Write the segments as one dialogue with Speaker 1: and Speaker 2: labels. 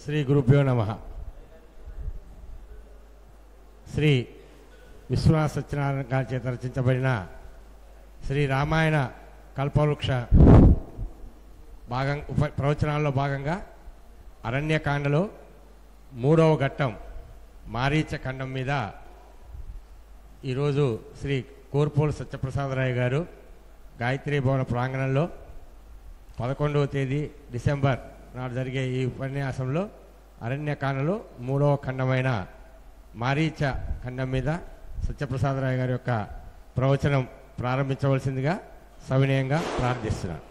Speaker 1: శ్రీ గురుభ్యో నమః. శ్రీ విశ్వనాథ సత్యనారాయణ గారి చేత రచించబడిన శ్రీ రామాయణ కల్పవృక్ష ప్రవచనాల్లో భాగంగా అరణ్యకాండలో 3వ ఘట్టం మారీచ ఖండం మీద ఈరోజు శ్రీ కోర్పోలు సత్యప్రసాదరాయ గారు గాయత్రీ భవన ప్రాంగణంలో 11వ తేదీ డిసెంబర్ నాడు జరిగే ఈ ఉపన్యాసంలో అరణ్యకాండలో 3వ ఖండమైన మారీచ ఖండం మీద సత్యప్రసాదరాయ గారి యొక్క ప్రవచనం ప్రారంభించవలసిందిగా సవినయంగా ప్రార్థిస్తున్నాను.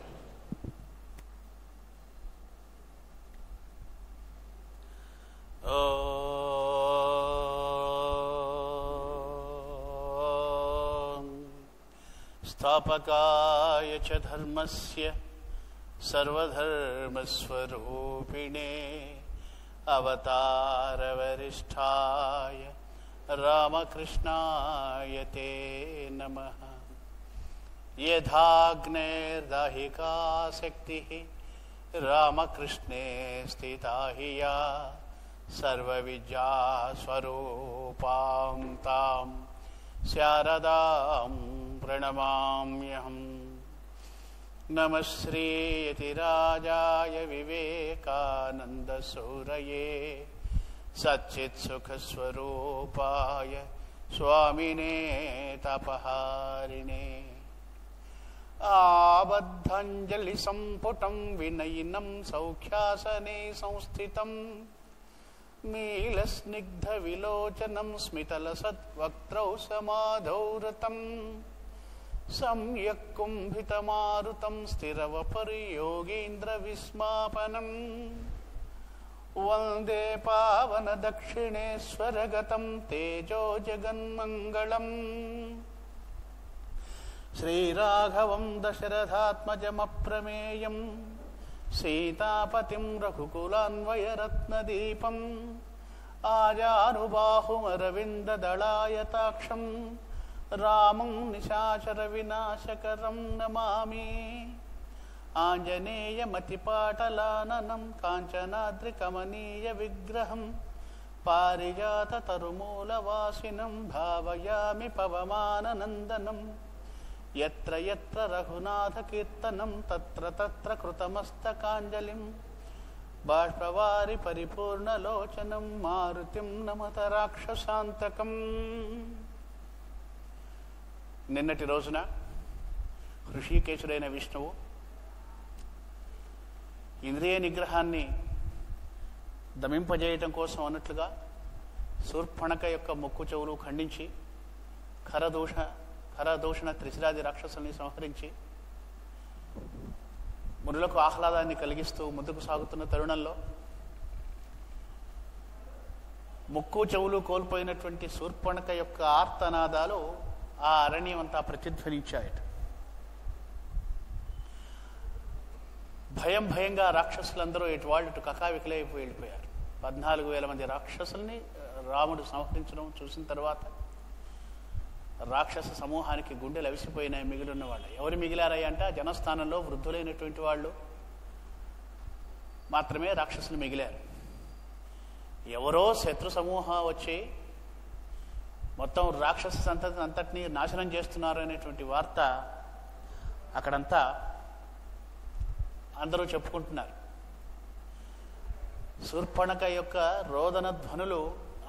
Speaker 2: స్థాపకాయ చ ధర్మస్య సర్వధర్మస్వరూపిణే అవతారవరిష్ఠాయ రామకృష్ణాయ తే నమః. యథాగ్నేర్దాహికా శక్తిః రామకృష్ణే స్థితా హి యా సర్వవిద్యాస్వరూపాం తాం శారదాం ప్రణమామ్యహం. నమః శ్రీయతిరాజాయ వివేకానందసూరయే సచ్చిత్సుఖస్వరూపాయ స్వామినే తపహారిణే. ఆబద్ధాంజలి సంపుటం వినయినం సౌఖ్యాసనే సంస్థితం మీలస్నిగ్ధ విలోచనం స్మితలసద్వక్త్రౌ సమాధౌ రతం సమ్యక్ కుంభితమారుతం స్థిరవపరియోగీంద్ర విస్మాపనం వందే పావన దక్షిణేశ్వరగతం తేజో జగన్మంగళం. శ్రీరాఘవం దశరథాత్మజమప్రమేయం సీతాపతిం రఘుకులాన్వయరత్నదీపం ఆజానుబాహుమరవిందదళాయతాక్షం రామం నిశాచర వినాశకరం నమామి. ఆంజనేయమతిపాటలాననం కాంచనాద్రికమనీయ విగ్రహం పారిజాత తరుమూలవాసినం భావయామి పవమాననందనం. యత్ర యత్ర రఘునాథ కీర్తనం తత్ర తత్ర కృతమస్తకాంజలిం బాష్పవారి పరిపూర్ణలోచనం మారుతిం నమత రాక్షసాంతకం. నిన్నటి రోజున హృషీకేశుడైన విష్ణువు ఇంద్రియ నిగ్రహాన్ని దమింపజేయటం కోసం అన్నట్లుగా శూర్పణఖ యొక్క ముక్కు చెవులు ఖండించి ఖరదూషణ త్రిశిరాది రాక్షసుల్ని సంహరించి మునులకు ఆహ్లాదాన్ని కలిగిస్తూ ముందుకు సాగుతున్న తరుణంలో ముక్కు చెవులు కోల్పోయినటువంటి శూర్పణఖ యొక్క ఆర్తనాదాలు ఆ అరణ్యం అంతా ప్రతిధ్వనించాయట. భయంగా రాక్షసులందరూ ఇటు వాళ్ళు ఇటు కకావికలైపోయి వెళ్ళిపోయారు. 14,000 మంది రాక్షసుల్ని రాముడు సంహరించడం చూసిన తర్వాత రాక్షస సమూహానికి గుండెలు అవిసిపోయినాయి. మిగిలిన వాళ్ళు ఎవరు మిగిలారయ్య అంటే జనస్థానంలో వృద్ధులైనటువంటి వాళ్ళు మాత్రమే రాక్షసులు మిగిలారు. ఎవరో శత్రు సమూహం వచ్చి మొత్తం రాక్షస సంతతిని అంతటినీ నాశనం చేస్తున్నారు అనేటువంటి వార్త అక్కడంతా అందరూ చెప్పుకుంటున్నారు. శూర్పణఖ యొక్క రోదన ధ్వనులు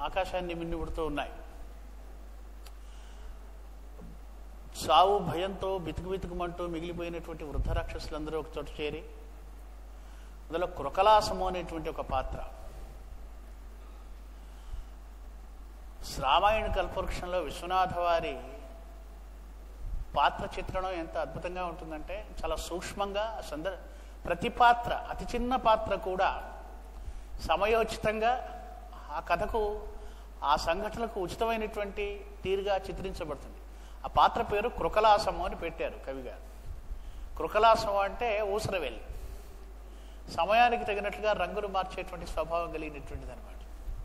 Speaker 2: ఆకాశాన్ని మిన్నిపుడుతూ ఉన్నాయి. సావు భయంతో బితుకుమంటూ మిగిలిపోయినటువంటి వృద్ధ రాక్షసులందరూ ఒక చోటు చేరి అందులో కృకలాసము అనేటువంటి ఒక పాత్ర రామాయణ కల్పవృక్షంలో విశ్వనాథ వారి పాత్ర చిత్రణం ఎంత అద్భుతంగా ఉంటుందంటే చాలా సూక్ష్మంగా ప్రతి పాత్ర అతి చిన్న పాత్ర కూడా సమయోచితంగా ఆ కథకు ఆ సంఘటనకు ఉచితమైనటువంటి తీరుగా చిత్రించబడుతుంది. ఆ పాత్ర పేరు కృకలాసము అని పెట్టారు కవిగారు. కృకలాసం అంటే ఊసరవెల్లి, సమయానికి తగినట్లుగా రంగులు మార్చేటువంటి స్వభావం కలిగినటువంటిది అనమాట.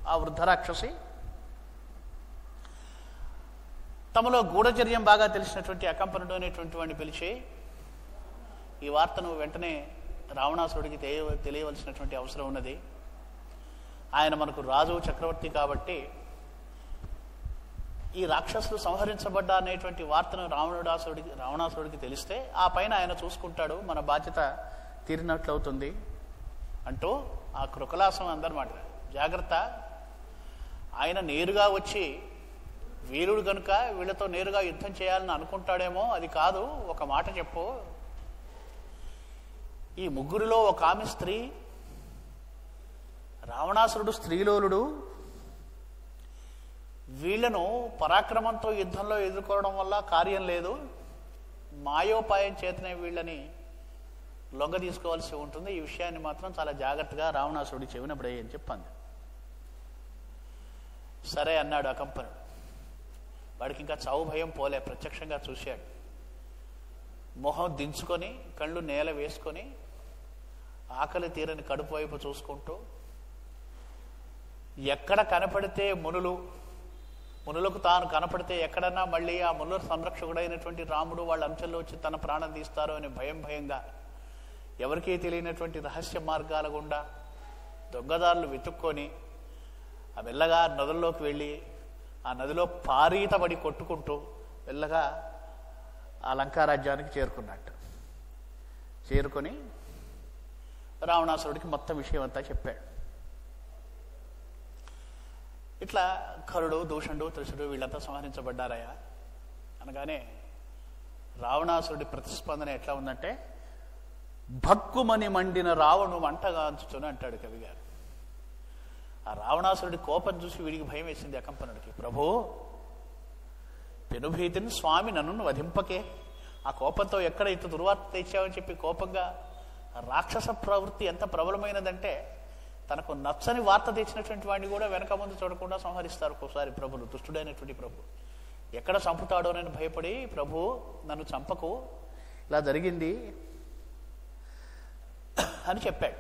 Speaker 2: ఆ వృద్ధ రాక్షసి తమలో గూఢచర్యం బాగా తెలిసినటువంటి అకంపనుడు అనేటువంటి వాడిని పిలిచి ఈ వార్తను వెంటనే రావణాసురుడికి తెలియవలసినటువంటి అవసరం ఉన్నది. ఆయన మనకు రాజు చక్రవర్తి కాబట్టి ఈ రాక్షసులు సంహరించబడ్డా అనేటువంటి వార్తను రావణాసురుడికి తెలిస్తే ఆ పైన ఆయన చూసుకుంటాడు, మన బాధ్యత తీరినట్లవుతుంది అంటూ ఆ కృకలాసం అందనమాట. జాగ్రత్త, ఆయన నేరుగా వచ్చి వీరుడు కనుక వీళ్ళతో నేరుగా యుద్ధం చేయాలని అనుకుంటాడేమో, అది కాదు. ఒక మాట చెప్పు, ఈ ముగ్గురిలో ఒక ఆమె స్త్రీ, రావణాసురుడు స్త్రీలోలుడు, వీళ్లను పరాక్రమంతో యుద్ధంలో ఎదుర్కోవడం వల్ల కార్యం లేదు, మాయోపాయం చేతనే వీళ్ళని లొంగ తీసుకోవాల్సి ఉంటుంది. ఈ విషయాన్ని మాత్రం చాలా జాగ్రత్తగా రావణాసురుడి చెవినప్పుడే అని చెప్పింది. సరే అన్నాడు అకంపనుడు. వాడికి ఇంకా చావు భయం పోలే, ప్రత్యక్షంగా చూశాడు. మొహం దించుకొని కళ్ళు నేల వేసుకొని ఆకలి తీరని కడుపు వైపు చూసుకుంటూ, ఎక్కడ కనపడితే మునులకు తాను కనపడితే ఎక్కడన్నా మళ్ళీ ఆ మునుల సంరక్షకుడైనటువంటి రాముడు వాళ్ళ అంచెల్లో వచ్చి తన ప్రాణం తీస్తారు అని భయంగా ఎవరికీ తెలియనటువంటి రహస్య మార్గాల గుండా దొంగదారులు వెతుక్కొని ఆ మెల్లగా నదుల్లోకి వెళ్ళి ఆ నదిలో పారీతబడి కొట్టుకుంటూ మెల్లగా ఆ లంకారాజ్యానికి చేరుకున్నట్టు. చేరుకొని రావణాసురుడికి మొత్తం విషయం అంతా చెప్పాడు. ఇట్లా ఖరుడు, దూషణుడు, త్రిశుడు వీళ్ళంతా సంహరించబడ్డారయ్యా అనగానే రావణాసురుడి ప్రతిస్పందన ఎట్లా ఉందంటే, భక్కుమని మండిన రావణు మంటగా అంచుచుని అంటాడు కవిగారు. ఆ రావణాసురుడి కోపం చూసి వీడికి భయం వేసింది అకంపనుడికి. ప్రభు, పెనుభీతిని స్వామి నన్ను వధింపకే, ఆ కోపంతో ఎక్కడ ఇంత దుర్వార్త తెచ్చావని చెప్పి కోపంగా, రాక్షస ప్రవృత్తి ఎంత ప్రబలమైనదంటే తనకు నచ్చని వార్త తెచ్చినటువంటి వాడిని కూడా వెనక ముందు చూడకుండా సంహరిస్తారు ఒక్కోసారి ప్రభులు, దుష్టుడైనటువంటి ప్రభు. ఎక్కడ చంపుతాడోనని భయపడి, ప్రభు నన్ను చంపకు, ఇలా జరిగింది అని చెప్పాడు.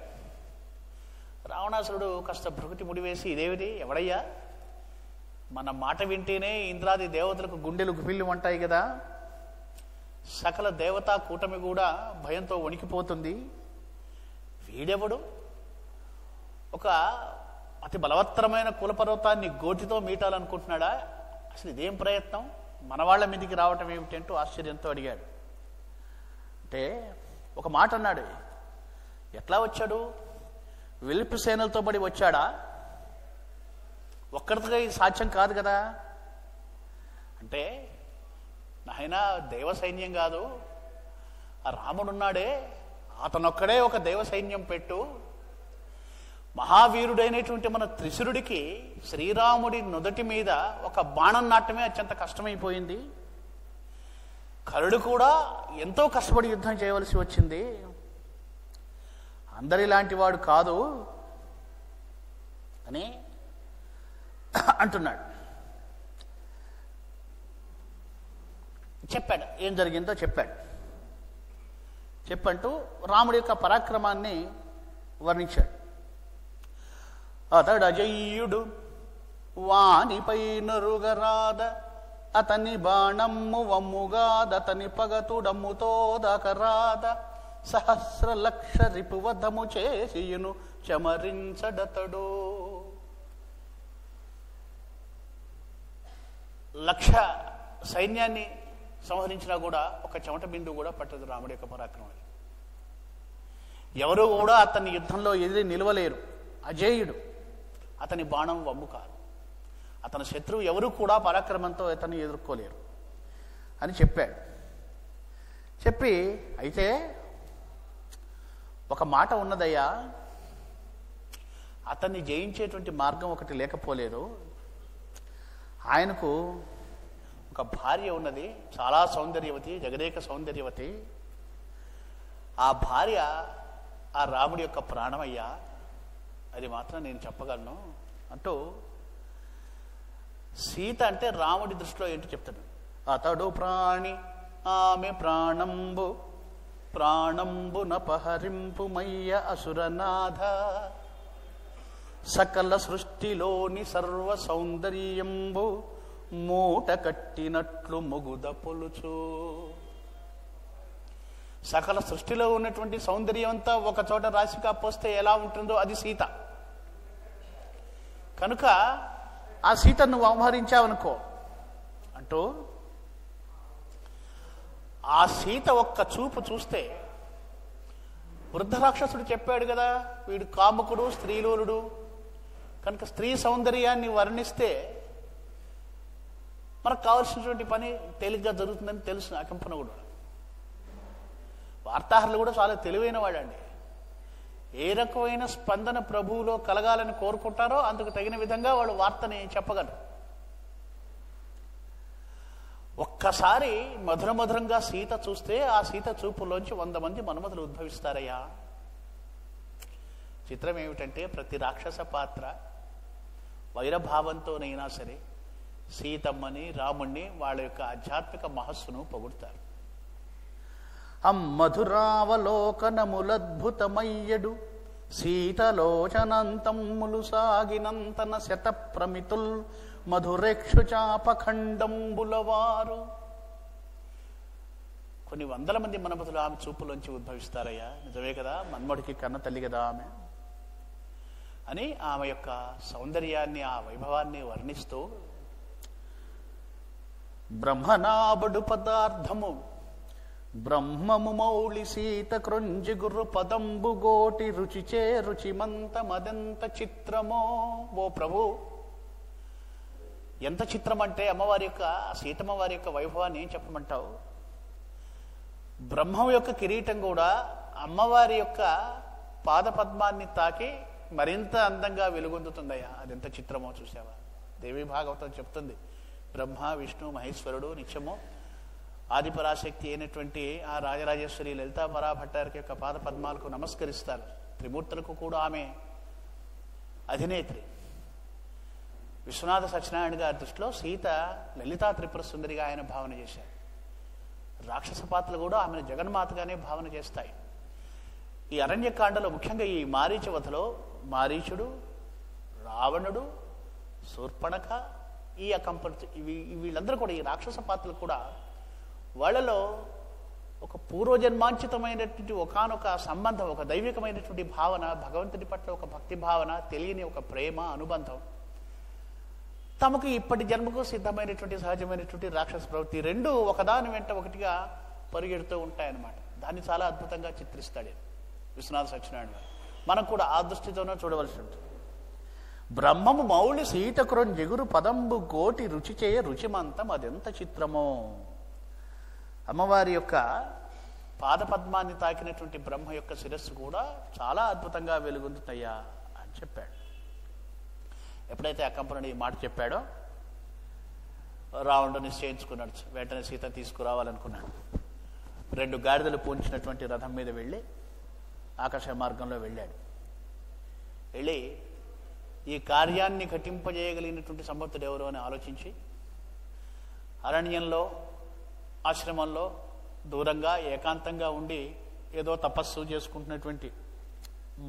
Speaker 2: రావణాసురుడు కాస్త భృకుటి ముడివేసి, ఇదేమిటి, ఎవడయ్యా, మన మాట వింటేనే ఇంద్రాది దేవతలకు గుండెలు గుపిల్లు అంటాయి కదా, సకల దేవతా కూటమి కూడా భయంతో వణికిపోతుంది, వీడెవడు, ఒక అతి బలవత్తరమైన కులపర్వతాన్ని గోటితో మీటాలనుకుంటున్నాడా, అసలు ఇదేం ప్రయత్నం, మన వాళ్ళ మీదికి రావటం ఏమిటి అంటూ ఆశ్చర్యంతో అడిగాడు. అంటే ఒక మాట అన్నాడు, ఎట్లా వచ్చాడు, వెలుపు సేనలతో పడి వచ్చాడా, ఒక్కరితో ఇది సాధ్యం కాదు కదా అంటే, నాయనా దైవ సైన్యం కాదు, ఆ రాముడున్నాడే అతనొక్కడే ఒక దైవ సైన్యం పెట్టు, మహావీరుడైనటువంటి మన త్రిశురుడికి శ్రీరాముడి నుదటి మీద ఒక బాణం నాటమే అత్యంత కష్టమైపోయింది, కరుడు కూడా ఎంతో కష్టపడి యుద్ధం చేయవలసి వచ్చింది, అందరిలాంటి వాడు కాదు అని అంటున్నాడు. చెప్పాడు, ఏం జరిగిందో చెప్పాడు. చెప్పంటూ రాముడి యొక్క పరాక్రమాన్ని వర్ణించాడు. అతడజయ్యుడు వానిపై నరుగరాద, అతని బాణమ్ము వమ్ముగాదతని పగతుడమ్ముతో దకరాద, సహస్ర లక్ష రిపువధము చేసియును చమరించడతడు. 1,00,000 సైన్యాన్ని సంహరించినా కూడా ఒక చెమట బిందు కూడా పట్టదు రాముడి యొక్క పరాక్రమం. ఎవరు కూడా అతన్ని యుద్ధంలో ఎదిరి నిలవలేరు, అజేయుడు, అతని బాణం వమ్ము కాదు, అతని శత్రువు ఎవరు కూడా పరాక్రమంతో అతన్ని ఎదుర్కోలేరు అని చెప్పాడు. చెప్పి, అయితే ఒక మాట ఉన్నదయ్యా, అతన్ని జయించేటువంటి మార్గం ఒకటి లేకపోలేదు, ఆయనకు ఒక భార్య ఉన్నది, చాలా సౌందర్యవతి, జగదేక సౌందర్యవతి, ఆ భార్య ఆ రాముడి యొక్క ప్రాణమయ్యా, అది మాత్రం నేను చెప్పగలను అంటూ సీత అంటే రాముడి దృష్టిలో ఏంటి చెప్తాడు. అతడు ప్రాణి ఆమె ప్రాణంబు, ప్రాణంబు నపహరింపు మయ్య అసురనాథ, సకల సృష్టిలోని సర్వ సౌందర్యంబు మూట కట్టినట్లు మొగుద పొలుచు. సకల సృష్టిలో ఉన్నటువంటి సౌందర్యం అంతా ఒక చోట రాశిగా పోస్తే ఎలా ఉంటుందో అది సీత. కనుక ఆ సీతను నువ్వు అవహరించావనుకో అంటూ ఆ సీత ఒక్క చూపు చూస్తే, వృద్ధ రాక్షసుడు చెప్పాడు కదా వీడు కాముకుడు, స్త్రీలోలుడు, కనుక స్త్రీ సౌందర్యాన్ని వర్ణిస్తే మనకు కావాల్సినటువంటి పని తేలిగ్గా జరుగుతుందని తెలుసు అకంపనగుడు. వార్తాహరులు కూడా చాలా తెలివైన వాడండి. ఏ రకమైన స్పందన ప్రభువులో కలగాలని కోరుకుంటారో అందుకు తగిన విధంగా వాళ్ళు వార్తని చెప్పగలరు. ఒక్కసారి మధురంగా సీత చూస్తే ఆ సీత చూపులోంచి 100 మంది మన్మథులు ఉద్భవిస్తారయ్యా. చిత్రం ఏమిటంటే ప్రతి రాక్షస పాత్ర వైరభావంతోనైనా సరే సీతమ్మని, రాముణ్ణి, వాళ్ళ యొక్క ఆధ్యాత్మిక మహస్సును పొగుడతారు. అమ్మధురావలోకనములద్భుతమయ్యడు సీతలోచనంతమ్ములు సాగినంతన శత ప్రమితుల్ మధురేక్షు చాపఖండంబులవారు. కొన్ని 100 మంది మన్మథులు ఆమె చూపులోంచి ఉద్భవిస్తారయ్యా. నిజమే కదా, మన్మడికి కన్న తల్లి కదా ఆమె అని ఆమె యొక్క సౌందర్యాన్ని, ఆ వైభవాన్ని వర్ణిస్తూ, బ్రహ్మనాభడు పదార్థము బ్రహ్మము మౌళి సీత క్రొంజిగురు పదంబు గోటి రుచిచే రుచిమంత మదెంత చిత్రమో. ఓ ప్రభు, ఎంత చిత్రం అంటే అమ్మవారి యొక్క, సీతమ్మ వారి యొక్క వైభవాన్ని ఏం చెప్పమంటావు? బ్రహ్మం యొక్క కిరీటం కూడా అమ్మవారి యొక్క పాదపద్మాన్ని తాకి మరింత అందంగా వెలుగొందుతుందయ్యా. అదెంత చిత్రమో చూసావా? దేవి భాగవతం చెప్తుంది, బ్రహ్మ విష్ణు మహేశ్వరుడు నిత్యము ఆదిపరాశక్తి అయినటువంటి ఆ రాజరాజేశ్వరి లలితా పరాభట్టారికి యొక్క పాద పద్మాలకు నమస్కరిస్తారు. త్రిమూర్తులకు కూడా ఆమె అధినేత్రి. విశ్వనాథ సత్యనారాయణ గారి దృష్టిలో సీత లలితా త్రిపుర సుందరిగా ఆయన భావన చేశారు. రాక్షస పాత్రలు కూడా ఆమెను జగన్మాతగానే భావన చేస్తాయి. ఈ అరణ్యకాండలో ముఖ్యంగా ఈ మారీచ వధలో మారీచుడు, రావణుడు, శూర్పణఖ, ఈ వీళ్ళందరూ కూడా, ఈ రాక్షస పాత్రలు కూడా వాళ్ళలో ఒక పూర్వజన్మాంచితమైనటువంటి ఒకానొక సంబంధం, ఒక దైవికమైనటువంటి భావన, భగవంతుడి పట్ల ఒక భక్తి భావన, తెలియని ఒక ప్రేమ, అనుబంధం, తమకు ఇప్పటి జన్మకు సిద్ధమైనటువంటి సహజమైనటువంటి రాక్షస ప్రవృత్తి రెండు ఒకదాని వెంట ఒకటిగా పరిగెడుతూ ఉంటాయన్నమాట. దాన్ని చాలా అద్భుతంగా చిత్రిస్తాడు విశ్వనాథ సత్యనారాయణ గారు. మనం కూడా ఆ దృష్టితోనే చూడవలసి ఉంటుంది. బ్రహ్మము మౌళి సీత క్రొంజిగురు పదంబు గోటి రుచి చేయ రుచిమంతం అదెంత చిత్రమో. అమ్మవారి యొక్క పాదపద్మాన్ని తాకినటువంటి బ్రహ్మ యొక్క శిరస్సు కూడా చాలా అద్భుతంగా వెలుగొందుతాయా అని చెప్పాడు. ఎప్పుడైతే అకంపనుడు ఈ మాట చెప్పాడో రావణుడు నిశ్చయించుకున్నాడు, వెంటనే సీత తీసుకురావాలనుకున్నాడు. 2 గాడిదలు పూంచినటువంటి రథం మీద వెళ్ళి ఆకాశ మార్గంలో వెళ్ళాడు. వెళ్ళి ఈ కార్యాన్ని ఘటింపజేయగలిగినటువంటి సమర్థుడు ఎవరు అని ఆలోచించి అరణ్యంలో, ఆశ్రమంలో దూరంగా ఏకాంతంగా ఉండి ఏదో తపస్సు చేసుకుంటున్నటువంటి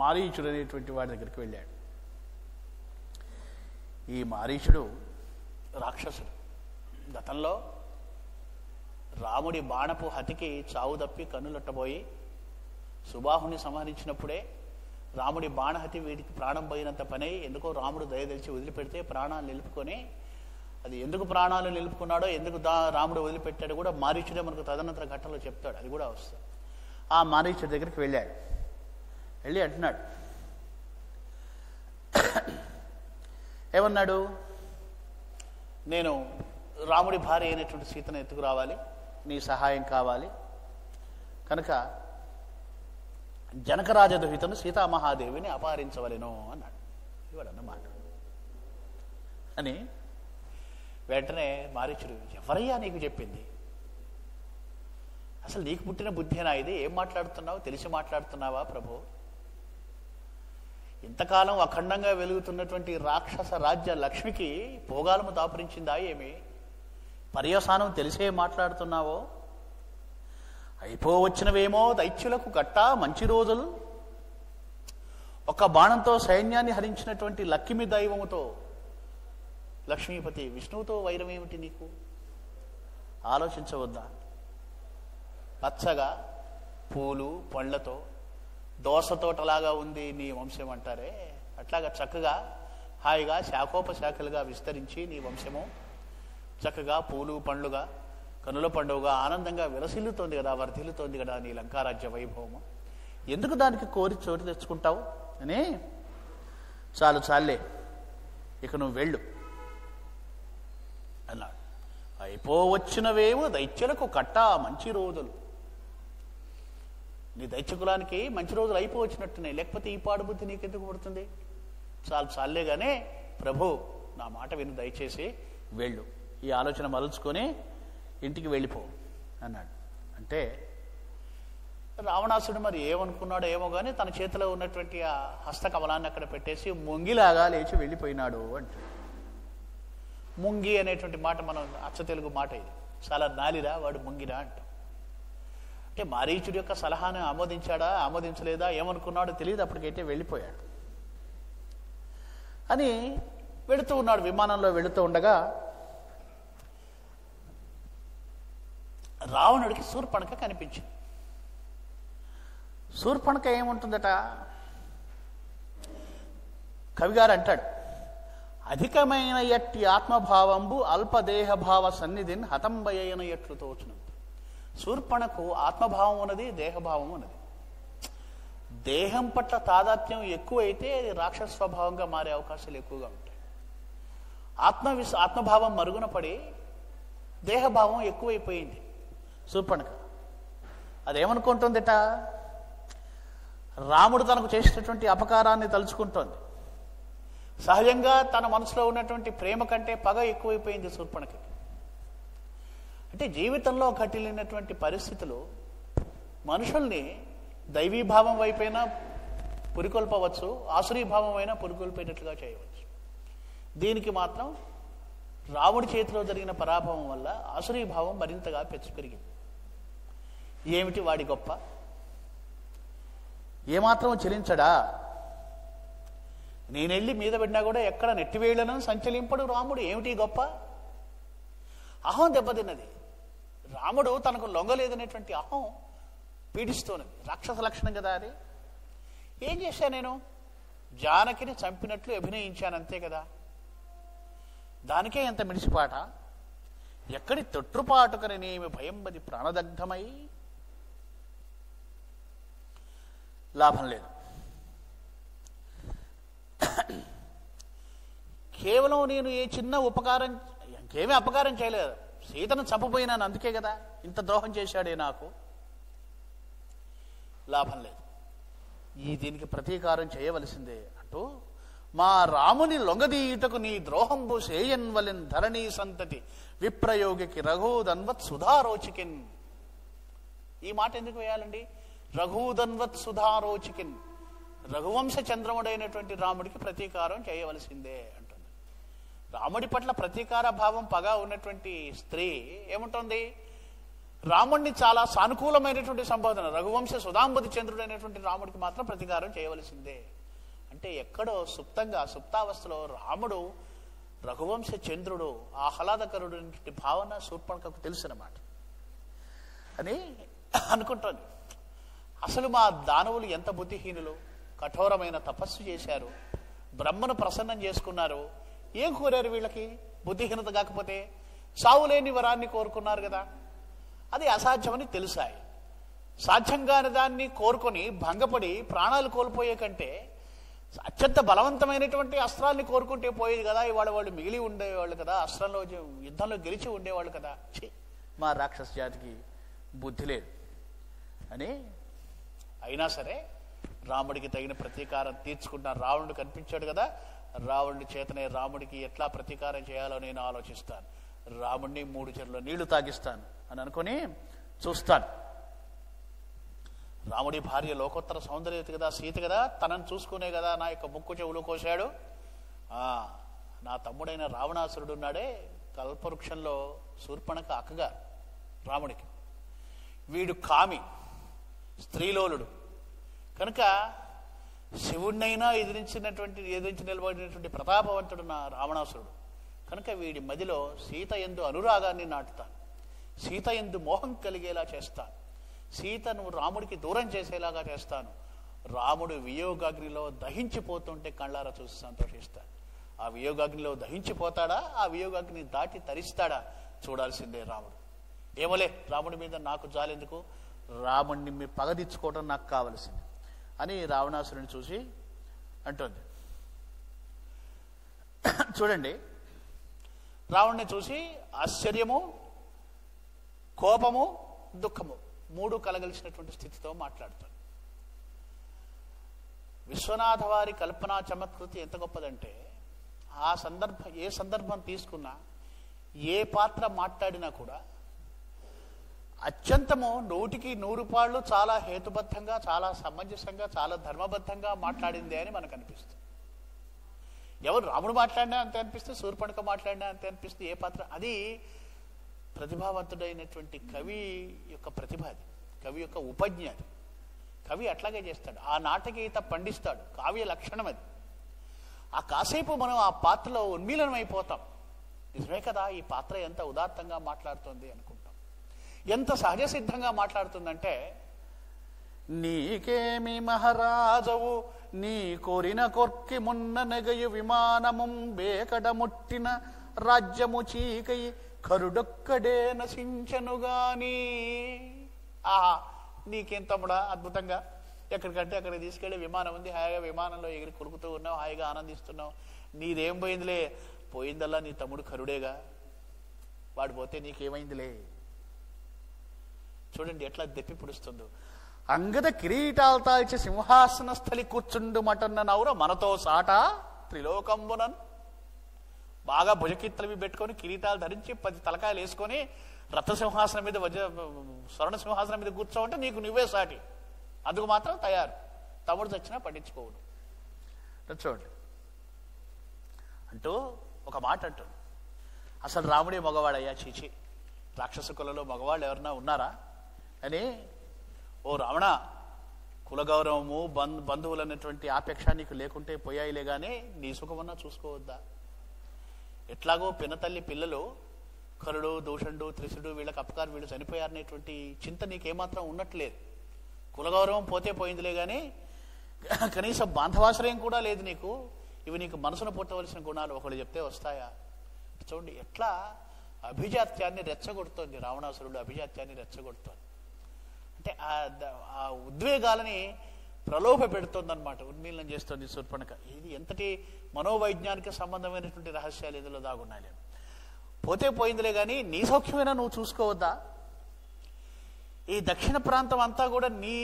Speaker 2: మారీచుడు అనేటువంటి వాడి దగ్గరికి వెళ్ళాడు. ఈ మారీచుడు రాక్షసుడు. గతంలో రాముడి బాణపు హతికి చావు తప్పి కన్నులొట్టబోయి సుబాహుని సంహరించినప్పుడే రాముడి బాణహతి వీడికి ప్రాణం పోయినంత పని ఎందుకో రాముడు దయదలిచి వదిలిపెడితే ప్రాణాలు నిలుపుకొని, అది ఎందుకు ప్రాణాలు నిలుపుకున్నాడో, ఎందుకు రాముడు వదిలిపెట్టాడో కూడా మారీచుడే మనకు తదనంతర ఘట్టంలో చెప్తాడు. అది కూడా వస్తుంది. ఆ మారీచుడి దగ్గరికి వెళ్ళాడు. వెళ్ళి అంటున్నాడు, ఏమన్నాడు? నేను రాముడి భార్య అయినటువంటి సీతను ఎత్తుకురావాలి, నీ సహాయం కావాలి, కనుక జనకరాజదుహితను సీతామహాదేవిని అపహరించవలెను అన్నాడు. ఇవాడు అన్నమాట అని వెంటనే మారీచుడు, ఎవరయ్యా నీకు చెప్పింది? అసలు నీకు పుట్టిన బుద్ధేనా ఇది? ఏం మాట్లాడుతున్నావు? తెలిసి మాట్లాడుతున్నావా ప్రభు? ఇంతకాలం అఖండంగా వెలుగుతున్నటువంటి రాక్షస రాజ్య లక్ష్మికి భోగాలము దాపురించిందా ఏమి? పర్యవసానం తెలిసే మాట్లాడుతున్నావో? అయిపోవచ్చినవేమో దైత్యులకు గట్టా మంచి రోజులు. ఒక బాణంతో సైన్యాన్ని హరించినటువంటి లక్ష్మి దైవముతో, లక్ష్మీపతి విష్ణువుతో వైరమేమిటి నీకు? ఆలోచించవద్దా? పచ్చగా పూలు పండ్లతో దోసతోటలాగా ఉంది నీ వంశం అంటారే, అట్లాగా చక్కగా హాయిగా శాఖోపశాఖలుగా విస్తరించి నీ వంశము చక్కగా పూలు పండ్లుగా కనుల పండుగగా ఆనందంగా విలసిల్లుతోంది కదా, వర్ధిల్లుతోంది కదా నీ లంకారాజ్య వైభవము. ఎందుకు దానికి కోరి చోటు తెచ్చుకుంటావు అని, చాలే ఇక నువ్వు వెళ్ళు అన్నాడు. అయిపోవచ్చినవేమో దైత్యులకు కట్టా మంచి రోజులు. నీ దైత్యకులానికి మంచి రోజులు అయిపోవచ్చినట్టున్నాయి, లేకపోతే ఈ పాడు బుద్ధి నీకెందుకు పడుతుంది? చాలేగానే ప్రభు నా మాట విను, దయచేసి వెళ్ళు, ఈ ఆలోచన మలుచుకొని ఇంటికి వెళ్ళిపో అన్నాడు. అంటే రావణాసుడు మరి ఏమనుకున్నాడో ఏమో కానీ తన చేతిలో ఉన్నటువంటి ఆ హస్తకమలాన్ని అక్కడ పెట్టేసి ముంగిలాగా లేచి వెళ్ళిపోయినాడు అంటే. ముంగి అనేటువంటి మాట మనం అచ్చ తెలుగు మాట, ఇది చాలా నాలిరా వాడు ముంగిరా అంటాం. అంటే మారీచుడి యొక్క సలహాను ఆమోదించాడా ఆమోదించలేదా ఏమనుకున్నాడో తెలియదు, అప్పటికైతే వెళ్ళిపోయాడు అని వెళుతూ ఉన్నాడు. విమానంలో వెళుతూ ఉండగా రావణుడికి శూర్పణఖ కనిపించింది. శూర్పణఖ ఏముంటుందట, కవిగారు అంటాడు, అధికమైన ఎట్టి ఆత్మభావంబు అల్పదేహభావ సన్నిధిని హతంబయన ఎట్లు తోచును. శూర్పణకు ఆత్మభావం ఉన్నది, దేహభావం ఉన్నది. దేహం పట్ల తాదాత్మ్యం ఎక్కువైతే అది రాక్షస స్వభావంగా మారే అవకాశాలు ఎక్కువగా ఉంటాయి. ఆత్మభావం మరుగున పడి దేహభావం ఎక్కువైపోయింది శూర్పణఖ. అదేమనుకుంటుందిట, రాముడు తనకు చేసినటువంటి అపకారాన్ని తలుచుకుంటోంది. సహజంగా తన మనసులో ఉన్నటువంటి ప్రేమ కంటే పగ ఎక్కువైపోయింది శూర్పణఖకి. అంటే జీవితంలో ఘటిల్లినటువంటి పరిస్థితులు మనుషుల్ని దైవీభావం వైపైనా పురికొల్పవచ్చు, ఆసురీభావం అయినా పురికొల్పేటట్లుగా చేయవచ్చు. దీనికి మాత్రం రాముడి చేతిలో జరిగిన పరాభవం వల్ల ఆసురీభావం మరింతగా పెరిగింది. ఏమిటి వాడి గొప్ప, ఏమాత్రం చెలించడా, నేనెళ్ళి మీద పడినా కూడా ఎక్కడ నెట్టివేళ్లను సంచలింపడు రాముడు, ఏమిటి గొప్ప. అహం దెబ్బతిన్నది. రాముడు తనకు లొంగలేదనేటువంటి అహం పీడిస్తున్నది. రాక్షస లక్షణం కదా అది. ఏం చేశా నేను, జానకిని చంపినట్లు అభినయించాను అంతే కదా, దానికే ఎంత మిడిసిపాట. ఎక్కడి తొట్టుపాటుకని నేమి భయంబది ప్రాణదగ్ధమై, లాభం లేదు. కేవలం నేను ఏ చిన్న ఉపకారం, ఇంకేమీ అపకారం చేయలేదు, సీతను చంపబోయినాను అందుకే కదా ఇంత ద్రోహం చేశాడే నాకు, లాభం లేదు, ఈ దీనికి ప్రతీకారం చేయవలసిందే అంటూ మా రాముని లొంగదీయుటకు నీ ద్రోహంబు సేయన్వలిన్ ధరణీ సంతతి విప్రయోగికి రఘూదన్వత్ సుధారోచికిన్. ఈ మాట ఎందుకు వేయాలండి, రఘూదన్వత్ సుధారోచికిన్, రఘువంశ చంద్రముడైనటువంటి రాముడికి ప్రతీకారం చేయవలసిందే అంటుంది. రాముడి పట్ల ప్రతీకార భావం పగా ఉన్నటువంటి స్త్రీ ఏముంటుంది, రాముడిని చాలా సానుకూలమైనటువంటి సంబోధన, రఘువంశ సుధాంబుది చంద్రుడైనటువంటి రాముడికి మాత్రం ప్రతీకారం చేయవలసిందే అంటే ఎక్కడో సుప్తంగా సుప్తావస్థలో రాముడు రఘువంశ చంద్రుడు ఆహ్లాదకరుడు భావన శూర్పణఖకు తెలుసు అన్నమాట అని అనుకుంటోంది. అసలు మా దానవులు ఎంత బుద్ధిహీనులు, కఠోరమైన తపస్సు చేశారు, బ్రహ్మను ప్రసన్నం చేసుకున్నారు, ఏం కోరారు వీళ్ళకి, బుద్ధిహీనత కాకపోతే సావులేని వరాన్ని కోరుకున్నారు కదా, అది అసాధ్యమని తెలుసాయి. సాధ్యం కాని దాన్ని కోరుకొని భంగపడి ప్రాణాలు కోల్పోయే కంటే అత్యంత బలవంతమైనటువంటి అస్త్రాల్ని కోరుకుంటే పోయేది కదా, ఇవాళ వాళ్ళు మిగిలి ఉండేవాళ్ళు కదా, అస్త్రంలో యుద్ధంలో గెలిచి ఉండేవాళ్ళు కదా, మా రాక్షస జాతికి బుద్ధి లేదు అని. అయినా సరే రాముడికి తగిన ప్రతీకారం తీర్చుకుంటాను. రావణుడు కనిపించాడు కదా, రావణుడి చేతనే రాముడికి ఎట్లా ప్రతీకారం చేయాలో నేను ఆలోచిస్తాను, రాముడిని 3 చెరువులో నీళ్లు తాగిస్తాను అని అనుకుని చూస్తాను. రాముడి భార్య లోకోత్తర సౌందర్యత కదా, సీత కదా, తనను చూసుకునే కదా నా యొక్క ముక్కు చెవులు కోశాడు. నా తమ్ముడైన రావణాసురుడు ఉన్నాడే కల్పవృక్షంలో, శూర్పణఖ అక్కగా రాముడికి, వీడు కామి స్త్రీలోలుడు కనుక శివుణ్ణైనా ఎదిరించి నిలబడినటువంటి ప్రతాపవంతుడు నా రావణాసురుడు కనుక వీడి మదిలో సీత యందు అనురాగాన్ని నాటుతాను, సీత యందు మోహం కలిగేలా చేస్తాను, సీతను రాముడికి దూరం చేసేలాగా చేస్తాను, రాముడు వియోగాగ్నిలో దహించిపోతుంటే కళ్ళారా చూసి సంతోషిస్తాను. ఆ వియోగాగ్నిలో దహించిపోతాడా, ఆ వియోగాగ్ని దాటి తరిస్తాడా చూడాల్సిందే రాముడు. ఏమోలే, రాముడి మీద నాకు జాలెందుకు, రాముడిని మీ పగదిచ్చుకోవడం నాకు కావలసింది అని రావణాసురుని చూసి అంటుంది. చూడండి, రావణ్ణి చూసి ఆశ్చర్యము, కోపము, దుఃఖము మూడు కలగలిసినటువంటి స్థితితో మాట్లాడుతాడు. విశ్వనాథ వారి కల్పనా చమత్కృతి ఎంత గొప్పదంటే, ఏ సందర్భం తీసుకున్నా, ఏ పాత్ర మాట్లాడినా కూడా అత్యంతము 100కి 100 పాళ్ళు చాలా హేతుబద్ధంగా, చాలా సమంజసంగా, చాలా ధర్మబద్ధంగా మాట్లాడింది అని మనకు అనిపిస్తుంది. ఎవరు రాముడు మాట్లాడినా అంతే అనిపిస్తుంది, శూర్పణఖ మాట్లాడినా అంతే అనిపిస్తుంది. ఏ పాత్ర, అది ప్రతిభావంతుడైనటువంటి కవి యొక్క ప్రతిభ, అది కవి యొక్క ఉపజ్ఞ. అది కవి అట్లాగే చేస్తాడు, ఆ నాటకీయత పండిస్తాడు, కావ్య లక్షణం అది. ఆ కాసేపు మనం ఆ పాత్రలో ఉన్మీలనం అయిపోతాం. నిజమే కదా, ఈ పాత్ర ఎంత ఉదాత్తంగా మాట్లాడుతుంది అనుకుంటాం. ఎంత సహజ సిద్ధంగా మాట్లాడుతుందంటే, నీకేమి మహారాజవు, నీ కోరిన కొర్కి మున్న నెగయు విమానముం బేకడ ముట్టిన రాజ్యము చీకై కరుడొక్కడే నశించనుగాని. ఆహా, నీకేం తమ్ముడా అద్భుతంగా ఎక్కడికంటే అక్కడికి తీసుకెళ్లి విమానం ఉంది, హాయిగా విమానంలో ఎగిరి కొడుకుతూ ఉన్నావు, హాయిగా ఆనందిస్తున్నావు. నీదేం పోయిందిలే, పోయిందల్లా నీ తమ్ముడు కరుడేగా, వాడు పోతే నీకేమైందిలే. చూడండి ఎట్లా దెప్పి పుడుస్తుందో. అంగద కిరీటాలు తాల్చి సింహాసన స్థలి కూర్చుండు మటన్న నౌర మనతో సాట త్రిలోకంబునన్. బాగా భుజకీర్తలవి పెట్టుకొని, కిరీటాలు ధరించి 10 తలకాయలు వేసుకొని రథసింహాసనం మీద స్వర్ణ సింహాసనం మీద కూర్చోవంటే నీకు నువ్వే సాటి, అందుకు మాత్రం తయారు. తమ్ముడు చచ్చినా పట్టించుకోవుడు. చూడండి అంటూ ఒక మాట అంటుంది, అసలు రాముడే మగవాడయ్యా, చీచి, రాక్షస కులలో మగవాళ్ళు ఎవరన్నా ఉన్నారా అని. ఓ రావణ, కులగౌరవము, బంధువులు అనేటువంటి ఆపేక్ష నీకు లేకుంటే పోయాయిలే కానీ నీ సుఖమన్నా చూసుకోవద్దా? ఎట్లాగో పినతల్లి పిల్లలు కరుడు, దూషణుడు, త్రిశుడు, వీళ్ళకి అపకారం, వీళ్ళు చనిపోయారనేటువంటి చింత నీకేమాత్రం ఉన్నట్లేదు. కులగౌరవం పోతే పోయిందిలే కానీ కనీసం బాంధవాశ్రయం కూడా లేదు నీకు. ఇవి నీకు మనసును పుట్టవలసిన గుణాలు, ఒకళ్ళు చెప్తే వస్తాయా? చూడండి ఎట్లా అభిజాత్యాన్ని రెచ్చగొడుతోంది రావణాసురుడు, అభిజాత్యాన్ని రెచ్చగొడుతోంది. అంటే ఆ ఉద్వేగాలని ప్రలోభ పెడుతోందనమాట, ఉన్మీలనం చేస్తోంది శూర్పణఖ. ఇది ఎంతటి మనోవైజ్ఞానిక సంబంధమైనటువంటి రహస్యాలు ఇందులో దాగున్నాయి. పోతే పోయిందిలే కానీ నీ సౌఖ్యమైనా నువ్వు చూసుకోవద్దా? ఈ దక్షిణ ప్రాంతం అంతా కూడా నీ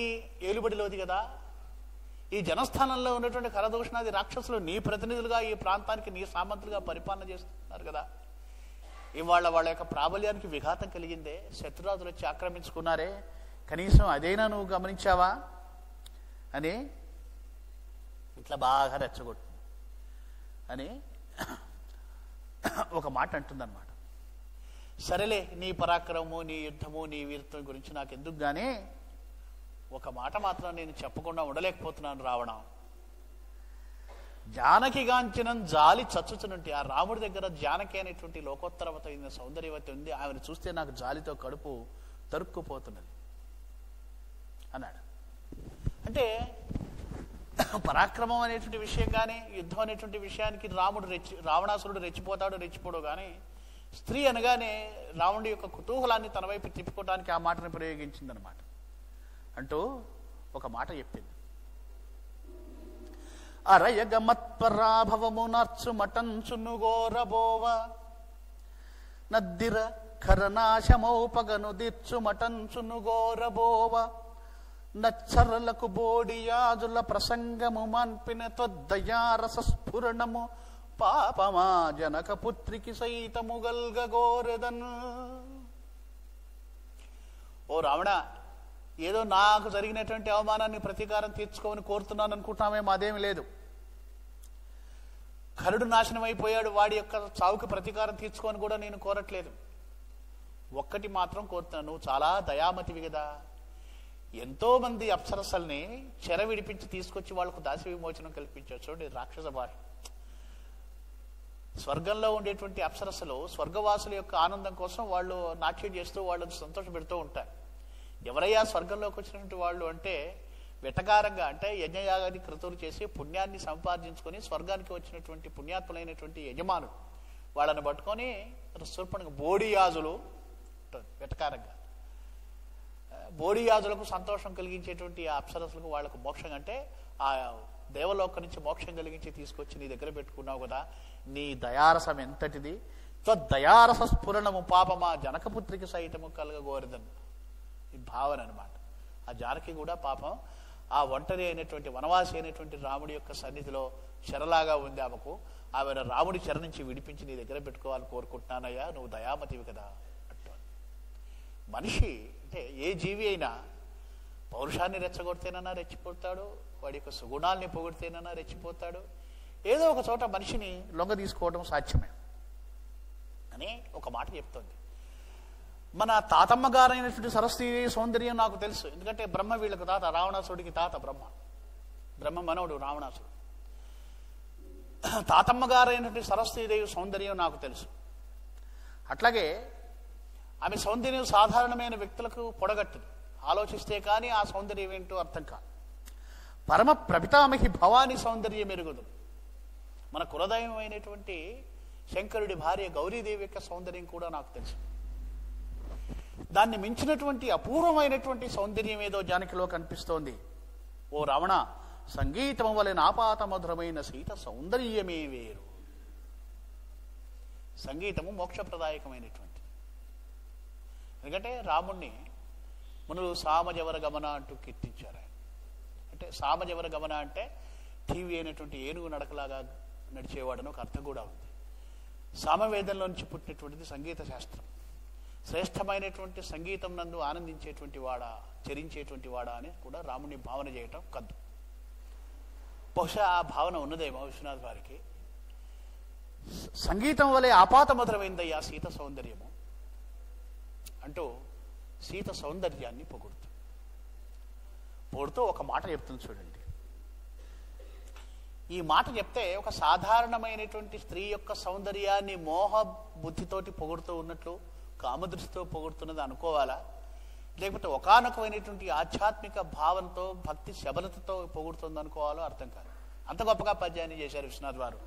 Speaker 2: ఏలుబడిలోది కదా. ఈ జనస్థానంలో ఉన్నటువంటి కరదూషణాది రాక్షసులు నీ ప్రతినిధులుగా ఈ ప్రాంతానికి నీ సామంతులుగా పరిపాలన చేస్తున్నారు కదా. ఇవాళ వాళ్ళ యొక్క ప్రాబల్యానికి విఘాతం కలిగిందే, శత్రురాజులు వచ్చి ఆక్రమించుకున్నారే, కనీసం అదైనా నువ్వు గమనించావా అని ఇట్లా బాగా రెచ్చగొట్టు అని ఒక మాట అంటుందన్నమాట. సరేలే, నీ పరాక్రమము, నీ యుద్ధము, నీ వీరత్వం గురించి నాకు ఎందుకు గానీ ఒక మాట మాత్రం నేను చెప్పకుండా ఉండలేకపోతున్నాను రావణ. జానకిగాంచనం జాలి చచ్చుచునుంటి. ఆ రాముడి దగ్గర జానకి అనేటువంటి లోకోత్తరవతైన సౌందర్యవతి ఉంది, ఆమెను చూస్తే నాకు జాలితో కడుపు తరుక్కుపోతున్నది అన్నాడు. అంటే పరాక్రమం అనేటువంటి విషయం కానీ, యుద్ధం అనేటువంటి విషయానికి రావణాసురుడు రెచ్చిపోడు కానీ, స్త్రీ అనగానే రావణుడి యొక్క కుతూహలాన్ని తన వైపు తిప్పుకోవడానికి ఆ మాటను ప్రయోగించిందనమాట. అంటూ ఒక మాట చెప్పింది. అరయగమత్పరాభవము నర్చు మటంచును గోరబోవ నద్దిర ఖరనాశమౌపగను దిచ్చు మటంచును గోరబోవ నచ్చరలకు బోడియాజుల ప్రసంగము మాన్పిన త్వద్దయారస స్ఫురణము పాపమా జనక పుత్రికి సైతము గల్గగోరెదన్. ఓ రావణ, ఏదో నాకు జరిగినటువంటి అవమానాన్ని ప్రతీకారం తీర్చుకోమని కోరుతున్నాను అనుకుంటామేమో, అదేమి లేదు. కరుడు నాశనం అయిపోయాడు, వాడి యొక్క చావుకి ప్రతీకారం తీర్చుకొని కూడా నేను కోరట్లేదు. ఒక్కటి మాత్రం కోరుతున్నాను, నువ్వు చాలా దయామతివి కదా. ఎంతో మంది అప్సరసల్ని చెర విడిపించి తీసుకొచ్చి వాళ్లకు దాసి విమోచనం కల్పించావు. చూడండి రాక్షస భాష. స్వర్గంలో ఉండేటువంటి అప్సరసలు స్వర్గవాసుల యొక్క ఆనందం కోసం వాళ్ళు నాట్యం చేస్తూ వాళ్ళని సంతోష పెడుతూ ఉంటారు. ఎవరయ్యా స్వర్గంలోకి వచ్చినటువంటి వాళ్ళు అంటే వెటకారంగా అంటే యజ్ఞయాగాది క్రతువులు చేసి పుణ్యాన్ని సంపాదించుకొని స్వర్గానికి వచ్చినటువంటి పుణ్యాత్ములైనటువంటి యజమానులు వాళ్ళని పట్టుకొని శూర్పణఖ బోడియాజులు వెటకారంగా బోడియాజులకు సంతోషం కలిగించేటువంటి ఆ అప్సరసులకు వాళ్ళకు మోక్షం అంటే ఆ దేవలోక నుంచి మోక్షం కలిగించి తీసుకొచ్చి నీ దగ్గర పెట్టుకున్నావు కదా, నీ దయారసం ఎంతటిది, త్వద్దయారస స్ఫురణము పాపమా జనకపుత్రికి సైతము కలగగోరదన్. ఈ భావన అనమాట. ఆ జానకి కూడా పాపం ఆ ఒంటరి అయినటువంటి వనవాసి అయినటువంటి రాముడి యొక్క సన్నిధిలో చెరలాగా ఉంది. ఆమెను రాముడి చెర నుంచి విడిపించి నీ దగ్గర పెట్టుకోవాలని కోరుకుంటున్నానయ్యా, నువ్వు దయామతివి కదా అంటూ. మనిషి అంటే ఏ జీవి అయినా పౌరుషాన్ని రెచ్చగొడితేనన్నా రెచ్చిపోతాడు, వాడి యొక్క సుగుణాల్ని పొగిడితేనన్నా రెచ్చిపోతాడు. ఏదో ఒక చోట మనిషిని లొంగ తీసుకోవడం సాధ్యమే అని ఒక మాట చెప్తోంది. మన తాతమ్మ గారైనటువంటి సరస్వతి సౌందర్యం నాకు తెలుసు. ఎందుకంటే బ్రహ్మ వీళ్ళకు తాత, రావణాసుడికి తాత బ్రహ్మ మనవుడు రావణాసుడు. తాతమ్మ గారైనటువంటి సరస్వతీదేవి సౌందర్యం నాకు తెలుసు. అట్లాగే ఆమె సౌందర్యం సాధారణమైన వ్యక్తులకు పొడగట్టదు. ఆలోచిస్తే కానీ ఆ సౌందర్యం ఏంటో అర్థం కాదు. పరమ ప్రపితామహి భవానీ సౌందర్యం ఎరుగుదు. మన కులదైవం అయినటువంటి శంకరుడి భార్య గౌరీదేవి యొక్క సౌందర్యం కూడా నాకు తెలుసు. దాన్ని మించినటువంటి అపూర్వమైనటువంటి సౌందర్యం ఏదో జానకిలో కనిపిస్తోంది. ఓ రావణ, సంగీతం వలె నాపాత మధురమైన సీత సౌందర్యమే వేరు. సంగీతము మోక్షప్రదాయకమైనటువంటి. ఎందుకంటే రాముణ్ణి మునులు సామజవర గమన అంటూ కీర్తించారు. అంటే సామజవర గమన అంటే టీవీ అయినటువంటి ఏనుగు నడకలాగా నడిచేవాడని ఒక అర్థం కూడా ఉంది. సామవేదంలో నుంచి పుట్టినటువంటిది సంగీత శాస్త్రం. శ్రేష్టమైనటువంటి సంగీతం నందు ఆనందించేటువంటి వాడా, చరించేటువంటి వాడా అని కూడా రాముని భావన చేయటం కద్దు. బహుశా ఆ భావన ఉన్నదేమో విశ్వనాథ్ వారికి. సంగీతం వలె ఆపాత మధురమైందయ్యా సీత సౌందర్యము అంటూ సీత సౌందర్యాన్ని పొగుడుతూ ఒక మాట చెప్తుంది చూడండి. ఈ మాట చెప్తే ఒక సాధారణమైనటువంటి స్త్రీ యొక్క సౌందర్యాన్ని మోహ బుద్ధితోటి పొగుడుతూ ఉన్నట్లు, కామదృష్టితో పొగుడుతున్నది అనుకోవాలా, లేకపోతే ఒకానొకమైనటువంటి ఆధ్యాత్మిక భావంతో భక్తి శబలతతో పొగుడుతుంది అనుకోవాలో అర్థం కాదు. అంత గొప్పగా పద్యాన్ని చేశారు విశ్వనాథ్ వారు.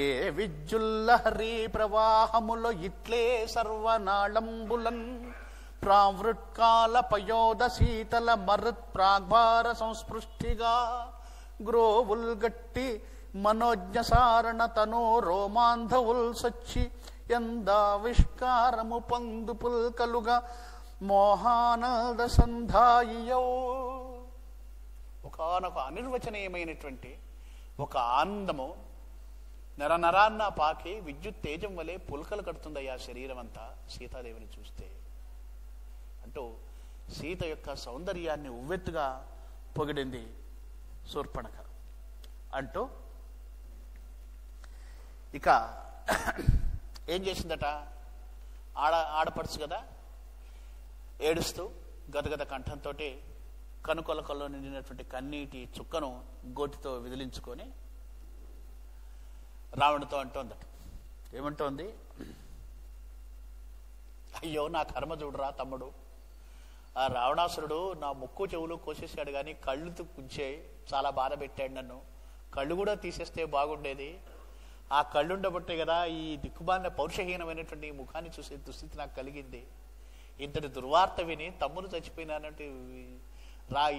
Speaker 2: ఏ విద్యుల్లహరి ప్రవాహములో ఇట్లే సర్వనాళంబులన్ ప్రావృత్కాల పయోద శీతల మరుత్ ప్రాగ్భార సంస్పృష్టిగా గ్రోవుల్ గట్టి మనోజ్ఞ సారణ తనో రోమాంధవుల్ సచ్చి ఎందావిష్కారము పందుపుల్ కలుగా మోహానంద సంధాయియో. ఒకనొక అనిర్వచనీయమైనటువంటి ఒక ఆనందము నరనరాన్న పాకి విద్యుత్ తేజం వలె పుల్కలు కడుతుందయ్యా శరీరం అంతా సీతాదేవిని చూస్తే అంటూ సీత యొక్క సౌందర్యాన్ని ఉవ్వెత్తుగా పొగిడింది శూర్పణఖ అంటూ. ఇక ఏం చేసిందట, ఆడపడుచు కదా, ఏడుస్తూ గదగద కంఠంతో కనుకొలకల్లో నిండినటువంటి కన్నీటి చుక్కను గోటితో విదిలించుకొని రావణుతో అంటోందట. ఏమంటోంది, అయ్యో నా కర్మ చూడరా తమ్ముడు, ఆ రావణాసురుడు నా ముక్కు చెవులు కోసేసాడు, కానీ కళ్ళు కుంచే చాలా బాధ పెట్టాడు నన్ను. కళ్ళు కూడా తీసేస్తే బాగుండేది. ఆ కళ్ళుండబట్టే కదా ఈ దిక్కుమాలిన పౌరుషహీనమైనటువంటి ముఖాన్ని చూసే దుస్థితి నాకు కలిగింది. ఇంతటి దుర్వార్త విని తమ్ముడు చచ్చిపోయినానంటే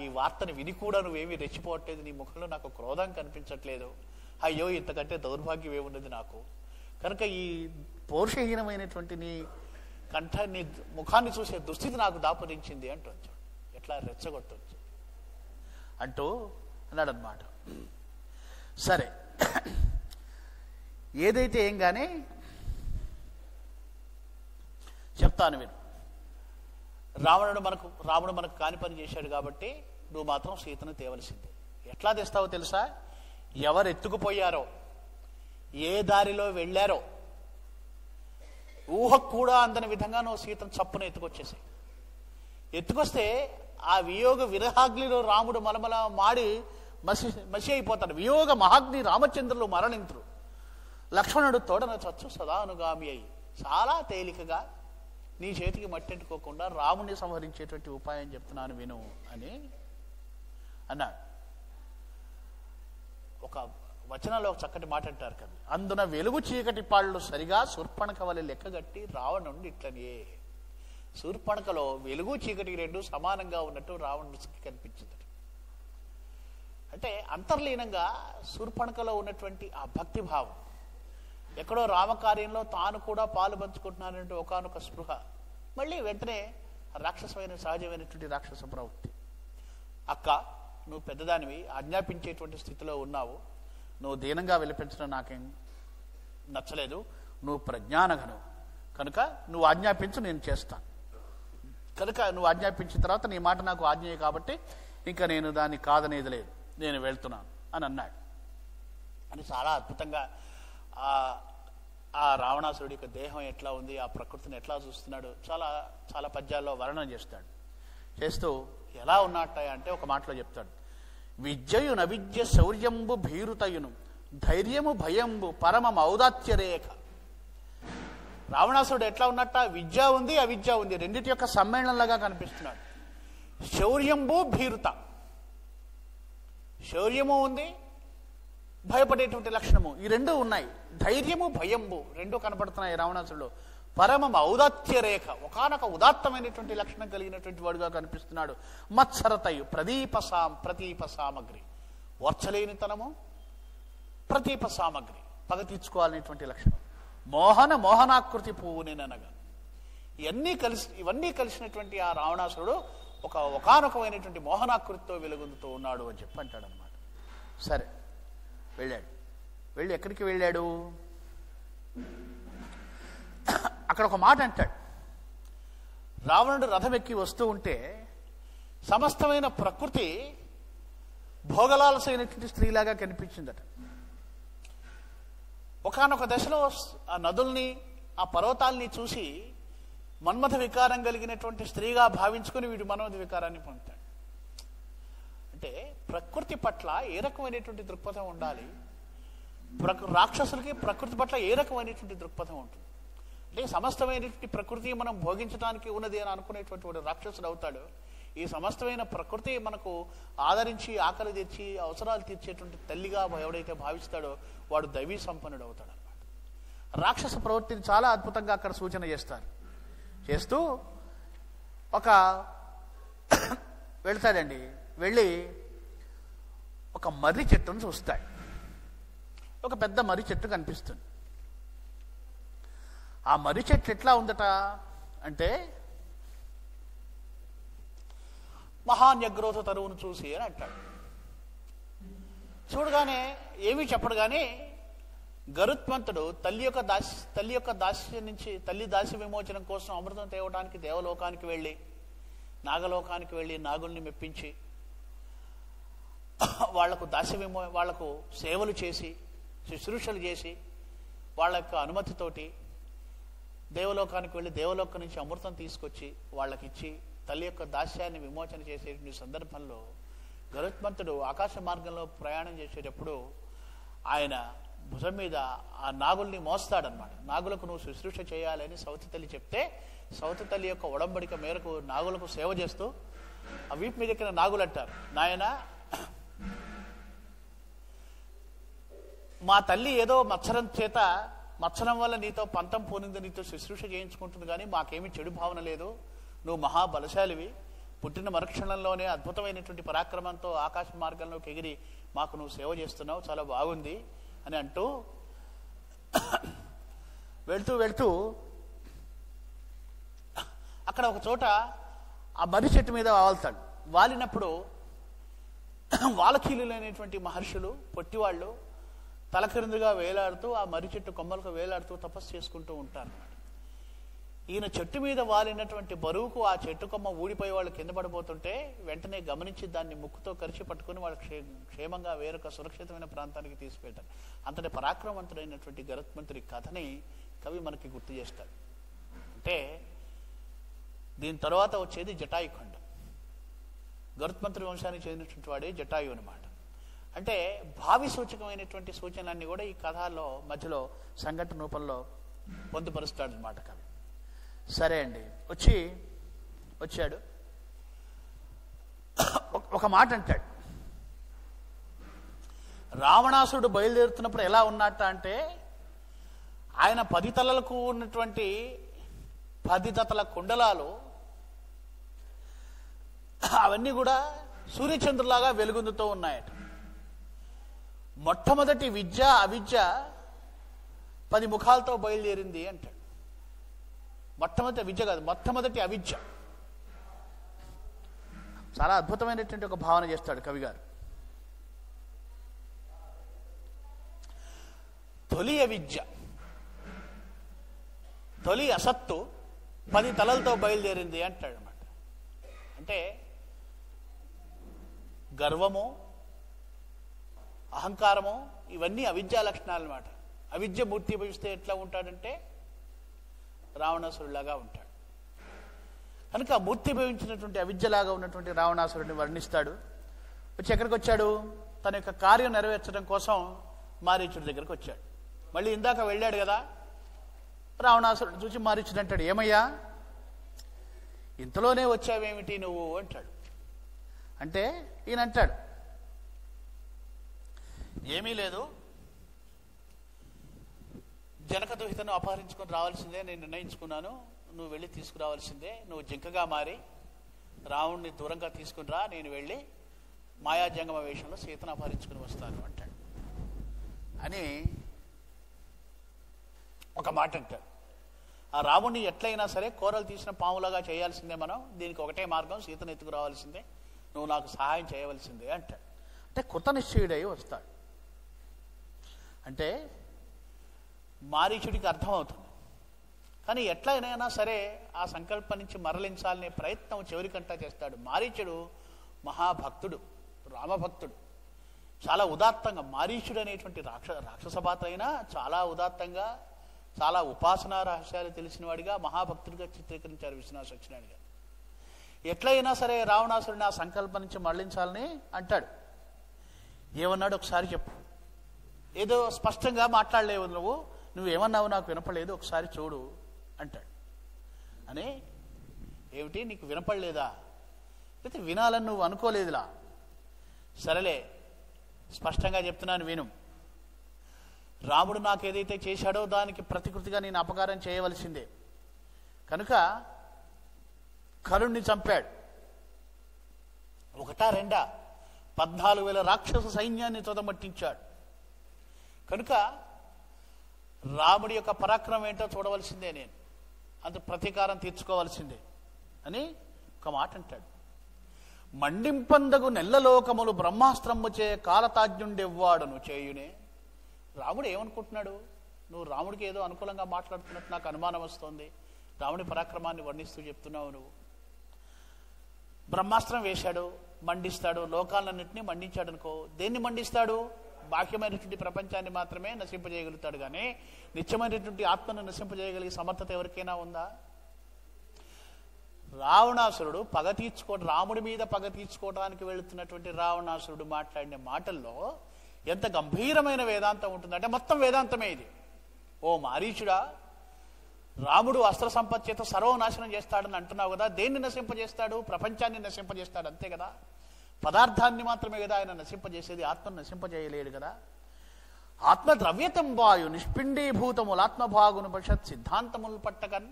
Speaker 2: ఈ వార్తను విని కూడా నువ్వేమీ రెచ్చిపోవట్లేదు, నీ ముఖంలో నాకు క్రోధం కనిపించట్లేదు. అయ్యో ఇంతకంటే దౌర్భాగ్యం ఏమున్నది నాకు. కనుక ఈ పౌరుషహీనమైనటువంటి నీ నీ ముఖాన్ని చూసే దుస్థితి నాకు దాపురించింది అంటుంది. ఎట్లా రెచ్చగొట్టవచ్చు అంటూ అన్నాడనమాట. సరే, ఏదైతే ఏం కానీ చెప్తాను విను. రాముడు మనకు కాని పని చేశాడు కాబట్టి నువ్వు మాత్రం సీతను తేవలసిందే. ఎట్లా తెస్తావో తెలుసా? ఎవరు ఎత్తుకుపోయారో, ఏ దారిలో వెళ్ళారో ఊహకు కూడా అందని విధంగా నువ్వు సీతను చప్పున ఎత్తుకొచ్చేసాయి. ఎత్తుకొస్తే ఆ వియోగ విరహాగ్నిలో రాముడు మలమల మాడి మసి అయిపోతాడు. వియోగ మహాగ్ని రామచంద్రులు మరణింతురు, లక్ష్మణుడు తోడన చచ్చు సదానుగామి అయి చాలా తేలికగా నీ చేతికి మట్టెంటుకోకుండా రాముడిని సంహరించేటువంటి ఉపాయం చెప్తున్నాను విను అని అన్నాడు. ఒక వచనంలో ఒక చక్కటి మాట అంటారు కదా, అందున వెలుగు చీకటి పాళ్ళు సరిగా శూర్పణఖ వలె లెక్కగట్టి రావణుండి ఇట్లనే. శూర్పణఖలో వెలుగు చీకటి రెండు సమానంగా ఉన్నట్టు రావణుడికి కనిపించింది. అంటే అంతర్లీనంగా శూర్పణఖలో ఉన్నటువంటి ఆ భక్తి భావం, ఎక్కడో రామకార్యంలో తాను కూడా పాలు పంచుకుంటున్నానంటే ఒకానొక స్పృహ, మళ్ళీ వెంటనే రాక్షసమైన సహజమైనటువంటి రాక్షస ప్రవృత్తి. అక్క, నువ్వు పెద్దదానివి, ఆజ్ఞాపించేటువంటి స్థితిలో ఉన్నావు, నువ్వు దీనంగా విలపించడం నాకేం నచ్చలేదు, నువ్వు ప్రజ్ఞానఘను కనుక నువ్వు ఆజ్ఞాపించు, నేను చేస్తాను. కనుక నువ్వు ఆజ్ఞాపించిన తర్వాత నీ మాట నాకు ఆజ్ఞే కాబట్టి ఇంకా నేను దాన్ని కాదనేది లేదు, నేను వెళ్తున్నాను అని అన్నాడు. అని చాలా అద్భుతంగా ఆ రావణాసురుడి యొక్క దేహం ఎట్లా ఉంది, ఆ ప్రకృతిని ఎట్లా చూస్తున్నాడు, చాలా చాలా పద్యాల్లో వర్ణన చేస్తాడు. చేస్తూ ఎలా ఉన్నట్ట అంటే ఒక మాటలో చెప్తాడు, విద్యయు నవిద్య శౌర్యంబు భీరుతయును ధైర్యము భయంబు పరమ ఔదాత్యరేఖ. రావణాసురుడు ఎట్లా ఉన్నట్ట, విద్య ఉంది అవిద్య ఉంది, రెండింటి యొక్క సమ్మేళనంలాగా కనిపిస్తున్నాడు. శౌర్యంబు భీరుత, శౌర్యము ఉంది, భయపడేటువంటి లక్షణము, ఈ రెండు ఉన్నాయి. ధైర్యము భయంబు రెండు కనపడుతున్నాయి రావణాసురుడు. పరమం ఔదాత్యరేఖ, ఒకనొక ఉదాత్తమైనటువంటి లక్షణం కలిగినటువంటి వాడుగా కనిపిస్తున్నాడు. మత్సరతయు ప్రతీప సామగ్రి, వర్చలేనితనము, ప్రతీప సామగ్రి, పగ తీర్చుకోవాలనేటువంటి లక్షణం. మోహనాకృతి పువ్వునేనగా, ఇవన్నీ కలిసినటువంటి ఆ రావణాసురుడు ఒకనొకమైనటువంటి మోహనాకృతితో వెలుగొందుతూ ఉన్నాడు అని చెప్పి అంటాడు అనమాట. సరే, వెళ్ళాడు. వెళ్ళి ఎక్కడికి వెళ్ళాడు, అక్కడ ఒక మాట అంటాడు. రావణుడు రథం ఎక్కి వస్తూ ఉంటే సమస్తమైన ప్రకృతి భోగలాలసైనటువంటి స్త్రీలాగా కనిపించిందట. ఒకానొక దశలో ఆ నదుల్ని, ఆ పర్వతాల్ని చూసి మన్మథ వికారం కలిగినటువంటి స్త్రీగా భావించుకుని వీడు మన్మథ వికారాన్ని పొందుతాడు. అంటే ప్రకృతి పట్ల ఏ రకమైనటువంటి దృక్పథం ఉండాలి, రాక్షసులకి ప్రకృతి పట్ల ఏ రకమైనటువంటి దృక్పథం ఉంటుంది. అంటే సమస్తమైనటువంటి ప్రకృతి మనం భోగించడానికి ఉన్నది అని అనుకునేటువంటి వాడు రాక్షసుడు అవుతాడు. ఈ సమస్తమైన ప్రకృతి మనకు ఆదరించి ఆకలి తీర్చి అవసరాలు తీర్చేటువంటి తల్లిగా ఎవడైతే భావిస్తాడో వాడు దైవీ సంపన్నుడు అవుతాడు అన్నమాట. రాక్షస ప్రవృత్తిని చాలా అద్భుతంగా అక్కడ సూచన చేస్తారు. చేస్తూ వెళ్తాడండి. వెళ్ళి ఒక మర్రి చెట్టును చూస్తాడు. ఒక పెద్ద మర్రి చెట్టు కనిపిస్తుంది. ఆ మర్రి చెట్టు ఎట్లా ఉందట అంటే, మహాన్యగ్రోధ తరువును చూసి అని అంటాడు. చూడగానే ఏమీ చెప్పడు కానీ గరుత్మంతుడు తల్లి యొక్క దాస్యం నుంచి, తల్లి దాస్య విమోచనం కోసం అమృతం తేవడానికి దేవలోకానికి వెళ్ళి, నాగలోకానికి వెళ్ళి నాగుల్ని మెప్పించి వాళ్లకు సేవలు చేసి, శుశ్రూషలు చేసి, వాళ్ళ యొక్క అనుమతితోటి దేవలోకానికి వెళ్ళి దేవలోకం నుంచి అమృతం తీసుకొచ్చి వాళ్ళకిచ్చి తల్లి యొక్క దాస్యాన్ని విమోచన చేసేటువంటి సందర్భంలో గరుత్మంతుడు ఆకాశ మార్గంలో ప్రయాణం చేసేటప్పుడు ఆయన భుజం మీద ఆ నాగుల్ని మోస్తాడనమాట. నాగులకు నువ్వు శుశ్రూష చేయాలని సౌతి తల్లి చెప్తే, సౌతి తల్లి యొక్క ఒడంబడిక మేరకు నాగులకు సేవ చేస్తూ ఆ వీపు మీద ఎక్కిన నాగులు అంటారు, నాయన మా తల్లి ఏదో మత్సరం వల్ల నీతో పంతం పోనింది, నీతో శుశ్రూష చేయించుకుంటుంది, కానీ మాకేమీ చెడు భావన లేదు, నువ్వు మహాబలశాలివి, పుట్టిన మరుక్షణంలోనే అద్భుతమైనటువంటి పరాక్రమంతో ఆకాశ మార్గంలోకి ఎగిరి మాకు నువ్వు సేవ చేస్తున్నావు, చాలా బాగుంది అని అంటూ వెళ్తూ అక్కడ ఒక చోట ఆ మర్రి చెట్టు మీద వాళ్తాడు. వాలినప్పుడు వాలకీలులైనటువంటి మహర్షులు, పొట్టివాళ్ళు తలకిందుగా వేలాడుతూ ఆ మర్రి చెట్టు కొమ్మలకు వేలాడుతూ తపస్సు చేసుకుంటూ ఉంటారు. ఈయన చెట్టు మీద వాలినటువంటి బరువుకు ఆ చెట్టు కొమ్మ ఊడిపోయి వాళ్ళు కింద పడిపోతుంటే వెంటనే గమనించి దాన్ని ముక్కుతో కరిచి పట్టుకుని వాళ్ళు క్షేమంగా వేరొక సురక్షితమైన ప్రాంతానికి తీసుకెళ్తారు. అంతటి పరాక్రమవంతుడైనటువంటి గరుత్మంతుడి కథని కవి మనకి గుర్తు చేస్తాడు. అంటే దీని తర్వాత వచ్చేది జటాయుఖండం. గరుత్మంతుడి వంశానికి చెందినటువంటి వాడే జటాయు అనమాట. అంటే భావి సూచకమైనటువంటి సూచనలన్నీ కూడా ఈ కథల్లో మధ్యలో సంఘటన రూపంలో పొందుపరుస్తాడు అనమాట కవి. సరే అండి, వచ్చాడు. ఒక మాట అంటాడు, రావణాసురుడు బయలుదేరుతున్నప్పుడు ఎలా ఉన్నట్ట అంటే ఆయన 10 తలలకు ఉన్నటువంటి 10 జతల కుండలాలు అవన్నీ కూడా సూర్యచంద్రులాగా వెలుగొందుతూ ఉన్నాయట. మొట్టమొదటి విద్య అవిద్య 10 ముఖాలతో బయలుదేరింది అంటాడు. మొట్టమొదటి విద్య కాదు, మొట్టమొదటి అవిద్య. చాలా అద్భుతమైనటువంటి ఒక భావన చేస్తాడు కవిగారు. తొలి అవిద్య, తొలి అసత్తు 10 తలలతో బయలుదేరింది అంటాడు అన్నమాట. అంటే గర్వము, అహంకారము ఇవన్నీ అవిద్యా లక్షణాలు అన్నమాట. అవిద్య మూర్తి భవిస్తే ఎట్లా ఉంటాడంటే రావణాసురులాగా ఉంటాడు. కనుక మూర్తి భవించినటువంటి అవిద్యలాగా ఉన్నటువంటి రావణాసురుడిని వర్ణిస్తాడు. వచ్చి ఎక్కడికి వచ్చాడు? తన యొక్క కార్యం నెరవేర్చడం కోసం మారీచుడి దగ్గరికి వచ్చాడు. మళ్ళీ ఇందాక వెళ్ళాడు కదా, రావణాసురుడిని చూసి మారీచుడు అంటాడు, ఏమయ్యా ఇంతలోనే వచ్చావేమిటి నువ్వు అంటాడు. అంటే ఈయన అంటాడు, ఏమీ లేదు, జనకదుహితను అపహరించుకొని రావాల్సిందే నేను నిర్ణయించుకున్నాను. నువ్వు వెళ్ళి తీసుకురావాల్సిందే. నువ్వు జింకగా మారి రావణ్ణి దూరంగా తీసుకుని రా, నేను వెళ్ళి మాయాజంగమ వేషంలో సీతను అపహరించుకుని వస్తాను అంటాడు. అని ఒక మాట అంటాడు. ఆ రాముణ్ణి ఎట్లయినా సరే కూరలు తీసిన పాములాగా చేయాల్సిందే మనం. దీనికి ఒకటే మార్గం, సీతను ఎత్తుకురావాల్సిందే, నువ్వు నాకు సహాయం చేయవలసిందే అంటాడు. అంటే కృత నిశ్చయుడై వస్తాడు. అంటే మారీచుడికి అర్థమవుతుంది. కానీ ఎట్లయినా సరే ఆ సంకల్పం నుంచి మరలించాలనే ప్రయత్నం చివరికంటా చేస్తాడు. మారీచుడు మహాభక్తుడు, రామభక్తుడు, చాలా ఉదాత్తంగా. మారీచుడు అనేటువంటి రాక్షస పాత్ర అయినా చాలా ఉదాత్తంగా, చాలా ఉపాసనా రహస్యాలు తెలిసిన వాడిగా, మహాభక్తుడిగా చిత్రీకరించారు విశ్వనాథ సత్యనారాయణ గారు. ఎట్లయినా సరే రావణాసురుడిని ఆ సంకల్పం నుంచి మరలించాలని అంటాడు. ఏమన్నాడు ఒకసారి చెప్పు. ఏదో స్పష్టంగా మాట్లాడలేవు, నువ్వేమన్నావు నాకు వినపడలేదు, ఒకసారి చూడు అంటాడు. అని ఏమిటి నీకు వినపడలేదా? అయితే వినాలని నువ్వు అనుకోలేదులా. సరేలే, స్పష్టంగా చెప్తున్నాను విను. రాముడు నాకు ఏదైతే చేశాడో దానికి ప్రతికృతిగా నేను అపకారం చేయవలసిందే. కనుక కరుణ్ణి చంపాడు. 1 2 14,000 రాక్షస సైన్యాన్ని తొదమట్టించాడు. కనుక రాముడి యొక్క పరాక్రమం ఏంటో చూడవలసిందే, నేను అంత ప్రతీకారం తీర్చుకోవాల్సిందే అని ఒక మాట అంటాడు. మండింపందగు నెల్లలోకములు బ్రహ్మాస్త్రముచే కాలతాజ్ఞుండెవ్వాడును చేయునే. రాముడు ఏమనుకుంటున్నాడు? నువ్వు రాముడికి ఏదో అనుకూలంగా మాట్లాడుతున్నట్టు నాకు అనుమానం వస్తోంది. రాముడి పరాక్రమాన్ని వర్ణిస్తూ చెప్తున్నావు నువ్వు. బ్రహ్మాస్త్రం వేశాడు, మండిస్తాడు, లోకాలన్నింటినీ మండించాడు అనుకో. దేన్ని మండిస్తాడు? బాహ్యమైనటువంటి ప్రపంచాన్ని మాత్రమే నశింపజేయగలుగుతాడు. కానీ నిత్యమైనటువంటి ఆత్మను నశింపజేయగలిగే సమర్థత ఎవరికైనా ఉందా? రావణాసురుడు రాముడి మీద పగ తీర్చుకోవడానికి వెళుతున్నటువంటి రావణాసురుడు మాట్లాడిన మాటల్లో ఎంత గంభీరమైన వేదాంతం ఉంటుందంటే మొత్తం వేదాంతమే ఇది. ఓ మారీచుడా, రాముడు అస్త్ర సంపత్తితో సర్వనాశనం చేస్తాడని అంటున్నావు కదా, దేన్ని నశింపజేస్తాడు? ప్రపంచాన్ని నశింపజేస్తాడు, అంతే కదా. పదార్థాన్ని మాత్రమే కదా ఆయన నశింపజేసేది, ఆత్మను నశింపజేయలేడు కదా. ఆత్మ ద్రవ్యతం వాయు నిష్పిండీభూతములు ఆత్మభాగును పషత్ సిద్ధాంతములు పట్టకన్.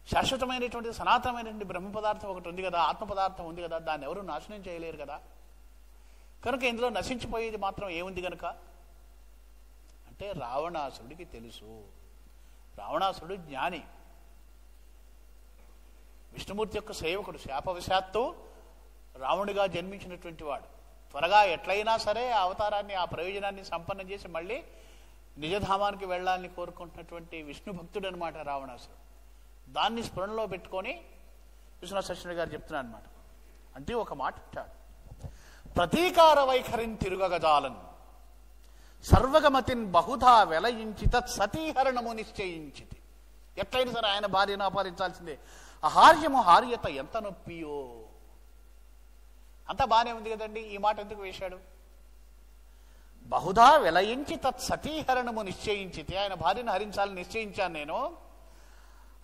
Speaker 2: శాశ్వతమైనటువంటి సనాతనమైనటువంటి బ్రహ్మ పదార్థం ఒకటి ఉంది కదా, ఆత్మ పదార్థం ఉంది కదా, దాన్ని ఎవరు నాశనం చేయలేరు కదా. కనుక ఇందులో నశించిపోయేది మాత్రం ఏముంది కనుక అంటే రావణాసురుడికి తెలుసు. రావణాసురుడు జ్ఞాని, విష్ణుమూర్తి యొక్క సేవకుడు, శాపవశాత్తు రావణుడిగా జన్మించినటువంటి వాడు. త్వరగా ఎట్లయినా సరే ఆ అవతారాన్ని, ఆ ప్రయోజనాన్ని సంపన్నం చేసి మళ్ళీ నిజధామానికి వెళ్ళాలని కోరుకుంటున్నటువంటి విష్ణు భక్తుడు అనమాట రావణాసురుడు. దాన్ని స్ఫురణలో పెట్టుకొని విశ్వనాథ సత్యనారాయణ గారు చెప్తున్నాడు అనమాట. అంటే ఒక మాట అంటాడు, ప్రతీకార వైఖరిని తిరుగగజాలన్ సర్వగమతిన్ బహుధా వెలయించి తత్ సతీహరణము నిశ్చయించితి. ఎట్లయినా సరే ఆయన భార్యను అపహరించాల్సిందే. అహార్యము హార్యత ఎంత నొప్పియో. అంతా బాగానే ఉంది కదండి, ఈ మాట ఎందుకు వేశాడు? బహుధా వెలయించి తత్ సతీహరణము నిశ్చయించితి, ఆయన భార్యను హరించాలని నిశ్చయించాను నేను.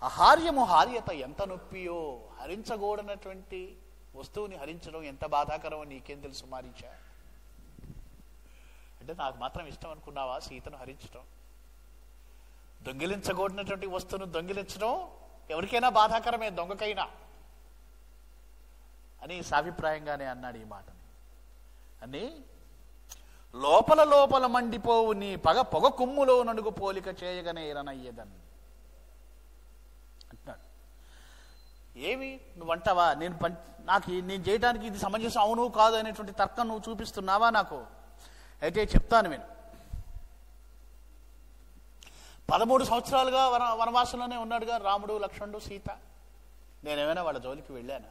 Speaker 2: అహార్యము హార్యత ఎంత నొప్పియో, హరించకూడనటువంటి వస్తువుని హరించడం ఎంత బాధాకరమో నీకేం తెలుసు మారీచా. అంటే నాకు మాత్రం ఇష్టం అనుకున్నావా సీతను హరించడం? దొంగిలించకూడనటువంటి వస్తువును దొంగిలించడం ఎవరికైనా బాధాకరమే, దొంగకైనా అని సాభిప్రాయంగానే అన్నాడు ఈ మాటని. అని లోపల లోపల మండిపోవు నీ పొగ కొమ్ములో నడుగు పోలిక చేయగనే రనయ్యదన్ అంటున్నాడు. ఏమి నువ్వంటావా? నేను చేయడానికి ఇది సమంజసం అవును కాదు అనేటువంటి తర్కం నువ్వు చూపిస్తున్నావా నాకు? అయితే చెప్తాను విను. 13 సంవత్సరాలుగా వనవాసంలోనే ఉన్నాడుగా రాముడు, లక్ష్మణుడు, సీత. నేనేమైనా వాళ్ళ జోలికి వెళ్ళానా?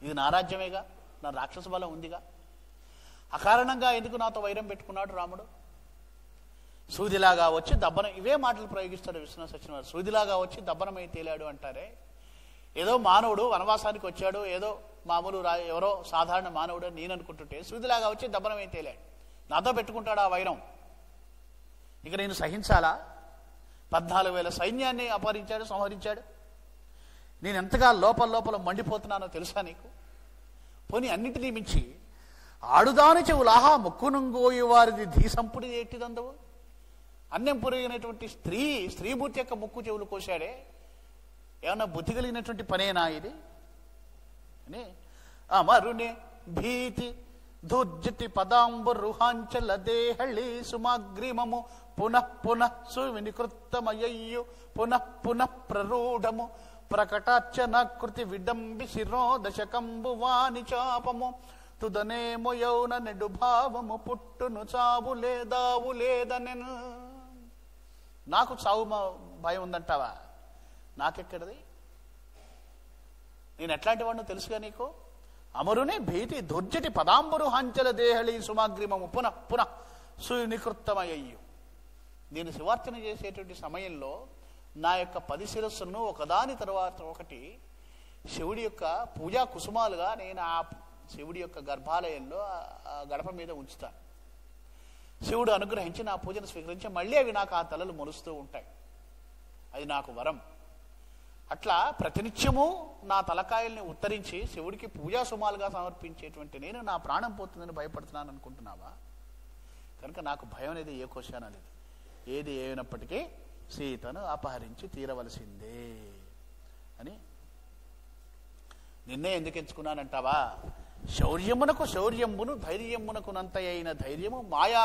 Speaker 2: ఇది నా రాజ్యమేగా, నా రాక్షస బలం ఉందిగా. అకారణంగా ఎందుకు నాతో వైరం పెట్టుకున్నాడు రాముడు? సూదిలాగా వచ్చి దబ్బనం, ఇవే మాటలు ప్రయోగిస్తాడు విశ్వనాథ సత్యనారాయణ. సూదిలాగా వచ్చి దబ్బనమై తేలాడు అంటారే. ఏదో మానవుడు వనవాసానికి వచ్చాడు, ఏదో మామూలు ఎవరో సాధారణ మానవుడు నేను అనుకుంటుంటే సూదిలాగా వచ్చి దబ్బనమై తేలాడు. నాతో పెట్టుకుంటాడు ఆ వైరం. ఇక నేను సహించాలా? 14,000 సైన్యాన్ని అపహరించాడు, సంహరించాడు. నేను ఎంతగా లోపల మండిపోతున్నానో తెలుసా నీకు? పోనీ అన్నింటినీ మించి ఆడుదాని చెవులాహా ముక్కునుంగోయి వారిది ధీసంపుడి ఏటిదందవు. అన్నం పురిగినటువంటి స్త్రీమూర్తి యొక్క ముక్కు చెవులు కోశాడే. ఏమన్నా బుద్ధి కలిగినటువంటి పనేనా ఇది? అని అమరునే భీతి దుర్జటి పదాంబు రుహాంచల దేహళి సుమాగ్రిమము పునః సువినికృత్తమయ్యు పునః ప్రరూఢము ప్రకటార్చనాకృతి విడంబి శిరోదశకంబు వాణి చాపము తుదనేమో యౌన నెడు భావము పుట్టును చావు లేదావు లేదనెను. నాకు చావు భయం ఉందంటావా? నాకెక్కడది? నేను ఎట్లాంటి వాడినో తెలుసుగా నీకు. అమరునే భీతి దుర్జటి పదాంబురు హంచల దేహళి సుమాగ్రిమము పునః సునికృత్తమయ్యు. నేను శివార్చన చేసేటువంటి సమయంలో నా యొక్క 10 శిరస్సులను ఒకదాని తర్వాత ఒకటి శివుడి యొక్క పూజా కుసుమాలుగా నేను ఆ శివుడి యొక్క గర్భాలయంలో ఆ గడప మీద ఉంచుతాను. శివుడు అనుగ్రహించి నా పూజను స్వీకరించి మళ్ళీ అవి నాకు ఆ తలలు మొలుస్తూ ఉంటాయి. అది నాకు వరం. అట్లా ప్రతినిత్యము నా తలకాయల్ని ఉత్తరించి శివుడికి పూజా సుమాలుగా సమర్పించేటువంటి నేను నా ప్రాణం పోతుందని భయపడుతున్నాను అనుకుంటున్నావా? కనుక నాకు భయం అనేది ఏ కోశానా లేదు. ఏది ఏమైనప్పటికీ సీతను అపహరించి తీరవలసిందే అని. నిన్నే ఎందుకు ఎంచుకున్నానంటావా? శౌర్యమును ధైర్యమునకు నంతయైన ధైర్యము మాయా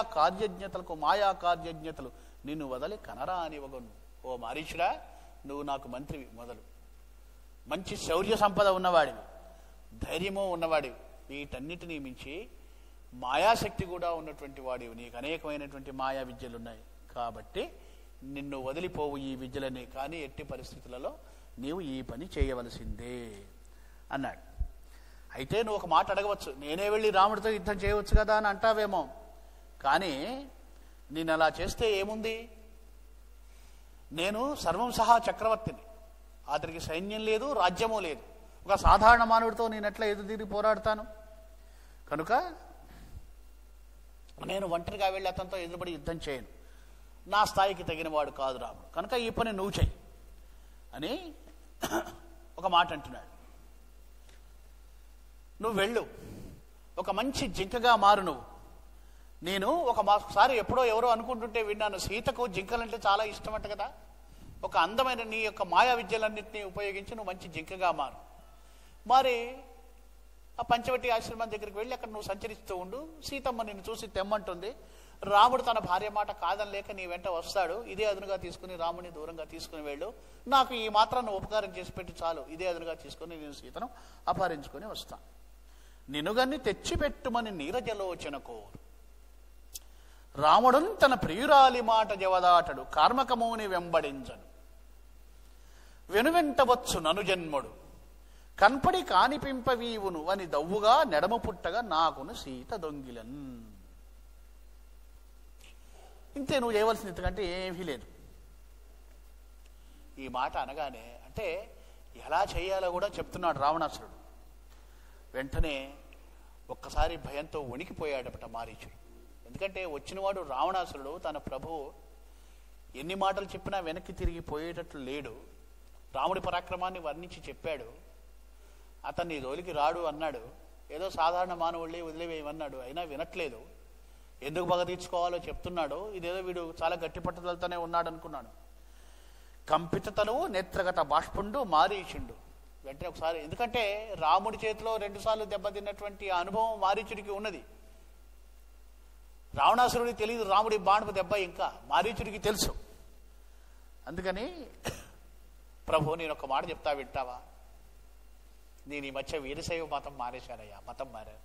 Speaker 2: కార్యజ్ఞతలు నిన్ను వదలి కనరా అని వగను. ఓ మారీచుడా, నువ్వు నాకు మంత్రివి మొదలు. మంచి శౌర్య సంపద ఉన్నవాడివి, ధైర్యము ఉన్నవాడివి. వీటన్నిటినీ మించి మాయాశక్తి కూడా ఉన్నటువంటి వాడివి. నీకు అనేకమైనటువంటి మాయా విద్యలు ఉన్నాయి. కాబట్టి నిన్ను వదిలిపోవు ఈ విద్యలని. కానీ ఎట్టి పరిస్థితులలో నీవు ఈ పని చేయవలసిందే అన్నాడు. అయితే నువ్వు ఒక మాట అడగవచ్చు, నేనే వెళ్ళి రాముడితో యుద్ధం చేయవచ్చు కదా అని అంటావేమో. కానీ నేను అలా చేస్తే ఏముంది? నేను సర్వం సహా చక్రవర్తిని. అతనికి సైన్యం లేదు, రాజ్యము లేదు. ఒక సాధారణ మానవుడితో నేను ఎట్లా ఎదురుదిరిగి పోరాడతాను? కనుక నేను ఒంటరిగా వెళ్ళి అతనితో ఎదురుబడి యుద్ధం చేయను. నా స్థాయికి తగిన వాడు కాదు రాముడు. కనుక ఈ పని నువ్వు చెయ్యి అని ఒక మాట అంటున్నాడు. నువ్వు వెళ్ళు, ఒక మంచి జింకగా మారు నువ్వు. నేను ఒకసారి ఎప్పుడో ఎవరో అనుకుంటుంటే విన్నాను, సీతకు జింకలంటే చాలా ఇష్టమంట కదా. ఒక అందమైన నీ యొక్క మాయా విద్యలన్నింటినీ ఉపయోగించి నువ్వు మంచి జింకగా మారు. మరి ఆ పంచవటి ఆశ్రమం దగ్గరికి వెళ్ళి అక్కడ నువ్వు సంచరిస్తూ ఉండు. సీతమ్మ నిన్ను చూసి తెమ్మంటుంది. రాముడు తన భార్య మాట కాదనలేక నీ వెంట వస్తాడు. ఇదే అదునుగా తీసుకుని రాముడిని దూరంగా తీసుకుని వెళ్ళు. నాకు ఈ మాత్రాన్ని ఉపకారం చేసి పెట్టి చాలు. ఇదే అదునుగా తీసుకుని నేను సీతను అపహరించుకొని వస్తాను. నినుగన్ని తెచ్చిపెట్టుమని నీరజలోచన కోరు. రాముడున్ తన ప్రియురాలి మాట జవదాటడు కార్మకముని వెంబడించను. వెనువెంటవచ్చు నను జన్ముడు కన్పడి కానిపింపవీవును అని దవ్వుగా నెడము పుట్టగా నాకును సీత దొంగిలన్. ఇంతే, నువ్వు చేయవలసింది ఇంతకంటే ఏమీ లేదు. ఈ మాట అనగానే అంటే ఎలా చేయాలో కూడా చెప్తున్నాడు రావణాసురుడు. వెంటనే ఒక్కసారి భయంతో వణికిపోయాడపట మారీచుడు. ఎందుకంటే వచ్చినవాడు రావణాసురుడు. తన ప్రభువు ఎన్ని మాటలు చెప్పినా వెనక్కి తిరిగి పోయేటట్లు లేడు. రాముడి పరాక్రమాన్ని వర్ణించి చెప్పాడు. అతన్ని జోలికి రాడు అన్నాడు. ఏదో సాధారణ మానవుళ్ళే వదిలివేయమన్నాడు. అయినా వినట్లేదు. ఎందుకు పగ తీర్చుకోవాలో చెప్తున్నాడు. ఇదేదో వీడు చాలా గట్టి పట్టుదలతోనే ఉన్నాడు అనుకున్నాడు. కంపితతనువు నేత్రగత బాష్పుండు మారీచుండు. వెంటనే ఒకసారి, ఎందుకంటే రాముడి చేతిలో 2 సార్లు దెబ్బతిన్నటువంటి అనుభవం మారీచుడికి ఉన్నది. రావణాసురుడికి తెలియదు రాముడి బాణపు దెబ్బ, ఇంకా మారీచుడికి తెలుసు. అందుకని ప్రభు నేను ఒక మాట చెప్తా, వింటావా? నేను ఈ మధ్య వీరశైవ మతం మానేశానయ్యా, మతం మారాను,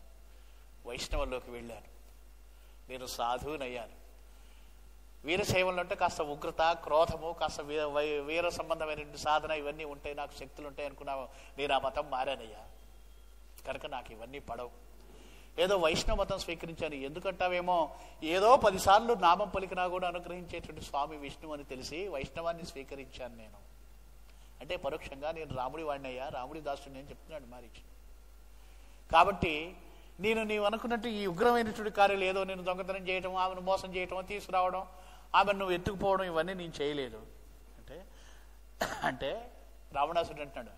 Speaker 2: వైష్ణవంలోకి వెళ్ళాను, నేను సాధువునయ్యాను. వీరశైవంలో అంటే కాస్త ఉగ్రత, క్రోధము, కాస్త వీర సంబంధమైన సాధన ఇవన్నీ ఉంటాయి, నాకు శక్తులు ఉంటాయి అనుకున్నావు. నేను ఆ మతం మారానయ్యా, కనుక నాకు ఇవన్నీ పడవు. ఏదో వైష్ణవ మతం స్వీకరించాను. ఎందుకంటావేమో, ఏదో 10 సార్లు నామం పలికినా కూడా అనుగ్రహించేటువంటి స్వామి విష్ణువు అని తెలిసి వైష్ణవాన్ని స్వీకరించాను నేను. అంటే పరోక్షంగా నేను రాముడి వాడినయ్యా, రాముడి దాసుడిని అని చెప్తున్నాడు మారీచు. కాబట్టి నీవు అనుకున్నట్టు ఈ ఉగ్రమైనటువంటి కార్యాలు ఏదో నేను దొంగతనం చేయటం, ఆమెను మోసం చేయటం, తీసుకురావడం, ఆమెను నువ్వు ఎత్తుకుపోవడం ఇవన్నీ నేను చేయలేదు. అంటే రావణాసుడు అంటున్నాడు,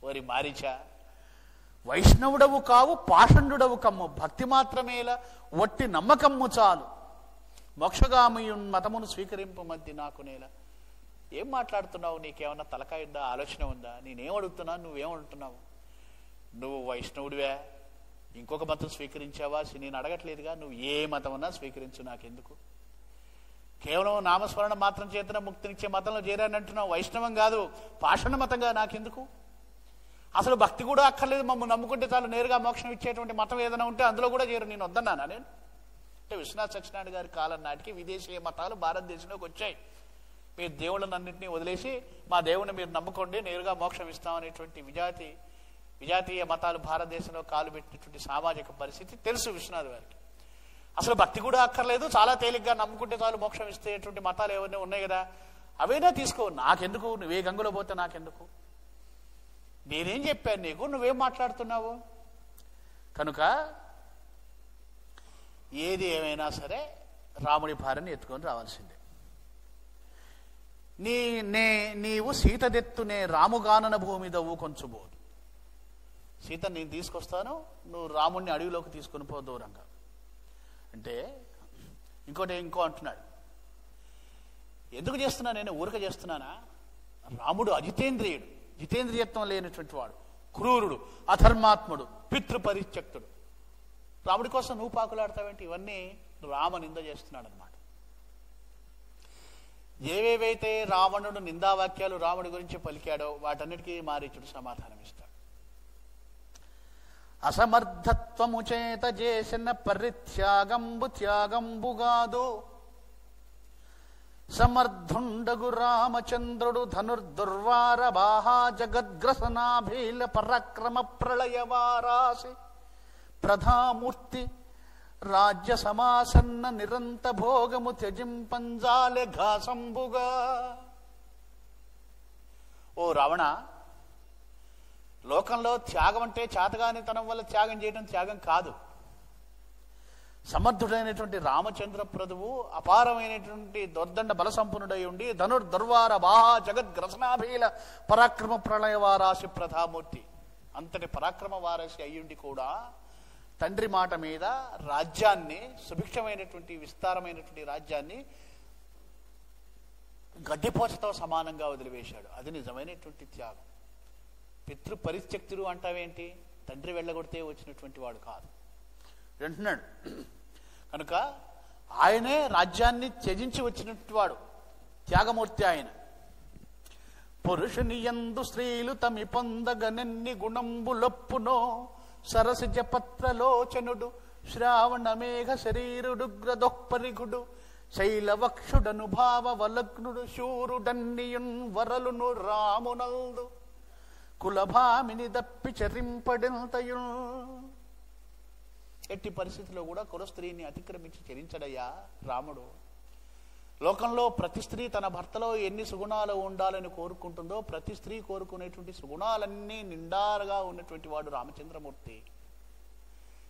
Speaker 2: ఓరి మారీచా, వైష్ణవుడవు కావు పాషండుడవు కమ్ము, భక్తి మాత్రమేలా ఒట్టి నమ్మకమ్ము చాలు, మోక్షగామియున్ మతమును స్వీకరింపు మధ్య నాకు నేల. ఏం మాట్లాడుతున్నావు? నీకేమన్నా తలకాయ ఉందా, ఆలోచన ఉందా? నేనేం అడుగుతున్నా, నువ్వేం అడుగుతున్నావు? నువ్వు వైష్ణవుడివే, ఇంకొక మతం స్వీకరించావా? నేను అడగట్లేదుగా. నువ్వు ఏ మతం అన్నా స్వీకరించు, నాకెందుకు? కేవలం నామస్మరణ మాత్రం చేతన ముక్తినిచ్చే మతంలో చేరాని అంటున్నావు, వైష్ణవం కాదు, పాషాణ మతంగా నాకెందుకు? అసలు భక్తి కూడా అక్కర్లేదు, మమ్మల్ని నమ్ముకుంటే చాలు నేరుగా మోక్షం ఇచ్చేటువంటి మతం ఏదైనా ఉంటే అందులో కూడా చేరు. నేను వద్దన్నానా? నేను అంటే విశ్వనాథ్ సత్యనారాయణ గారి కాలం నాటికి విదేశీయ మతాలు భారతదేశంలోకి వచ్చాయి. మీరు దేవుళ్ళని అన్నింటినీ వదిలేసి మా దేవుడిని మీరు నమ్ముకోండి, నేరుగా మోక్షం ఇస్తామనేటువంటి విజాతీయ మతాలు భారతదేశంలో కాలు పెట్టినటువంటి సామాజిక పరిస్థితి తెలుసు విశ్వనాథ్ గారికి. అసలు భక్తి కూడా అక్కర్లేదు, చాలా తేలిగ్గా నమ్ముకుంటే చాలు మోక్షం ఇస్తేటువంటి మతాలు ఏవన్నీ ఉన్నాయి కదా, అవైనా తీసుకో, నాకెందుకు? నువ్వే గంగులో పోతే నాకెందుకు? నేనేం చెప్పాను నీకు, నువ్వేం మాట్లాడుతున్నావు? కనుక ఏది ఏమైనా సరే రాముడి భార్యని ఎత్తుకొని రావాల్సిందే. నీవు సీతదెత్తునే రాముగానన భూమి దవ్వు కొంచుబోదు. సీత నేను తీసుకొస్తాను, నువ్వు రాముడిని అడవిలోకి తీసుకొని పో దూరంగా. అంటే ఇంకో అంటున్నాడు, ఎందుకు చేస్తున్నా? నేను ఊరిక చేస్తున్నానా? రాముడు అజితేంద్రియుడు, జితేంద్రియత్వం లేనటువంటి వాడు, క్రూరుడు, అధర్మాత్ముడు, పితృపరిత్యక్తుడు. రాముడి కోసం నువ్వు పాకులాడతావేంటి? ఇవన్నీ రామ నింద చేస్తున్నాడు అనమాట. ఏవేవైతే రావణుడు నిందావాక్యాలు రాముడి గురించి పలికాడో వాటన్నిటికీ మారీచుడు సమాధానం ఇస్తాడు. అసమర్థత్వము చేత చేసిన పరిత్యాగంబు త్యాగంబుగాదు, సమర్థుండగు రామచంద్రుడు ధనుర్దుర్వార బాహా జగద్గ్రసనాభీల పరాక్రమ ప్రళయవారాసి ప్రధామూర్తి రాజ్య సమాసన్న నిరంత భోగము త్యజింపంజాలె ఘాసంబుగా. ఓ రావణ, లోకంలో త్యాగం అంటే చేతగానితనం వల్ల త్యాగం చేయడం త్యాగం కాదు. సమర్థుడైనటువంటి రామచంద్ర ప్రభువు అపారమైనటువంటి దొర్దండ బలసంపన్నుడై ఉండి ధనుర్దుర్వార బాహా జగద్గ్రసనాభీల పరాక్రమ ప్రళయవారాసి ప్రధామూర్తి, అంతటి పరాక్రమ వారసి అయ్యుండి కూడా తండ్రి మాట మీద రాజ్యాన్ని, సుభిక్షమైనటువంటి విస్తారమైనటువంటి రాజ్యాన్ని గడ్డిపోచతో సమానంగా వదిలివేశాడు. అది నిజమైనటువంటి త్యాగం. పితృపరిత్యక్తుడు అంటావేంటి? తండ్రి వెళ్ళగొడితే వచ్చినటువంటి వాడు కాదు అంటున్నాడు. కనుక ఆయనే రాజ్యాన్ని త్యజించి వచ్చినటువంటి వాడు, త్యాగమూర్తి ఆయన. పురుషుని యందు స్త్రీలు తమి పొందగనెన్ని గుణంబులొప్పునో, సరసిజ పత్రలోచనుడు శ్రావణ మేఘ శరీరుడుగ్రదొప్పరిగుడు, శైలవక్షుడనుభావ వలగ్నుడు శూరుడన్నియున్ వరలును రామునల్దు, కులభామిని దప్పి చరింపడింతయున్. ఎట్టి పరిస్థితిలో కూడా కుల స్త్రీని అతిక్రమించి చరించడయ్యా రాముడు. లోకంలో ప్రతి స్త్రీ తన భర్తలో ఎన్ని సుగుణాలు ఉండాలని కోరుకుంటుందో ప్రతి స్త్రీ కోరుకునేటువంటి సుగుణాలన్నీ నిండారుగా ఉన్నటువంటి వాడు రామచంద్రమూర్తి.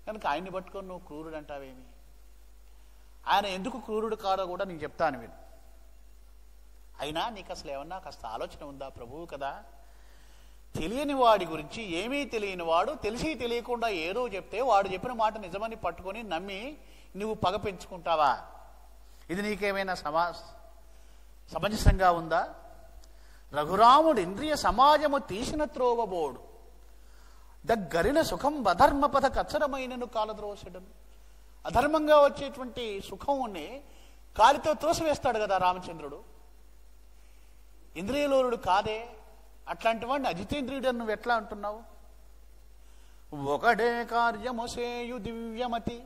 Speaker 2: కనుక ఆయన్ని పట్టుకొని నువ్వు క్రూరుడు అంటావేమి? ఆయన ఎందుకు క్రూరుడు కాడో కూడా నేను చెప్తాను వీడు. అయినా నీకు అసలు ఏమన్నా కాస్త ఆలోచన ఉందా? ప్రభువు కదా, తెలియని వాడి గురించి ఏమీ తెలియని వాడు తెలిసి తెలియకుండా ఏదో చెప్తే వాడు చెప్పిన మాట నిజమని పట్టుకొని నమ్మి నువ్వు పగ పెంచుకుంటావా? ఇది నీకేమైనా సమంజసంగా ఉందా? రఘురాముడు ఇంద్రియ సమాజము తీసిన త్రోవబోడు, దగ్గరిన సుఖం అధర్మపద కచ్చరమైనను కాలద్రోసడను. అధర్మంగా వచ్చేటువంటి సుఖంని కాలితో త్రోసివేస్తాడు కదా రామచంద్రుడు. ఇంద్రియలోలుడు కాదే, అట్లాంటి వాడిని అజితేంద్రియుడు నువ్వు ఎట్లా అంటున్నావు? ఒకడే కార్యము సేయు దివ్యమతి,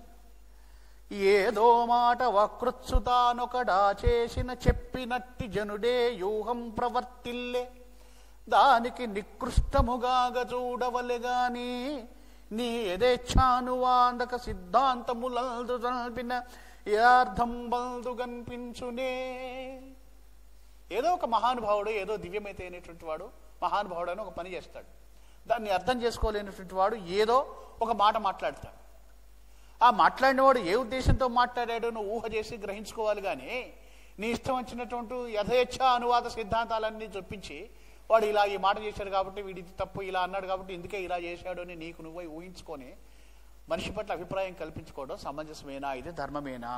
Speaker 2: ఏదో మాట వక్ృత్సుతానొకడా చేసిన చెప్పినట్టి జనుడే యూహం ప్రవర్తిల్లే, దానికి నికృష్టముగాగ చూడవలెగాని నీ యథేచ్ఛానువాందక సిద్ధాంతములందు జల్పిన యార్థం బల్దు కనిపించునే. ఏదో ఒక మహానుభావుడు, ఏదో దివ్యమైతే అయినటువంటి వాడు మహానుభావుడు అని ఒక పని చేస్తాడు. దాన్ని అర్థం చేసుకోలేనటువంటి వాడు ఏదో ఒక మాట మాట్లాడతాడు. ఆ మాట్లాడినవాడు ఏ ఉద్దేశంతో మాట్లాడాడో నువ్వు ఊహ చేసి గ్రహించుకోవాలి. కానీ నీ ఇష్టం వచ్చినటువంటి యథేచ్ఛ అనువాద సిద్ధాంతాలన్నీ చొప్పించి వాడు ఇలా ఈ మాట చేశాడు కాబట్టి వీడి తప్పు, ఇలా అన్నాడు కాబట్టి ఇందుకే ఇలా చేశాడు అని నీకు నువ్వే ఊహించుకొని మనిషి పట్ల అభిప్రాయం కల్పించుకోవడం సమంజసమేనా? ఇది ధర్మమేనా?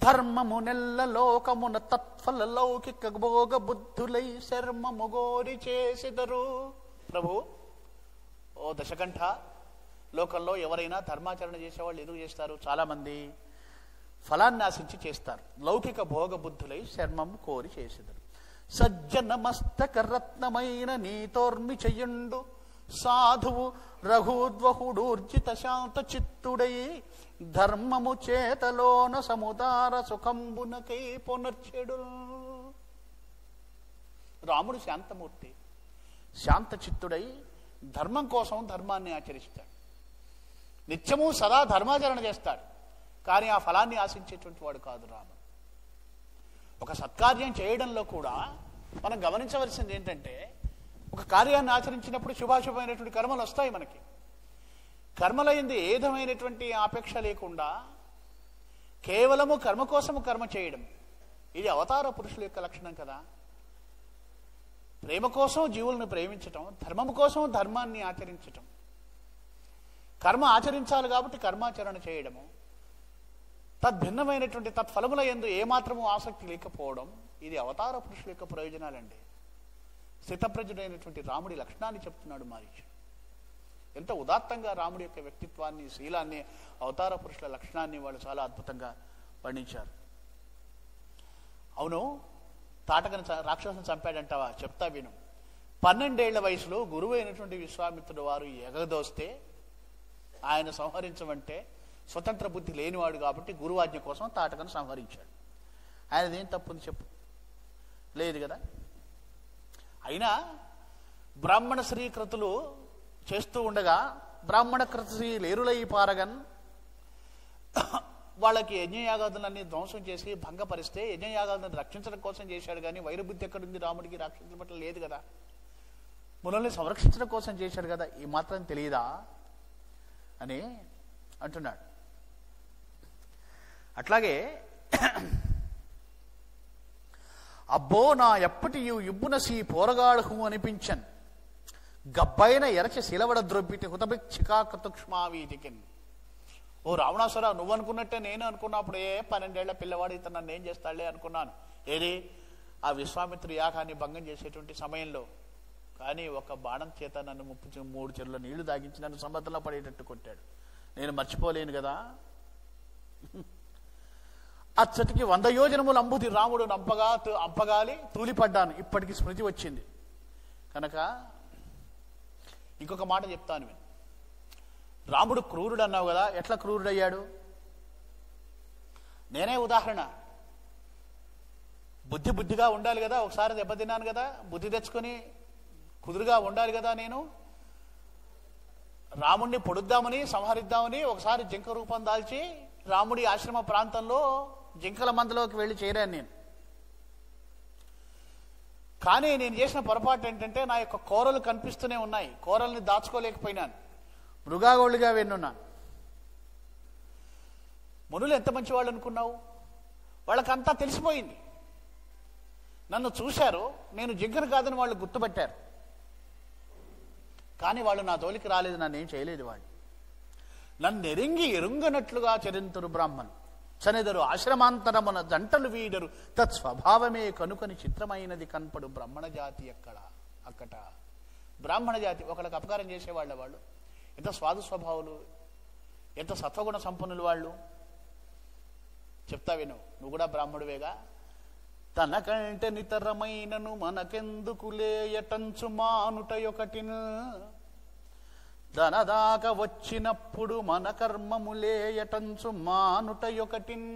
Speaker 2: ధర్మము నెల్ల లోకమున తత్ఫల లౌకిక భోగ బుద్ధులై శర్మము గోరి చేసిదరు. ప్రభు, ఓ దశకంఠ, లోకంలో ఎవరైనా ధర్మాచరణ చేసేవాళ్ళు ఎందుకు చేస్తారు? చాలామంది ఫలాన్ని ఆశించి చేస్తారు. లౌకిక భోగ బుద్ధులై శర్మం కోరి చేసిదరు. సజ్జన మస్తక రత్నమైన నీతోర్మి చెయ్యుండు సాధువు రఘుద్వహుడూర్జిత శాంత చిత్తుడై ధర్మము చేతలోన సముదార సుఖంబునకై పునర్చెడు. రాముడు శాంతమూర్తి, శాంత చిత్తుడై ధర్మం కోసం ధర్మాన్ని ఆచరిస్తాడు. నిత్యము సదా ధర్మాచరణ చేస్తాడు. కానీ ఆ ఫలాన్ని ఆశించేటువంటి వాడు కాదు రాముడు. ఒక సత్కార్యం చేయడంలో కూడా మనం గమనించవలసింది ఏంటంటే, ఒక కార్యాన్ని ఆచరించినప్పుడు శుభాశుభమైనటువంటి కర్మలు వస్తాయి మనకి. కర్మలైంది ఏ విధమైనటువంటి ఆపేక్ష లేకుండా కేవలము కర్మ కోసము కర్మ చేయడం, ఇది అవతార పురుషుల యొక్క లక్షణం కదా. ప్రేమ కోసం జీవులను ప్రేమించటం, ధర్మం కోసం ధర్మాన్ని ఆచరించటం, కర్మ ఆచరించాలి కాబట్టి కర్మాచరణ చేయడము, తద్భిన్నమైనటువంటి తత్ఫలముల యందు ఏమాత్రము ఆసక్తి లేకపోవడం, ఇది అవతార పురుషుల యొక్క ప్రయోజనాలండి. స్థితప్రజ్ఞుడైనటువంటి రాముడి లక్షణాన్ని చెప్తున్నాడు మారీచుడు. ఎంత ఉదాత్తంగా రాముడి యొక్క వ్యక్తిత్వాన్ని, శీలాన్ని, అవతార పురుషుల లక్షణాన్ని వాళ్ళు చాలా అద్భుతంగా వర్ణించారు. అవును, తాటకని రాక్షసుని చంపాడంటావా? చెప్తా విను. 12 ఏళ్ల వయసులో గురువు అయినటువంటి విశ్వామిత్రుడు వారు ఎగదోస్తే ఆయన సంహరించమంటే స్వతంత్ర బుద్ధి లేనివాడు కాబట్టి గురువాజ్ఞ కోసం తాటకను సంహరించాడు. ఆయనదేం తప్పుంది చెప్పు? లేదు కదా. అయినా బ్రాహ్మణ శ్రీకృతులు చేస్తూ ఉండగా బ్రాహ్మణ కృతి లేరులై పారగన్ వాళ్ళకి యజ్ఞయాగాదులన్నీ ధ్వంసం చేసి భంగపరిస్తే యజ్ఞయాగాదులను రక్షించడం కోసం చేశాడు. కానీ వైరబుద్ధి ఎక్కడుంది రాముడికి? రాక్షసుల పట్ల లేదు కదా. మునుల్ని సంరక్షించడం కోసం చేశాడు కదా. ఈ మాత్రం తెలియదా అని అంటున్నాడు. అట్లాగే అబ్బో నా ఎప్పటి ఇబ్బున సీ పోరగాడు అనిపించన్ గబ్బైన ఎరచ శిలవడ ద్రొబ్బిటి హుతబిక్ చికాకతుక్ష్మావీతికిన్. ఓ రావణాసుర, నువ్వు అనుకున్నట్టే నేను అనుకున్నప్పుడు 12 ఏళ్ల పిల్లవాడు ఇతను నన్ను ఏం చేస్తాడులే అనుకున్నాను. ఏది ఆ విశ్వామిత్రుడి యాగాన్ని భంగం చేసేటువంటి సమయంలో. కానీ ఒక బాణం చేత నన్ను 3 చెరువుల నీళ్లు దాగించి నన్ను సముద్రంలో పడేటట్టు కొట్టాడు. నేను మర్చిపోలేను కదా. అచ్చటికి 100 యోజనములు అంబుది రాముడు అంపగాలి తూలిపడ్డాను. ఇప్పటికి స్మృతి వచ్చింది కనుక ఇంకొక మాట చెప్తాను విను. రాముడు క్రూరుడు అన్నావు కదా, ఎట్లా క్రూరుడయ్యాడు? నేనే ఉదాహరణ. బుద్ధిగా ఉండాలి కదా. ఒకసారి దెబ్బతిన్నాను కదా, బుద్ధి తెచ్చుకొని కుదురుగా ఉండాలి కదా. నేను రాముడిని పొడుద్దామని సంహరిద్దామని ఒకసారి జింక రూపం దాల్చి రాముడి ఆశ్రమ ప్రాంతంలో జింకల మందలోకి వెళ్ళి చేరాను నేను. కానీ నేను చేసిన పొరపాటు ఏంటంటే, నా యొక్క కోరలు కనిపిస్తూనే ఉన్నాయి, కోరల్ని దాచుకోలేకపోయినాను, మృగాగోళ్ళుగా వెన్నున్నాను. మునులు ఎంత మంచి వాళ్ళు అనుకున్నావు? వాళ్ళకంతా తెలిసిపోయింది. నన్ను చూశారు, నేను జింకను కాదని వాళ్ళు గుర్తుపట్టారు. కానీ వాళ్ళు నా తోలికి రాలేదు, నన్ను ఏం చేయలేదు. వాళ్ళు నన్ను ఎరుంగనట్లుగా చరింతురు బ్రాహ్మణ్ చనెదరు ఆశ్రమాంతరమున జంటలు వీడరు తత్స్వభావమే కనుకొని చిత్రమైనది కనపడు బ్రాహ్మణ జాతి అక్కట. బ్రాహ్మణ జాతి ఒకళ్ళకి అపకారం చేసేవాళ్ళ వాళ్ళు. ఎంత స్వాదు స్వభావులు, ఎంత సత్వగుణ సంపన్నులు వాళ్ళు. చెప్తా విను, నువ్వు కూడా బ్రాహ్మడువేగా. తనకంటే నితరమైనను మనకెందుకులేయటంచు మానుట ఒకటిన్ ధనదాక వచ్చినప్పుడు మన కర్మములేయటంచు మానుట ఒకటిన్.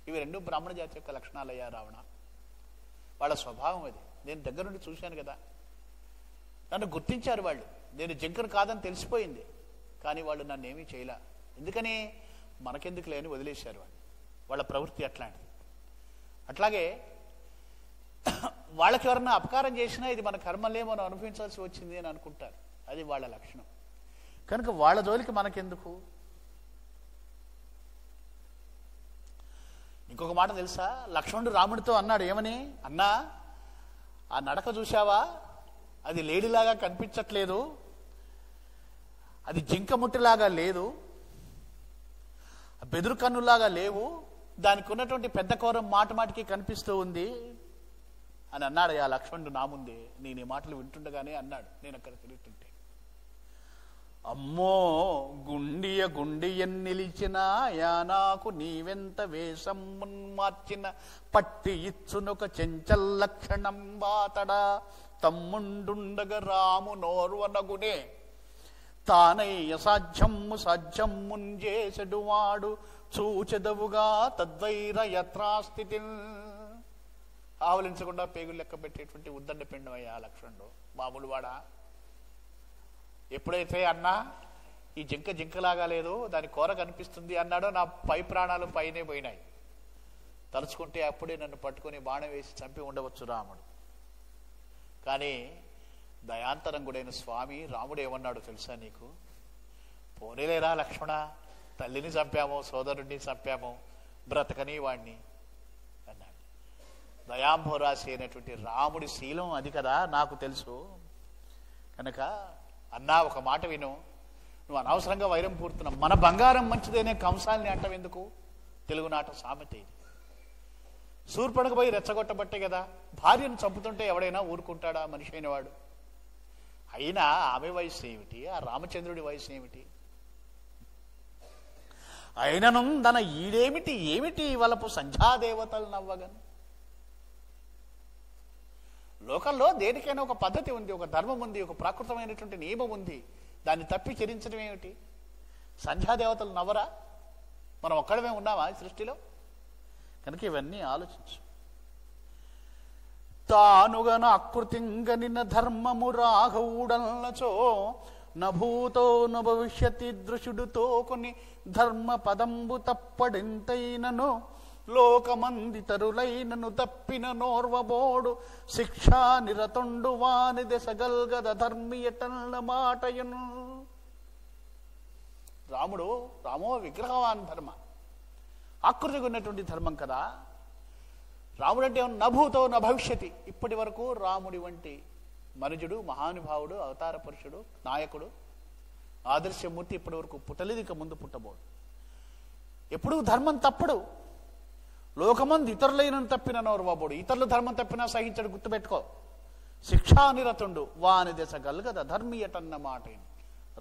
Speaker 2: ఇవి రెండు బ్రాహ్మణ జాతి యొక్క లక్షణాలయ్యా రావణ. వాళ్ళ స్వభావం అది. నేను దగ్గర నుండి చూశాను కదా. నన్ను గుర్తించారు వాళ్ళు. నేను జింకను కాదని తెలిసిపోయింది, కానీ వాళ్ళు నన్ను ఏమీ చేయలే. ఎందుకని? మనకెందుకు లేని వదిలేశారు వాళ్ళు. వాళ్ళ ప్రవృత్తి అట్లాంటిది. అట్లాగే వాళ్ళకి ఎవరన్నా అపకారం చేసినా ఇది మన కర్మలే, మనం అనుభవించాల్సి వచ్చింది అని అనుకుంటారు. అది వాళ్ళ లక్షణం. కనుక వాళ్ళ జోలికి మనకెందుకు? ఇంకొక మాట తెలుసా? లక్ష్మణుడు రాముడితో అన్నాడు, ఏమని? అన్నా, ఆ నడక చూశావా? అది లేడీలాగా కనిపించట్లేదు, అది జింక ముట్టిలాగా లేదు, బెదురు కన్నులాగా లేవు, దానికి ఉన్నటువంటి పెద్ద కోరం మాటికి కనిపిస్తూ ఉంది అని అన్నాడు ఆ లక్ష్మణుడు నా ముందే. నేను ఈ మాటలు వింటుండగానే అన్నాడు, నేను అక్కడ తిరుగుతుంటే. అమ్మో గుండియ నిలిచిన నాకు నీవెంత వేషం మార్చిన పట్టి ఇచ్చునొక చెంచల్ లక్షణం బాతడా తమ్ముండుండగ రాము నోర్వనగునే తానయ్య సాధ్యమ్ముంజేసెడు వాడు చూచెదవుగా తద్వైర యత్రాస్థితి. ఆవలించకుండా పేగులు లెక్క పెట్టేటువంటి ఉద్దండ పిండం అయ్యా లక్ష్మణుడు. మామూలు వాడా? ఎప్పుడైతే అన్నా ఈ జింకలాగా లేదు, దాని కూర కనిపిస్తుంది అన్నాడో నా పై ప్రాణాలు పైనే పోయినాయి. తలుచుకుంటే అప్పుడే నన్ను పట్టుకొని బాణం వేసి చంపి ఉండవచ్చు రాముడు. కానీ దయాంతరంగుడైన స్వామి రాముడు ఏమన్నాడు తెలుసా నీకు? పోనీలేరా లక్ష్మణ, తల్లిని చంపాము, సోదరుడిని చంపాము, బ్రతకని వాణ్ణి అన్నాడు. దయాంభోరాశి అయినటువంటి రాముడి శీలం అది కదా, నాకు తెలుసు. కనుక అన్నా ఒక మాట విను, నువ్వు అనవసరంగా వైరం పూర్తున్నావు. మన బంగారం మంచిదేనే కంసాల్ని అంటావు ఎందుకు? తెలుగునాట సామెత ఇది. శూర్పణకు పోయి రెచ్చగొట్టబట్టే కదా భార్యను చంపుతుంటే ఎవడైనా ఊరుకుంటాడా మనిషి అయినవాడు? అయినా ఆమె వయసు ఏమిటి, ఆ రామచంద్రుడి వయసు ఏమిటి? అయినను తన ఏమిటి వలపు సంధ్యాదేవతలు నవ్వగను. లోకంలో దేనికైనా ఒక పద్ధతి ఉంది, ఒక ధర్మం ఉంది, ఒక ప్రాకృతమైనటువంటి నియమం ఉంది. దాన్ని తప్పి చరించడం ఏమిటి? సంధ్యాదేవతలు నవ్వరా? మనం ఒక్కడమే ఉన్నామా ఈ సృష్టిలో? కనుక ఇవన్నీ ఆలోచించు. తానుగన ఆకృతింగనిన ధర్మము రాఘవుడల్లచో నభూతో నభవిష్యతి దృశుడుతో కొన్ని ధర్మ పదంబు తప్పడెంతైనను లోకమందితరులైనను తప్పిన నోర్వబోడు శిక్షా నిరతుండు వాని దశగల్గద ధర్మియటల్ల మాటయును. రామో విగ్రహవాన్ ధర్మ, ఆకృతిగా ఉన్నటువంటి ధర్మం కదా. రాముడు అంటే నభూతో న భవిష్యతి. ఇప్పటి వరకు రాముడి వంటి మనుజుడు, మహానుభావుడు, అవతార పురుషుడు, నాయకుడు, ఆదర్శమూర్తి ఇప్పటి వరకు పుట్టలేదు, ఇక ముందు పుట్టబోడు. ఎప్పుడు ధర్మం తప్పడు. లోకమంది ఇతరులైన తప్పిన నోర్వబోడు. ఇతరులు ధర్మం తప్పినా సహించడు, గుర్తుపెట్టుకో. శిక్షానిరతుండు వాని దశ గల్గద ధర్మీయటన్న మాట.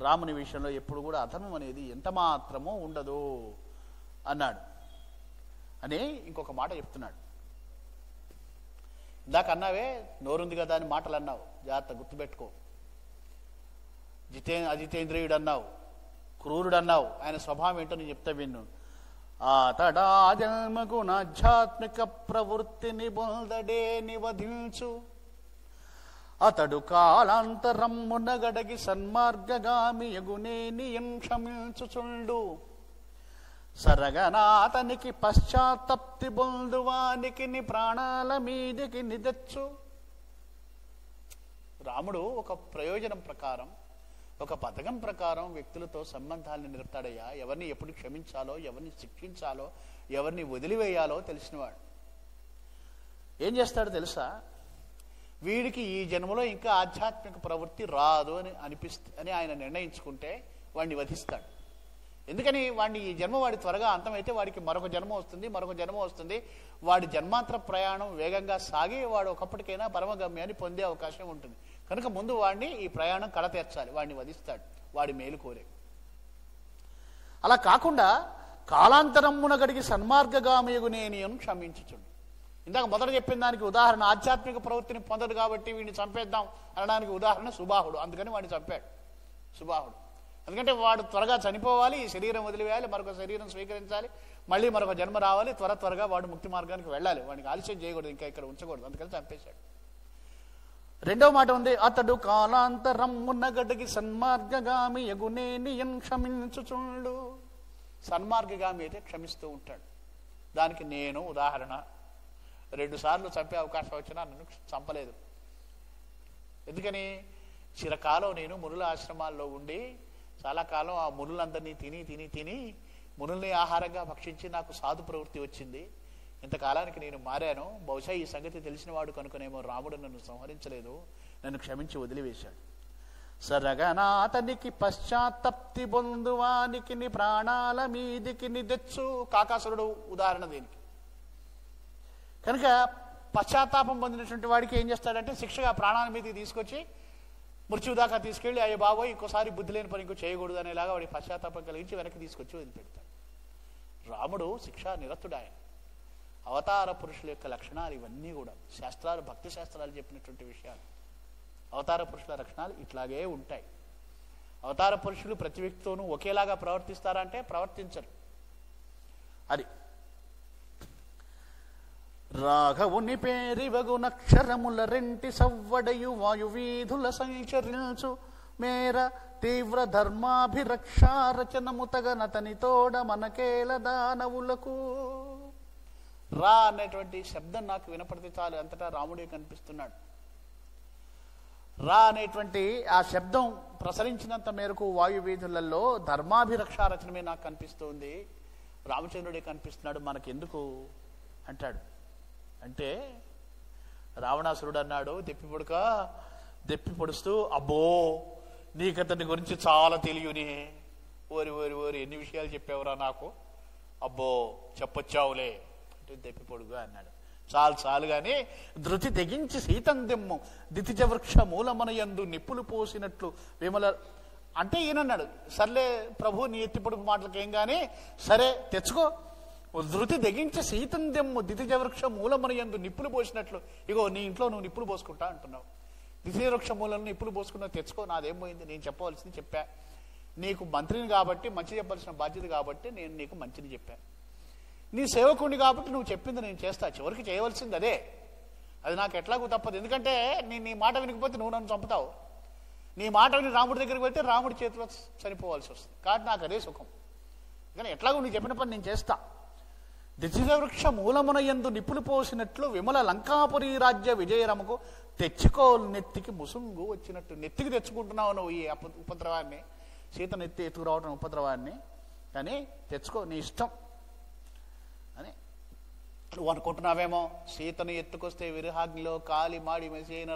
Speaker 2: రాముని విషయంలో ఎప్పుడు కూడా అధర్మం అనేది ఎంత మాత్రమో ఉండదు అన్నాడు. అని ఇంకొక మాట చెప్తున్నాడు. ఇందాక అన్నావే నోరుంది కదా అని మాటలు అన్నావు, జాగ్రత్త గుర్తుపెట్టుకో. అజితేంద్రియుడు అన్నావు, క్రూరుడు అన్నావు. ఆయన స్వభావం ఏంటో నేను చెప్తా విన్ను. అతడా జన్మగుణ ఆధ్యాత్మిక ప్రవృత్తిని బొందడే నివధించు అతడు కాలాంతరమ్మున గడగి సన్మార్గగామి యగునే నియం క్షమించుచుండు సరగనాతనికి పశ్చాత్తప్తి బొందువానికి ని ప్రాణాల మీదికి నిదచ్చు. రాముడు ఒక ప్రయోజనం ప్రకారం, ఒక పథకం ప్రకారం వ్యక్తులతో సంబంధాలను నిలుపుతాడయ్యా. ఎవరిని ఎప్పుడు క్షమించాలో, ఎవరిని శిక్షించాలో, ఎవరిని వదిలివేయాలో తెలిసినవాడు. ఏం చేస్తాడో తెలుసా? వీడికి ఈ జన్మలో ఇంకా ఆధ్యాత్మిక ప్రవృత్తి రాదు అని ఆయన నిర్ణయించుకుంటే వాడిని వధిస్తాడు. ఎందుకని? వాడిని ఈ జన్మ వాడి త్వరగా అంతమైతే వాడికి మరొక జన్మ వస్తుంది. వాడి జన్మాంతర ప్రయాణం వేగంగా సాగి వాడు ఒకప్పటికైనా పరమగమ్యాన్ని పొందే అవకాశం ఉంటుంది. కనుక ముందు వాడిని ఈ ప్రయాణం కడతీర్చాలి. వాడిని వధిస్తాడు, వాడి మేలు కోరే. అలా కాకుండా కాలాంతరమ్మున గడిగి సన్మార్గగామయగు నేను క్షమించుచుండు. ఇందాక మొదట చెప్పిన దానికి ఉదాహరణ ఆధ్యాత్మిక ప్రవృత్తిని పొందడు కాబట్టి వీడిని చంపేద్దాం అనడానికి ఉదాహరణ సుబాహుడు. అందుకని వాడిని చంపాడు సుబాహుడు. ఎందుకంటే వాడు త్వరగా చనిపోవాలి, ఈ శరీరం వదిలివేయాలి, మరొక శరీరం స్వీకరించాలి, మళ్ళీ మరొక జన్మ రావాలి, త్వరగా వాడు ముక్తి మార్గానికి వెళ్ళాలి. వాడికి ఆలస్యం చేయకూడదు, ఇంకా ఇక్కడ ఉంచకూడదు. అందుకని చంపేశాడు. రెండవ మాట ఉంది, అతడు కాలాంతరమ్మున గడిగి సన్మార్గగామి యగునేని క్షమించుచుండు. సన్మార్గగామి అయితే క్షమిస్తూ ఉంటాడు. దానికి నేను ఉదాహరణ. 2 సార్లు చంపే అవకాశం వచ్చినా నన్ను చంపలేదు. ఎందుకని? చిరకాలం నేను మునుల ఆశ్రమాల్లో ఉండి చాలా కాలం ఆ మునులందరినీ తిని మునుల్ని ఆహారంగా భక్షించి నాకు సాధు ప్రవృత్తి వచ్చింది. ఇంతకాలానికి నేను మారాను. బహుశా ఈ సంగతి తెలిసిన వాడు కనుకనేమో రాముడు నన్ను సంహరించలేదు, నన్ను క్షమించి వదిలివేశాడు. సరగనాతనికి పశ్చాత్తప్తి బొందువానికి ని ప్రాణాల మీదికి నిదెచ్చు. కాకాసురుడు ఉదాహరణ దీనికి. కనుక పశ్చాత్తాపం పొందినటువంటి వాడికి ఏం చేస్తాడంటే శిక్షగా ప్రాణాల మీదకి తీసుకొచ్చి మృత్యు దాకా తీసుకెళ్ళి అయ్యే బాబోయ్ ఇంకోసారి బుద్ధి లేని పని ఇంకో చేయకూడదు అనేలాగా వాడికి పశ్చాత్తాపం కలిగించి వెనక్కి తీసుకొచ్చి వదిలిపెడతాడు. రాముడు శిక్షా నిరతుడు. ఆయన అవతార పురుషుల యొక్క లక్షణాలు ఇవన్నీ కూడా శాస్త్రాలు, భక్తి శాస్త్రాలు చెప్పినటువంటి విషయాలు. అవతార పురుషుల లక్షణాలు ఇట్లాగే ఉంటాయి. అవతార పురుషులు ప్రతి వ్యక్తితోనూ ఒకేలాగా ప్రవర్తిస్తారంటే ప్రవర్తించరు. అది రాఘవుని పేరివగు నక్షరముల రెంటి సవ్వడయు వాయువీధుల సంచరించు మేర తీవ్ర ధర్మాభిరక్షారచనము తగనతని తోడ మనకేల దానవులకు. రా అనేటువంటి శబ్దం నాకు వినపడితే చాలు, అంతటా రాముడే కనిపిస్తున్నాడు. రా అనేటువంటి ఆ శబ్దం ప్రసరించినంత మేరకు వాయువీధులలో ధర్మాభిరక్షారచనమే నాకు కనిపిస్తుంది, రామచంద్రుడే కనిపిస్తున్నాడు, మనకెందుకు అంటాడు. అంటే రావణాసురుడు అన్నాడు దెప్పి పొడుస్తూ, అబ్బో నీకతని గురించి చాలా తెలియని, ఓరి ఎన్ని విషయాలు చెప్పావురా నాకు, అబ్బో చెప్పొచ్చావులే అంటే దెప్పి పొడుగు అన్నాడు. చాలు గాని ధృతి తెగించి సీతందెమ్ము దితిజ వృక్ష మూలమనయందు నిప్పులు పోసినట్లు విమల అంటే ఈయనన్నాడు. సర్లే ప్రభు నీ ఎత్తి పొడుగు మాటలకేం కానీ సరే తెచ్చుకో. ధృతి తెగించి సీతందెమ్ము దితిజ వృక్ష మూలమనయందు నిప్పులు పోసినట్లు, ఇగో నీ ఇంట్లో నువ్వు నిప్పులు పోసుకుంటా అంటున్నావు. దితిజ వృక్ష మూలను నిప్పులు పోసుకున్నావు, తెచ్చుకో, నాదేం పోయింది, నేను చెప్పవలసింది చెప్పా. నీకు మంత్రిని కాబట్టి మంచి చెప్పాల్సిన బాధ్యత కాబట్టి నేను నీకు మంచిని చెప్పాను. నీ సేవకుడిని కాబట్టి నువ్వు చెప్పింది నేను చేస్తా, చివరికి చేయవలసింది అదే. అది నాకు ఎట్లాగూ తప్పదు. ఎందుకంటే నీ మాట వినకపోతే నువ్వు నన్ను చంపుతావు. నీ మాట విని రాముడి దగ్గరికి వెళ్తే రాముడి చేతిలో చనిపోవాల్సి వస్తుంది. కాబట్టి నాకు అదే సుఖం. కానీ ఎట్లాగో నువ్వు చెప్పిన పని నేను చేస్తా. దితిజ వృక్ష మూలమునయందు నిప్పులు పోసినట్లు విమల లంకాపురి రాజ్య విజయరమకు తెచ్చుకో నెత్తికి ముసుంగు వచ్చినట్టు. నెత్తికి తెచ్చుకుంటున్నావు నువ్వు ఈ ఉపద్రవాన్ని, సీత నెత్తి ఎత్తుకురావటం ఉపద్రవాన్ని, కానీ తెచ్చుకో, నీ ఇష్టం అని నువ్వు అనుకుంటున్నావేమో. సీతను ఎత్తుకొస్తే విరహాగ్నిలో కాలి మాడి మెసైన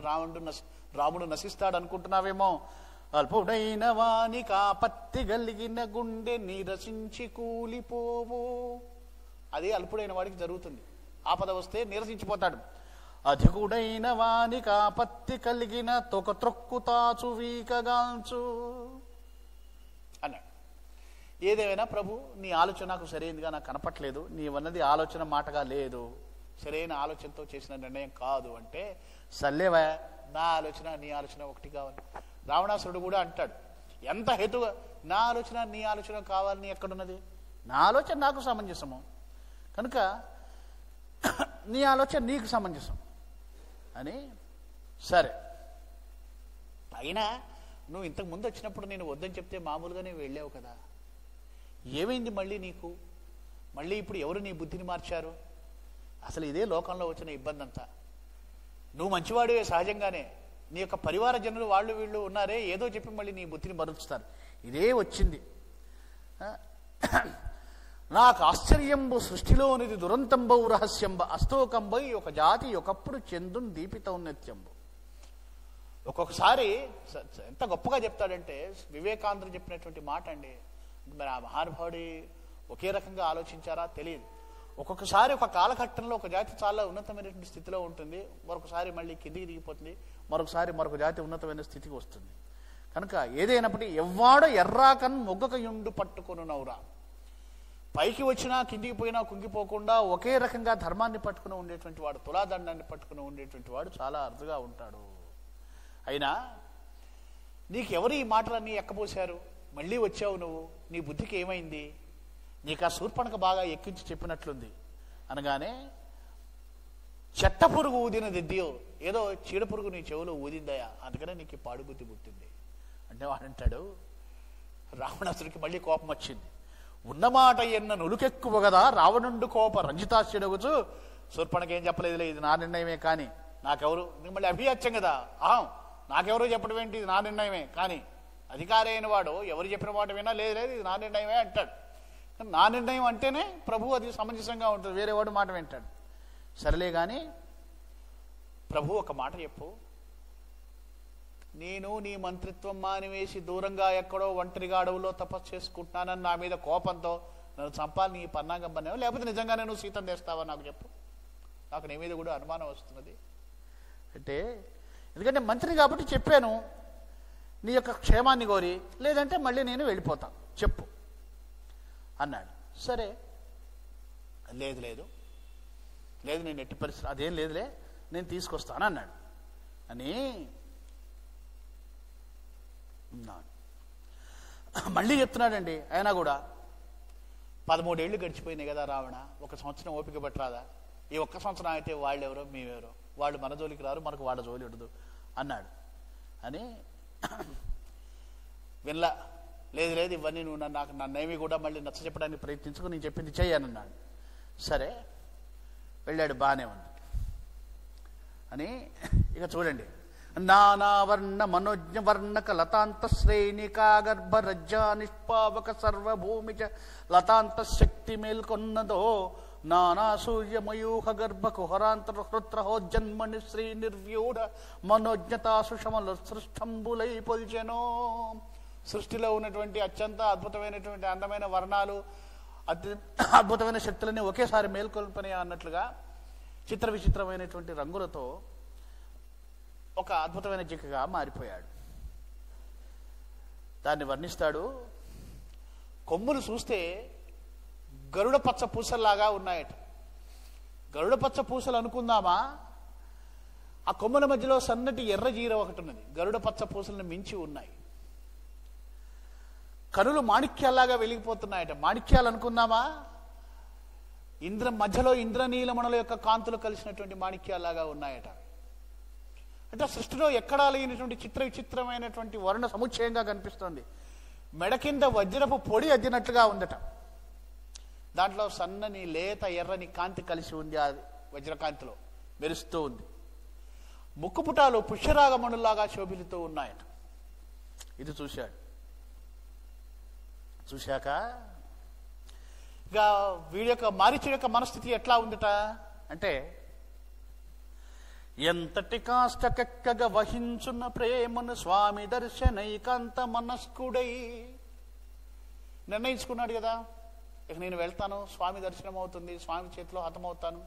Speaker 2: రాముడు నశిస్తాడు అనుకుంటున్నావేమో. అల్పుడైన వాని కాపత్తి గలిగిన గుండె నీరసించి కూలిపోవు. అది అల్పుడైన వాడికి జరుగుతుంది. ఆపద వస్తే నీరసించిపోతాడు. అధికుడైన వాని కాపత్తి కలిగిన తొక త్రొక్కు తాచు వీకగాంచు అన్నాడు. ఏదేమైనా ప్రభు నీ ఆలోచన నాకు సరైనదిగా నాకు కనపట్లేదు, నీవన్నది ఆలోచన మాటగా లేదు, సరైన ఆలోచనతో చేసిన నిర్ణయం కాదు అంటే, సర్లేవా నా ఆలోచన నీ ఆలోచన ఒకటి కావాలి. రావణాసురుడు కూడా అంటాడు ఎంత హేతుగా, నా ఆలోచన నీ ఆలోచన కావాలని ఎక్కడున్నది, నా ఆలోచన నాకు సమంజసము కనుక నీ ఆలోచన నీకు సమంజసం అని. సరే, అయినా నువ్వు ఇంతకు ముందు వచ్చినప్పుడు నేను వద్దని చెప్తే మామూలుగానే వెళ్ళావు కదా, ఏమైంది మళ్ళీ నీకు? మళ్ళీ ఇప్పుడు ఎవరు నీ బుద్ధిని మార్చారు? అసలు ఇదే లోకంలో వచ్చిన ఇబ్బంది అంతా. నువ్వు మంచివాడివే సహజంగానే, నీ యొక్క పరివార జనులు వాళ్ళు వీళ్ళు ఉన్నారే, ఏదో చెప్పి మళ్ళీ నీ బుద్ధిని మరుస్తారు. ఇదే వచ్చింది. నాకు ఆశ్చర్యంబు సృష్టిలోనిది దురంతంబవు రహస్యంబ అస్తోకంబై ఒక జాతి ఒకప్పుడు చందున్ దీపితౌన్నత్యంబు. ఒక్కొక్కసారి ఎంత గొప్పగా చెప్తాడంటే వివేకానందుడు చెప్పినటువంటి మాట అండి. మరి ఆ మహానుభావుడి ఒకే రకంగా ఆలోచించారా తెలియదు. ఒక్కొక్కసారి ఒక కాలఘట్టంలో ఒక జాతి చాలా ఉన్నతమైనటువంటి స్థితిలో ఉంటుంది, మరొకసారి మళ్ళీ కిందికి దిగిపోతుంది, మరొకసారి మరొక జాతి ఉన్నతమైన స్థితికి వస్తుంది. కనుక ఏదైనప్పటికీ ఎవ్వాడ ఎర్రాకన్ మొగ్గక యుండు పట్టుకొనునవురా, పైకి వచ్చినా కిందికి పోయినా కుంగిపోకుండా ఒకే రకంగా ధర్మాన్ని పట్టుకుని ఉండేటువంటి వాడు, తులాదండాన్ని పట్టుకుని ఉండేటువంటి వాడు చాలా అరుదుగా ఉంటాడు. అయినా నీకెవరు ఈ మాటలన్నీ ఎక్కబోశారు? మళ్ళీ వచ్చావు నువ్వు, నీ బుద్ధికి ఏమైంది? నీకు ఆ శూర్పణఖ బాగా ఎక్కించి చెప్పినట్లుంది అనగానే, చెట్ట పురుగు ఊదిన దిద్దియో, ఏదో చీడ పురుగు నీ చెవులో ఊదిందయా, అందుకనే నీకు పాడు బుద్ధి పుట్టింది అంటే వాడంటాడు. రావణాసుడికి మళ్ళీ కోపం వచ్చింది. ఉన్నమాట ఎన్న నులుకెక్కువ కదా రావణుండు కోప రంజితాశ్యుడగుచు, శూర్పణఖ ఏం చెప్పలేదులే, ఇది నా నిర్ణయమే కానీ నాకెవరు, నీకు మళ్ళీ అభియాచ్యం కదా, నాకెవరో చెప్పడం ఏంటి, ఇది నా నిర్ణయమే కానీ అధికారి అయిన వాడు ఎవరు చెప్పిన మాట వినా, లేదు లేదు ఇది నా నిర్ణయమే అంటాడు. నా నిర్ణయం అంటేనే ప్రభు అది సమంజసంగా ఉంటుంది, వేరే వాడు మాట వింటాడు. సరేలే కానీ ప్రభు ఒక మాట చెప్పు, నేను నీ మంత్రిత్వం మానివేసి దూరంగా ఎక్కడో ఒంటరిగా అడవులో తపస్సు చేసుకుంటున్నానని నా మీద కోపంతో నన్ను చంపాలి నీ పన్నాగం పన్నావు, లేకపోతే నిజంగానే నువ్వు సీతం తెస్తావా నాకు చెప్పు, నాకు నీ మీద కూడా అనుమానం వస్తున్నది అంటే. ఎందుకంటే మంత్రిని కాబట్టి చెప్పాను, నీ యొక్క క్షేమాన్ని కోరి, లేదంటే మళ్ళీ నేను వెళ్ళిపోతాను చెప్పు అన్నాడు. సరే, లేదు లేదు లేదు నేను ఎట్టి పరిస్థితి అదేం లేదులే నేను తీసుకొస్తాను అన్నాడు. అని మళ్ళీ చెప్తున్నాడండి. అయినా కూడా 13 ఏళ్ళు గడిచిపోయినాయి కదా రావణ, 1 సంవత్సరం ఓపిక పట్టరాదా? ఈ 1 సంవత్సరం అయితే వాళ్ళెవరో మేమెవరో, వాళ్ళు మన జోలికి రారు, మనకు వాళ్ళ జోలి ఉండదు అన్నాడు. అని వినలా, లేదు లేదు ఇవన్నీ నువ్వు నన్నేమి కూడా మళ్ళీ నచ్చ చెప్పడానికి ప్రయత్నించుకు, నేను చెప్పింది చెయ్యనన్నాడు. సరే వెళ్ళాడు, బాగానే ఉంది. అని ఇక చూడండి, నానావర్ణ మనోజ్ఞ వర్ణక లతాంత శ్రేణికా గర్భ రజ్జా నిష్పావక సర్వభూమి చ లతాంత శక్తి మేల్కొన్నదో నానా సూర్యమయూహ గర్భ కుహరాంతర హృత్రహో జన్మని శ్రీ నిర్వ్యూఢ మనోజ్ఞతా సుషమల సృష్టంబులై పొల్చెనో. సృష్టిలో ఉన్నటువంటి అత్యంత అద్భుతమైనటువంటి అందమైన వర్ణాలు, అద్భుతమైన శక్తులని ఒకేసారి మేల్కొల్పని అన్నట్లుగా చిత్ర విచిత్రమైనటువంటి రంగులతో ఒక అద్భుతమైన జిక్కగా మారిపోయాడు. దాన్ని వర్ణిస్తాడు. కొమ్ములు చూస్తే గరుడ పచ్చ పూసల్లాగా ఉన్నాయట. గరుడ పచ్చ పూసలు అనుకుందామా, ఆ కొమ్ముల మధ్యలో సన్నటి ఎర్ర జీర ఒకటి ఉన్నది, గరుడ పచ్చ పూసలను మించి ఉన్నాయి. కనులు మాణిక్యాల్లాగా వెలిగిపోతున్నాయట, మాణిక్యాలు అనుకుందామా, మధ్యలో ఇంద్రనీలమణుల యొక్క కాంతులు కలిసినటువంటి మాణిక్యాల్లాగా ఉన్నాయట. అంటే సృష్టిలో ఎక్కడా లేనటువంటి చిత్ర విచిత్రమైనటువంటి వర్ణ సముచ్చయంగా కనిపిస్తోంది. మెడ కింద వజ్రపు పొడి అద్దినట్లుగా ఉందట. దాంట్లో సన్నని లేత ఎర్రని కాంతి కలిసి ఉంది, ఆ వజ్రకాంతిలో మెరుస్తూ ఉంది. ముక్కుపుటాలు పుష్యరాగమణుల్లాగా శోభిలుతూ ఉన్నాయట. ఇది చూశాడు. చూశాక ఇక వీడి యొక్క మారీచుడి యొక్క మనస్థితి ఎట్లా ఉందట అంటే, ఎంతటి కాష్టకెక్కగా వహించున్న ప్రేమను స్వామి దర్శనైకాంత మనస్కుడై నిర్ణయించుకున్నాడు కదా, ఇక నేను వెళ్తాను, స్వామి దర్శనం అవుతుంది, స్వామి చేతిలో హతమవుతాను.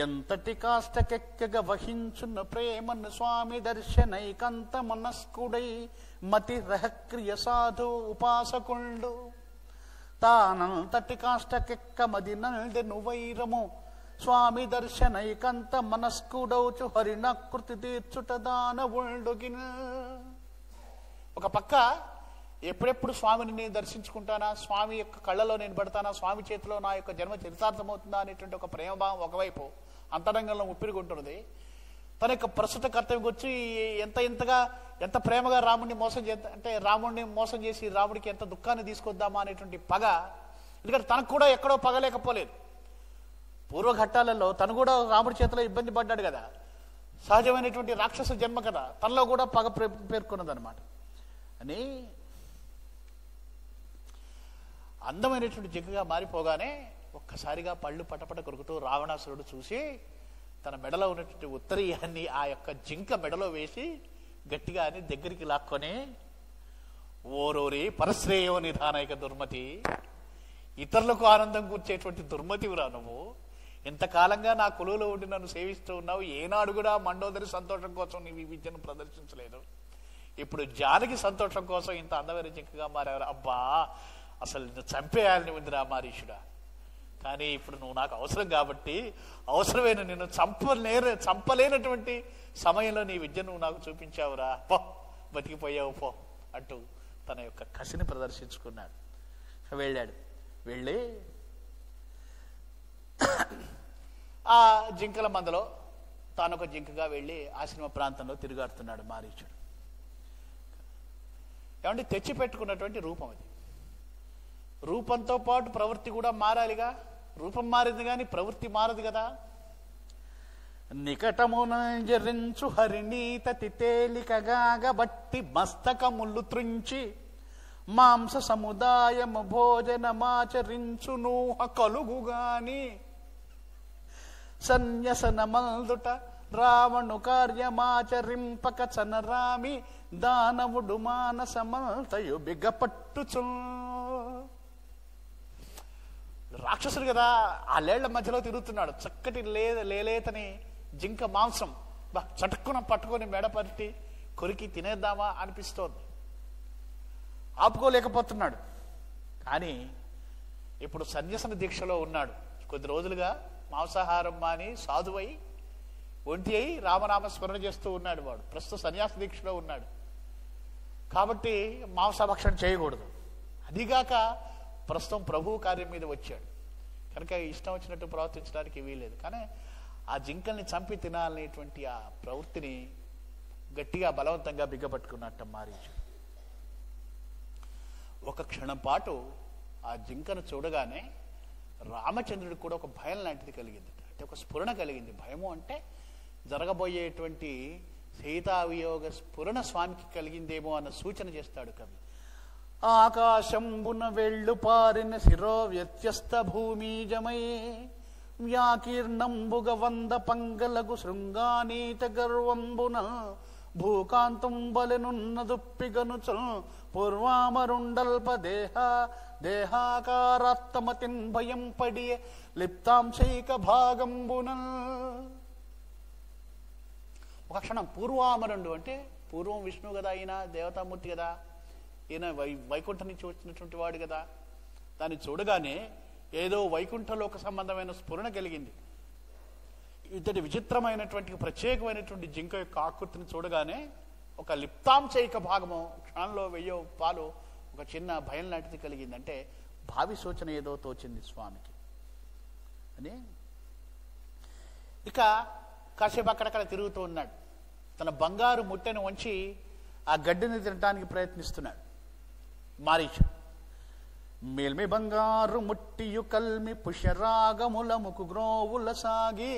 Speaker 2: ఎంతటి కాష్టకెక్కగా వహించున్న ప్రేమను స్వామి దర్శనైకాంత మనస్కుడై మతి రహక్రియ సాధు ఉపాసకుండు తానంతటి కాష్టకెక్క మది నల్దెను వైరము స్వామి దర్శనైకంత మనస్కుడౌచు హరినకృతి తీర్చుట దానవుండుగిన. ఒక పక్క ఎప్పుడెప్పుడు స్వామిని నేను దర్శించుకుంటానా, స్వామి యొక్క కళ్ళలో నేను పడతానా, స్వామి చేతిలో నా యొక్క జన్మ చరితార్థమవుతుందా అనేటువంటి ఒక ప్రేమభావం ఒకవైపు అంతరంగంలో ఉప్పిరిగుంటున్నది. తన యొక్క ప్రస్తుత కర్తవ్యం వచ్చి ఎంత ప్రేమగా రాముడిని మోసం చేద్దాం అంటే, రాముడిని మోసం చేసి రాముడికి ఎంత దుఃఖాన్ని తీసుకొద్దామా అనేటువంటి పగ. ఎందుకంటే తనకు కూడా ఎక్కడో పగలేకపోలేదు. పూర్వఘట్టాలలో తను కూడా రాముడి చేతిలో ఇబ్బంది పడ్డాడు కదా, సహజమైనటువంటి రాక్షస జన్మ కదా, తనలో కూడా పగ పేర్కొన్నదనమాట. అని అందమైనటువంటి జింకగా మారిపోగానే ఒక్కసారిగా పళ్ళు పటపట కొరుకుతూ రావణాసురుడు చూసి తన మెడలో ఉన్నటువంటి ఉత్తరీయాన్ని ఆ యొక్క జింక మెడలో వేసి గట్టిగా అని దగ్గరికి లాక్కొని, ఓరోరి పరశ్రేయో నిధానైక దుర్మతి, ఇతరులకు ఆనందం కూర్చేటువంటి దుర్మతివిరా నువ్వు. ఇంతకాలంగా నా కొలువులో ఉండి నన్ను సేవిస్తూ ఉన్నావు, ఏనాడు కూడా మండోదరి సంతోషం కోసం నీవు ఈ విద్యను ప్రదర్శించలేదు. ఇప్పుడు జానకి సంతోషం కోసం ఇంత అందమైన జింకగా మారారు. అబ్బా, అసలు నిన్ను చంపేయాలని ఉందిరా మారీషుడా. కానీ ఇప్పుడు నువ్వు నాకు అవసరం కాబట్టి, అవసరమైన నిన్ను చంపలేనటువంటి సమయంలో నీ విద్య నువ్వు నాకు చూపించావురా, పో బతికిపోయావు పో అంటూ తన యొక్క కసిని ప్రదర్శించుకున్నాడు. వెళ్ళాడు. వెళ్ళి ఆ జింకల మందలో తానొక జింకగా వెళ్ళి ఆశ్రమ ప్రాంతంలో తిరుగాడుతున్నాడు మారీచుడు. ఏమంటే తెచ్చిపెట్టుకున్నటువంటి రూపం అది. రూపంతో పాటు ప్రవృత్తి కూడా మారాలిగా. రూపం మారింది కానీ ప్రవృత్తి మారదు కదా. నికటమున జరించు హరిణీత తేలికగాగబట్టి మస్తకములు త్రుంచి మాంస సముదాయము భోజనమాచరించు నూహ కలుగుగాని సన్యసనమల్దుట రావణు కార్యమాచరింపక చనరామి దానవుడు మానసమల్తయు బిగపట్టుచు. రాక్షసుడు కదా, ఆ లేళ్ల మధ్యలో తిరుగుతున్నాడు. చక్కటి లేలేతని జింక మాంసం చటుక్కున పట్టుకొని మెడపట్టి కొరికి తినేద్దామా అనిపిస్తోంది. ఆపుకోలేకపోతున్నాడు. కానీ ఇప్పుడు సన్యసన దీక్షలో ఉన్నాడు. కొద్ది రోజులుగా మాంసాహారం మాని సాధువై ఒంటి అయి రామనామ స్మరణ చేస్తూ ఉన్నాడు. వాడు ప్రస్తుతం సన్యాస దీక్షలో ఉన్నాడు కాబట్టి మాంసభక్షణ చేయకూడదు. అదిగాక ప్రస్తుతం ప్రభువు కార్యం మీద వచ్చాడు కనుక ఇష్టం వచ్చినట్టు ప్రవర్తించడానికి వీలేదు. కానీ ఆ జింకల్ని చంపి తినాలనేటువంటి ఆ ప్రవృత్తిని గట్టిగా బలవంతంగా బిగ్గపట్టుకున్నట్ట మారీచు. ఒక క్షణం పాటు ఆ జింకను చూడగానే రామచంద్రుడికి కూడా ఒక భయం లాంటిది కలిగింది. అంటే ఒక స్ఫురణ కలిగింది. భయము అంటే జరగబోయేటువంటి సీతావియోగ స్ఫురణ స్వామికి కలిగిందేమో అన్న సూచన చేస్తాడు కవి. ఆకాశంబున వెళ్ళు పారిన శిరో వ్యత్యస్త భూమీజమై వ్యాకీర్ణంబుగ వంద పంగలగు శృంగానీత గర్వంబున భూకాంతుంబలెనున్నదుప్పిగనుచు పూర్వామరుండల్ప దేహాకారాత్తమతిన్ భయం పడియ లిప్తాంశైక భాగంబున. ఒక క్షణం పూర్వామరుండు అంటే పూర్వం విష్ణువు కదా, ఈయన దేవతామూర్తి కదా, ఈయన వైకుంఠం నుంచి వచ్చినటువంటి వాడు కదా. దాన్ని చూడగానే ఏదో వైకుంఠలోక సంబంధమైన స్ఫురణ కలిగింది. ఇతడి విచిత్రమైనటువంటి ప్రత్యేకమైనటువంటి జింక యొక్క ఆకృతిని చూడగానే ఒక లిప్తాంశైక భాగము క్షణంలో వెయ్యో పాలు ఒక చిన్న భయం లాంటిది కలిగింది. అంటే భావి సూచన ఏదో తోచింది స్వామికి అని. ఇక కాసేపు అక్కడక్కడ తిరుగుతూ ఉన్నాడు. తన బంగారు ముట్టెను వంచి ఆ గడ్డిని తినడానికి ప్రయత్నిస్తున్నాడు మారీచు. మేల్మి బంగారు ముట్టియు కల్మి పుష్యరాగములముకు గ్రోవుల సాగి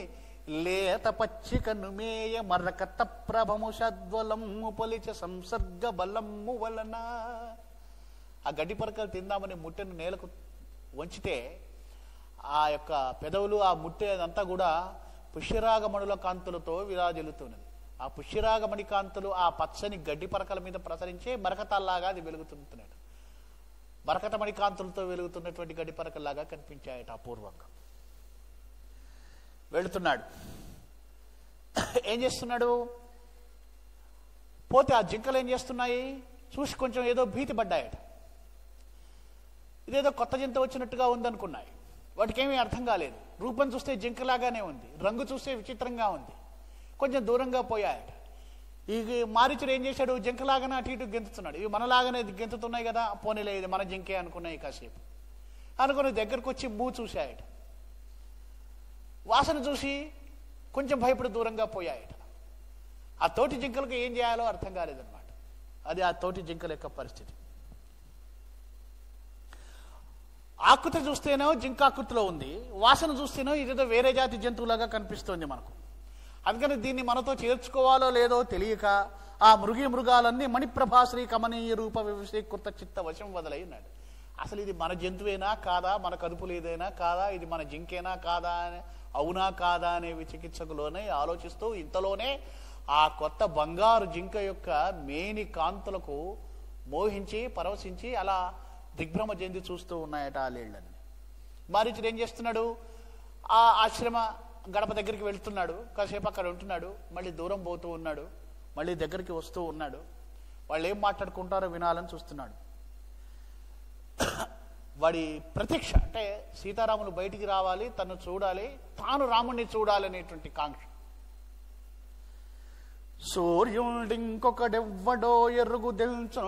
Speaker 2: లేత పచ్చికను మేయ మరకత ప్రభము షద్వలమ్ము పొలిచ సంసర్గ బలమ్ము వలన. ఆ గడ్డి పరకలు తిందామని ముట్టెను నేలకు వంచితే ఆ యొక్క పెదవులు ఆ ముట్టె అదంతా కూడా పుష్యరాగమణుల కాంతులతో విరాజిల్లుతున్నది. ఆ పుష్యరాగమణి కాంతులు ఆ పచ్చని గడ్డి పరకల మీద ప్రసరించే మరకతాల్లాగా అది వెలుగుతుంటున్నాడు. మరకతమణి కాంతులతో వెలుగుతున్నటువంటి గడ్డి పరకల్లాగా కనిపించాయట అపూర్వంగా. వెళుతున్నాడు. ఏం చేస్తున్నాడు? పోతే ఆ జింకలు ఏం చేస్తున్నాయి చూసి కొంచెం ఏదో భీతి పడ్డాయట. ఇదేదో కొత్త జంతువు వచ్చినట్టుగా ఉందనుకున్నాయి. వాటికేమీ అర్థం కాలేదు. రూపం చూస్తే జింకలాగానే ఉంది, రంగు చూస్తే విచిత్రంగా ఉంది. కొంచెం దూరంగా పోయాయట. ఈ మారీచుడు ఏం చేశాడు? జింకలాగానే అటు ఇటు గెంతుతున్నాడు. ఇవి మనలాగానే గెంతుతున్నాయి కదా, పోనీలే ఇది మన జింకే అనుకున్నాయి. కాసేపు అనుకుని దగ్గరకు వచ్చి మూ చూశాయట. వాసన చూసి కొంచెం భయపడి దూరంగా పోయాయట. ఆ తోటి జింకలకు ఏం చేయాలో అర్థం కాలేదన్నమాట. అది ఆ తోటి జింకల యొక్క పరిస్థితి. ఆకృతి చూస్తేనో జింక ఆకృతిలో ఉంది, వాసన చూస్తేనో ఇదేదో వేరే జాతి జంతువులాగా కనిపిస్తోంది మనకు. అందుకని దీన్ని మనతో చేర్చుకోవాలో లేదో తెలియక ఆ మృగాలన్నీ మణిప్రభాశ్రీ కమనీయ రూప వివశీకృత చిత్త వశం వదలై ఉన్నాడు. అసలు ఇది మన జంతువేనా కాదా, మన కదుపులు ఏదైనా కాదా, ఇది మన జింకేనా కాదా, అవునా కాదా అనే చికిత్సకులోనే ఆలోచిస్తూ ఇంతలోనే ఆ కొత్త బంగారు జింక యొక్క మేని కాంతులకు మోహించి పరవశించి అలా దిగ్భ్రమ చెంది చూస్తూ ఉన్నాయట ఆ లేళ్ళని. మారీచుడు ఏం చేస్తున్నాడు, ఆ ఆశ్రమ గడప దగ్గరికి వెళ్తున్నాడు, కాసేపు అక్కడ ఉంటున్నాడు, మళ్ళీ దూరం పోతూ ఉన్నాడు, మళ్ళీ దగ్గరికి వస్తూ ఉన్నాడు. వాళ్ళు ఏం మాట్లాడుకుంటారో వినాలని చూస్తున్నాడు. వాడి ప్రతీక్ష అంటే సీతారాములు బయటికి రావాలి, తను చూడాలి, తాను రాముణ్ణి చూడాలనేటువంటి కాంక్ష. సూర్యుడింకొకడెవ్వడో ఎరుగు తెలుసు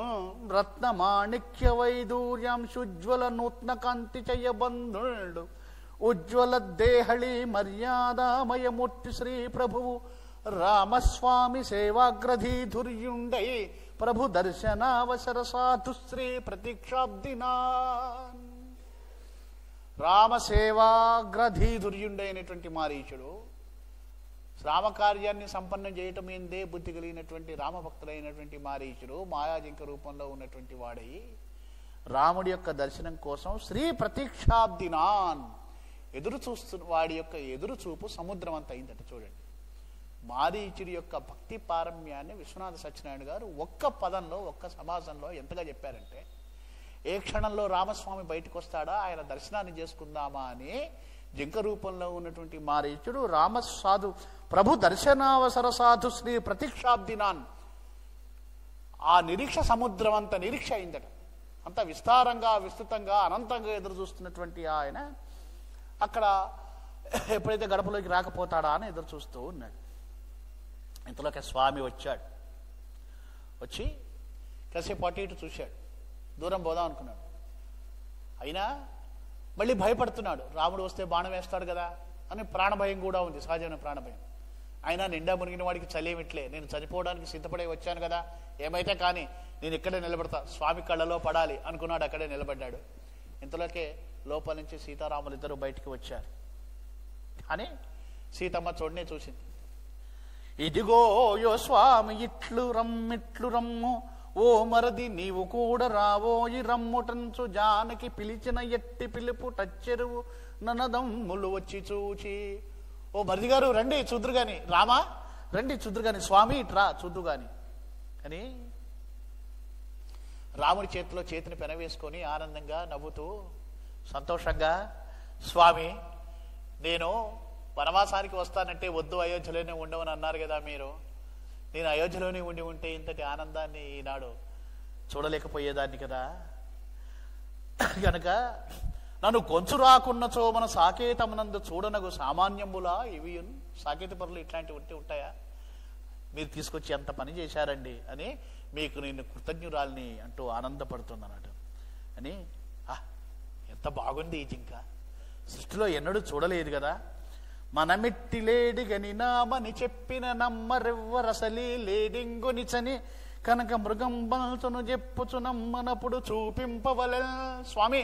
Speaker 2: రత్నమాణిక్య వైదూర్యాంశుజ్వల నూత్న కాంతి చెయ్యబంధుడు ఉజ్వల దేహళి మర్యాదామయమూర్తి శ్రీ ప్రభువు రామస్వామి సేవాగ్రధీధుర్యుండై ప్రభు దర్శనావసర సాధుశ్రీ ప్రతీక్షాబ్దినా. రామసేవాగ్రధీధుర్యుండై అనేటువంటి మారీచుడు రామకార్యాన్ని సంపన్నం చేయటం ఏందే బుద్ధి కలిగినటువంటి రామభక్తులైనటువంటి మారీచుడు మాయాజింక రూపంలో ఉన్నటువంటి వాడై రాముడి యొక్క దర్శనం కోసం శ్రీ ప్రతీక్షాబ్దినాన్ ఎదురు చూస్తున్న వాడి యొక్క ఎదురు చూపు సముద్రం అంత అయిందట. చూడండి, మారీచుడి యొక్క భక్తి పారమ్యాన్ని విశ్వనాథ సత్యనారాయణ గారు ఒక్క పదంలో ఒక్క సమాసంలో ఎంతగా చెప్పారంటే, ఏ క్షణంలో రామస్వామి బయటకు వస్తాడా ఆయన దర్శనాన్ని చేసుకుందామా అని జింక రూపంలో ఉన్నటువంటి మారీచుడు రామసాధు ప్రభు దర్శనావసర సాధు శ్రీ ప్రతీక్షాబ్దినాన్ ఆ నిరీక్ష సముద్రం అంత నిరీక్ష అయిందట. అంత విస్తారంగా విస్తృతంగా అనంతంగా ఎదురు చూస్తున్నటువంటి ఆయన అక్కడ ఎప్పుడైతే గడపలోకి రాకపోతాడా అని ఎదురు చూస్తూ ఉన్నాడు. ఇంతలోకి స్వామి వచ్చాడు. వచ్చి కాసేపు అటు ఇటు చూశాడు, దూరం పోదాం అనుకున్నాడు. అయినా మళ్ళీ భయపడుతున్నాడు, రాముడు వస్తే బాణం వేస్తాడు కదా అని ప్రాణభయం కూడా ఉంది, సహజమైన ప్రాణభయం. అయినా నిండా మునిగిన వాడికి చలేమిట్లే, నేను చనిపోవడానికి సిద్ధపడే వచ్చాను కదా, ఏమైతే కానీ నేను ఇక్కడే నిలబడతా, స్వామి కళ్ళలో పడాలి అనుకున్నాడు. అక్కడే నిలబడ్డాడు. ఇంతలోకే లోపల నుంచి సీతారాములు ఇద్దరు బయటికి వచ్చారు. కానీ సీతమ్మ చూడనే చూసింది. ఇదిగో యో స్వామి ఇట్లు రమ్ము ఓ మరది నీవు కూడా రావోయి రమ్ముటంచు జానకి పిలిచిన ఎట్టి పిలుపు టచ్చెరువు ననదమ్ములు వచ్చి చూచి, ఓ మరిది గారు రండి చూద్దురు గాని, రామా రండి చూద్దురు గాని, స్వామి ఇట్రా చూద్దు గాని అని రాముడి చేతిలో చేతిని పెనవేసుకొని ఆనందంగా నవ్వుతూ సంతోషంగా, స్వామి నేను వనవాసానికి వస్తానంటే వద్దు అయోధ్యలోనే ఉండవని అన్నారు కదా మీరు, నేను అయోధ్యలోనే ఉండి ఉంటే ఇంతటి ఆనందాన్ని ఈనాడు చూడలేకపోయేదాన్ని కదా, కనుక నన్ను కొంచెం రాకున్నచో మన సాకేతమునందు చూడనగు సామాన్యంబులా ఇవి సాకేత పనులు ఇట్లాంటివి ఉంటే ఉంటాయా, మీరు తీసుకొచ్చి ఎంత పని చేశారండి అని మీకు నేను కృతజ్ఞురాల్ని అంటూ ఆనందపడుతుందన్నట్టు. అని ఎంత బాగుంది ఈ జింక, సృష్టిలో ఎన్నడూ చూడలేదు కదా, మనమిట్టి లేడిగని నామని చెప్పిన నమ్మరెవ్వరసలి లేడింగునిచని కనక మృగం బల్తును చెప్పుచు నమ్మనప్పుడు చూపింపవలె. స్వామి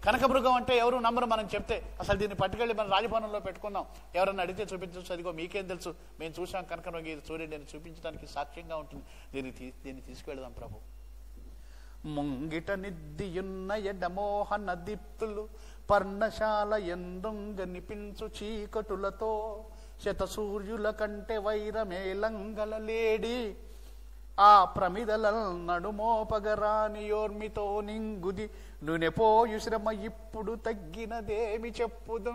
Speaker 2: కనక మృగం అంటే ఎవరు నమ్మరు, మనం చెప్తే అసలు దీన్ని పట్టుకెళ్ళి మనం రాజభవనంలో పెట్టుకుందాం, ఎవరన్నా అడిగితే చూపించవచ్చు, అదిగో మీకేం తెలుసు మేము చూసాం కనక మృగం, ఇది చూడండి అని చూపించడానికి సాక్ష్యంగా ఉంటుంది, దీన్ని తీసుకువెళదాం ప్రభు. ముంగిట నిద్దియున్న ఎడమోహన దీప్తులు పర్ణశాల ఎందొంగనిపించు చీకటులతో శత సూర్యుల కంటే వైరమేలంగల లేడి ఆ ప్రమిదల నడుమోపగరానియోర్మితో నింగుది నునెపోయు శ్రమ ఇప్పుడు తగ్గినదేమి చెప్పుదు.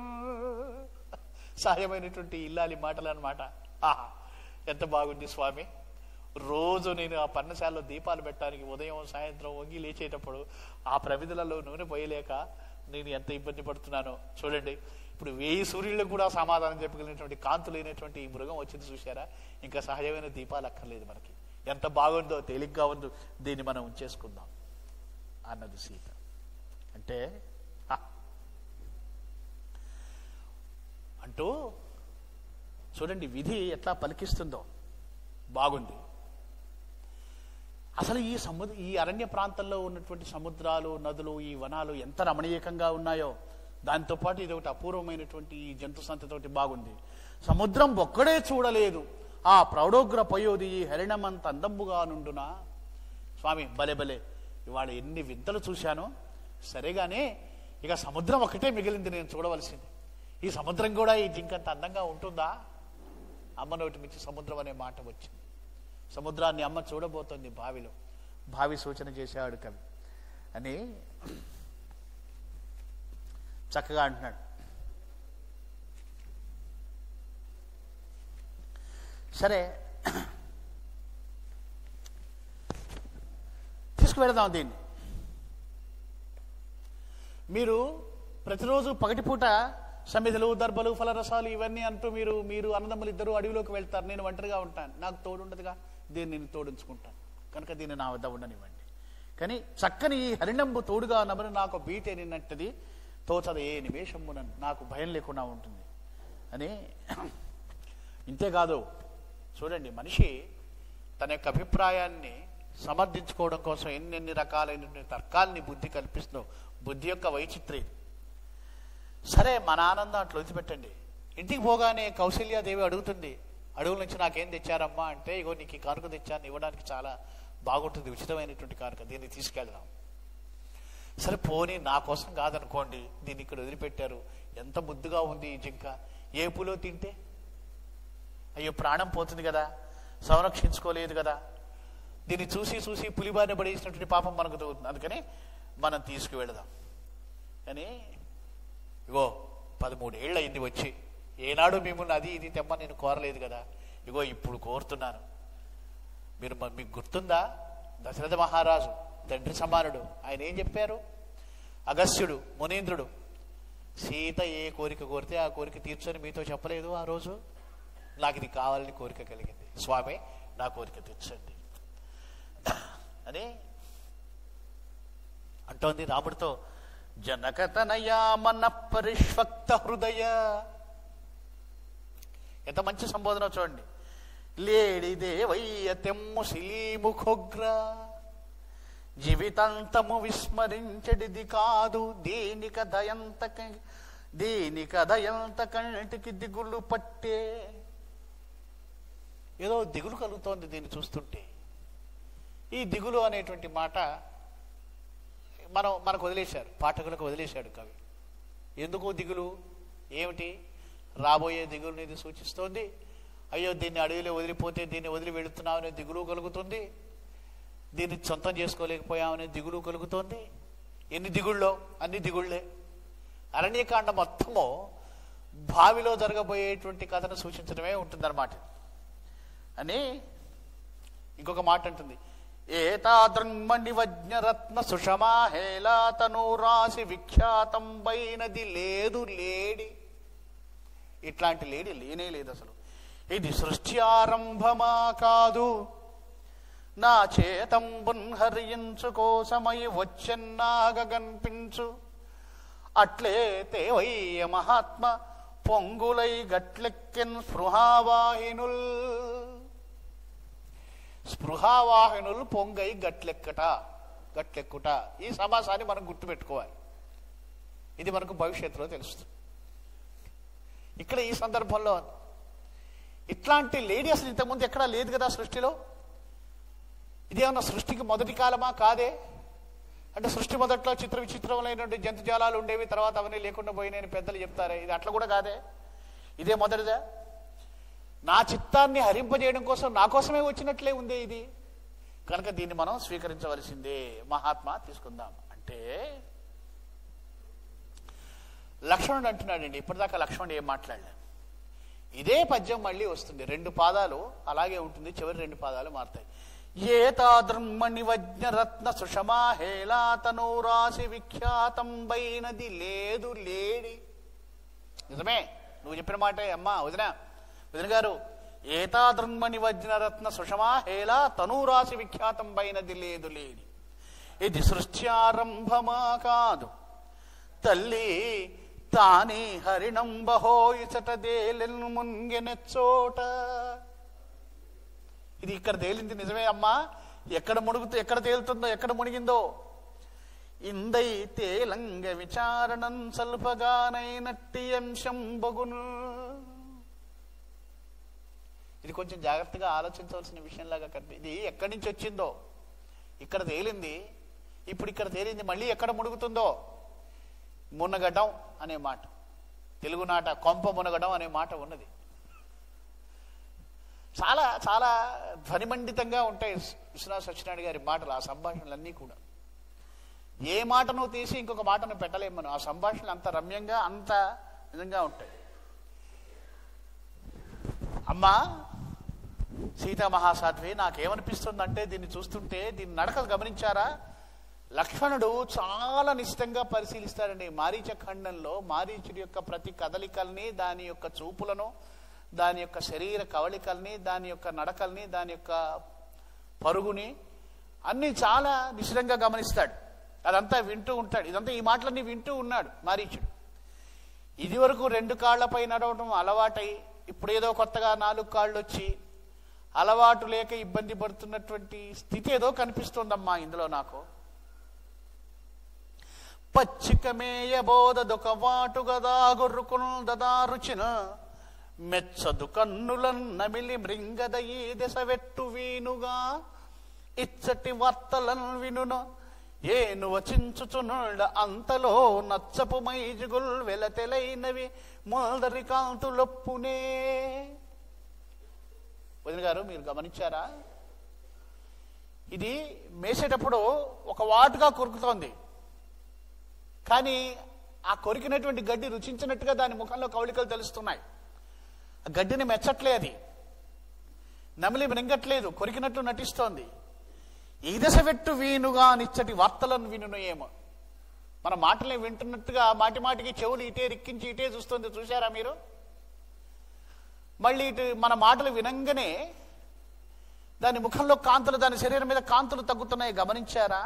Speaker 2: సహాయమైనటువంటి ఇల్లాలి మాటలు అన్నమాట. ఆహా ఎంత బాగుంది స్వామి. రోజు నేను ఆ పర్ణశాలలో దీపాలు పెట్టడానికి ఉదయం సాయంత్రం వంగి లేచేటప్పుడు ఆ ప్రమిదలలో నూనె పోయలేక నేను ఎంత ఇబ్బంది పడుతున్నానో చూడండి. ఇప్పుడు 1000 సూర్యులకు కూడా సమాధానం చెప్పగలిగినటువంటి కాంతులు లేనటువంటి ఈ మృగం వచ్చింది చూశారా, ఇంకా సహజమైన దీపాలు అక్కర్లేదు మనకి, ఎంత బాగుందో తేలిగ్గా ఉందో, దీన్ని మనం ఉంచేసుకుందాం అన్నది సీత. అంటే అంటూ చూడండి విధి ఎట్లా పలికిస్తుందో బాగుంది. అసలు ఈ అరణ్య ప్రాంతంలో ఉన్నటువంటి సముద్రాలు, నదులు, ఈ వనాలు ఎంత రమణీయకంగా ఉన్నాయో, దాంతోపాటు ఇది ఒకటి అపూర్వమైనటువంటి ఈ జంతు సంతతోటి బాగుంది. సముద్రం ఒక్కడే చూడలేదు, ఆ ప్రౌఢోగ్ర పయోది ఈ హరిణమంత అందంబుగా నుండునా. స్వామి భలే భలే, ఇవాళ ఎన్ని వింతలు చూశాను, సరేగానే ఇక సముద్రం ఒకటే మిగిలింది నేను చూడవలసింది. ఈ సముద్రం కూడా ఈ జింకంత అందంగా ఉంటుందా? అమ్మ నోటి నుంచి సముద్రం అనే మాట వచ్చింది. సముద్రాన్ని అమ్మ చూడబోతోంది బావిలో. భావి సూచన చేశాడు కవి అని చక్కగా అంటున్నాడు. సరే, తీసుకువెళదాం దీన్ని. మీరు ప్రతిరోజు పగటిపూట సమిధులు, దర్భలు, ఫలరసాలు ఇవన్నీ అంటూ మీరు అన్నదమ్ములు ఇద్దరు అడవిలోకి వెళ్తారు. నేను ఒంటరిగా ఉంటాను, నాకు తోడు ఉండదుగా, దీన్ని నేను తోడించుకుంటాను కనుక దీన్ని నా వద్ద ఉండనివ్వండి. కానీ చక్కని ఈ హరిణంబు తోడుగా నమ్మని నాకు బీటే నిన్నట్టుది తోచద ఏ నిమేషంబున నాకు భయం లేకుండా ఉంటుంది అని. ఇంతేకాదు, చూడండి, మనిషి తన యొక్క అభిప్రాయాన్ని సమర్థించుకోవడం కోసం ఎన్నెన్ని రకాలైనటువంటి తర్కాల్ని బుద్ధి కల్పిస్తుందో. బుద్ధి యొక్క వైచిత్ర్యం. సరే, మన ఆనందం అట్లా వదిలిపెట్టండి. ఇంటికి పోగానే కౌశల్యాదేవి అడుగుతుంది, అడుగుల నుంచి నాకేం తెచ్చారమ్మా అంటే, ఇగో నీకు ఈ కానుక తెచ్చాను, ఇవ్వడానికి చాలా బాగుంటుంది, ఉచితమైనటువంటి కానుక, దీన్ని తీసుకెళ్దాం. సరే పోనీ నా కోసం కాదనుకోండి, దీన్ని ఇక్కడ వదిలిపెట్టారు, ఎంత ముద్దుగా ఉంది ఈ జింక, ఏపులో తింటే అయ్యో ప్రాణం పోతుంది కదా, సంరక్షించుకోలేదు కదా, దీన్ని చూసి పులిబారిన పడేసినటువంటి పాపం మనకు తగ్గుతుంది, అందుకని మనం తీసుకువెళదాం అని. ఇగో 13 ఏళ్ళు అయింది వచ్చి, ఏనాడు మిమ్మల్ని అది ఇది తెమ్మని నేను కోరలేదు కదా, ఇగో ఇప్పుడు కోరుతున్నాను. మీకు గుర్తుందా, దశరథ మహారాజు తండ్రి సమానుడు, ఆయన ఏం చెప్పారు? అగస్త్యుడు మునీంద్రుడు సీత ఏ కోరిక కోరితే ఆ కోరిక తీర్చని మీతో చెప్పలేదు ఆ రోజు? నాకు ఇది కావాలని కోరిక కలిగింది, స్వామి నా కోరిక తీర్చండి అని అంటోంది రాముడితో. జనకతనయా మన పరిష్వక్త హృదయ, ఎంత మంచి సంబోధన చూడండి. లేడి దేవయ్య తెమ్ము శిలీముఖోగ్ర, జీవితాంతము విస్మరించడిది కాదు, దీనిక దయంత కంటికి దిగులు పట్టే. ఏదో దిగులు కలుగుతోంది దీన్ని చూస్తుంటే. ఈ దిగులు అనేటువంటి మాట మనకు వదిలేశారు, పాఠకులకు వదిలేశాడు కవి. ఎందుకు దిగులు, ఏమిటి? రాబోయే దిగులుని ఇది సూచిస్తోంది. అయ్యో దీన్ని అడవిలో వదిలిపోతే దీన్ని వదిలి వెళుతున్నామనే దిగులు కలుగుతుంది, దీన్ని సొంతం చేసుకోలేకపోయామనే దిగులు కలుగుతోంది. ఎన్ని దిగుళ్ళో అన్ని దిగుళ్లే. అరణ్యకాండ మొత్తము భావిలో జరగబోయేటువంటి కథను సూచించడమే ఉంటుందన్నమాట అని. ఇంకొక మాట అంటుంది, ఏతాదృంమణివజ్ఞరత్న సుషమాహేలాతనూరాశి విఖ్యాతం బైనది లేదు లేడి. ఇట్లాంటి లేడి లేనే లేదు అసలు. ఇది సృష్టి ఆరంభమా కాదు, నా చేతంబున్ హరించుకోసమై వచ్చెన్నాగ కనిపించు. అట్లే తేవయ్య మహాత్మ పొంగులై గట్లెక్కెన్ స్పృహావాహినుల్. స్పృహావాహినులు పొంగై గట్లెక్కుట. ఈ సమాసాన్ని మనం గుర్తుపెట్టుకోవాలి. ఇది మనకు భవిష్యత్తులో తెలుస్తుంది. ఇక్కడ ఈ సందర్భంలో ఇట్లాంటి లేడీ అసలు ఇంతకుముందు ఎక్కడా లేదు కదా సృష్టిలో. ఇదేమన్నా సృష్టికి మొదటి కాలమా? కాదే. అంటే సృష్టి మొదట్లో చిత్ర విచిత్రములైనటువంటి జంతుజాలాలు ఉండేవి, తర్వాత అవన్నీ లేకుండా పోయినాయని పెద్దలు చెప్తారే, ఇది అట్లా కూడా కాదే, ఇదే మొదటిదా? నా చిత్తాన్ని హరింపజేయడం కోసం నా కోసమే వచ్చినట్లే ఉందే ఇది, కనుక దీన్ని మనం స్వీకరించవలసిందే. మహాత్మా తీసుకుందాం అంటే లక్ష్మణుడు అంటున్నాడండి. ఇప్పటిదాకా లక్ష్మణుడు ఏం మాట్లాడలేదు. ఇదే పద్యం మళ్ళీ వస్తుంది, 2 పాదాలు అలాగే ఉంటుంది, చివరి 2 పాదాలు మారుతాయి. ఏతాదృమ్మణి వజ్ఞరత్న సుషమాహేలాతనూరాశి విఖ్యాతం బైనది లేదు లేడి. నిజమే, నువ్వు చెప్పిన మాట అమ్మా వదిన గారు. ఏతాదృమ్మణి వజ్ఞరత్న సుషమాహేలా తనూరాశి విఖ్యాతం బైనది లేదు లేడి. ఇది సృష్ట్యారంభమా కాదు, తల్లి తానే హరిణంబహో ఇచట దేలెన్ మున్గెనెచ్చోట. ఇది ఇక్కడ తేలింది నిజమే అమ్మా. ఎక్కడ తేలుతుందో, ఎక్కడ మునిగిందో. ఇందై తేలంగ విచారణం సల్పగానైనట్టి అంశం బగును. ఇది కొంచెం జాగ్రత్తగా ఆలోచించవలసిన విషయంలాగా కనిపి. ఇది ఎక్కడి నుంచి వచ్చిందో ఇక్కడ తేలింది, ఇప్పుడు ఇక్కడ తేలింది మళ్ళీ ఎక్కడ మునుగుతుందో. మునగడం అనే మాట, తెలుగునాట కొంప మునగడం అనే మాట ఉన్నది. చాలా చాలా ధ్వనిమండితంగా ఉంటాయి విశ్వనాథ సత్యనారాయణ గారి మాటలు. ఆ సంభాషణలన్నీ కూడా ఏ మాటను తీసి ఇంకొక మాటను పెట్టలేము మనం. ఆ సంభాషణలు అంత రమ్యంగా, అంత నిజంగా ఉంటాయి. అమ్మా సీతామహాసాధ్వి, నాకేమనిపిస్తుందంటే దీన్ని చూస్తుంటే, దీని నడకలు గమనించారా? లక్ష్మణుడు చాలా నిశ్చితంగా పరిశీలిస్తాడండి. మారీచ ఖండంలో మారీచుడి యొక్క ప్రతి కదలికల్ని, దాని యొక్క చూపులను, దాని యొక్క శరీర కవళికల్ని, దాని యొక్క నడకల్ని, దాని యొక్క పరుగుని అన్నీ చాలా నిశ్చితంగా గమనిస్తాడు. అదంతా వింటూ ఉంటాడు. ఇదంతా ఈ మాటలన్నీ వింటూ ఉన్నాడు మారీచుడు. ఇది వరకు 2 కాళ్లపై నడవడం అలవాటై ఇప్పుడు ఏదో కొత్తగా 4 కాళ్ళు వచ్చి అలవాటు లేక ఇబ్బంది పడుతున్నటువంటి స్థితి ఏదో కనిపిస్తోందమ్మా ఇందులో నాకు. పచ్చికమేయబోదొక వాటు గదా గొర్రుకును దదారుచిన మెచ్చదు కన్నులన్ నమిలి మృంగద ఈ దశవెట్టు వీనుగా ఇచ్చటి వార్తలన్ వినును ఏను వచించుచునుండ అంతలో నచ్చపు మైజుగుల్ వెలతెలైనవి మొదరి కాంతులొప్పునే. వదిన గారు మీరు గమనించారా? ఇది మేసేటప్పుడు ఒక వాటుగా కొరుకుతోంది, కానీ ఆ కొరికినటువంటి గడ్డి రుచించినట్టుగా దాని ముఖంలో కవళికలు తెలుస్తున్నాయి. ఆ గడ్డిని మెచ్చట్లే, అది నమిలి మృంగట్లేదు, కొరికినట్లు నటిస్తోంది. ఈ దశ వెట్టు వీనుగా నిచ్చటి వార్తలను వినును ఏమో. మన మాటల్ని వింటున్నట్టుగా మాటి మాటికి చెవులు ఇటే రిక్కించి ఇటే చూస్తుంది. చూశారా మీరు? మళ్ళీ ఇటు మన మాటలు వినంగానే దాని ముఖంలో కాంతులు, దాని శరీరం మీద కాంతులు తగ్గుతున్నాయి. గమనించారా?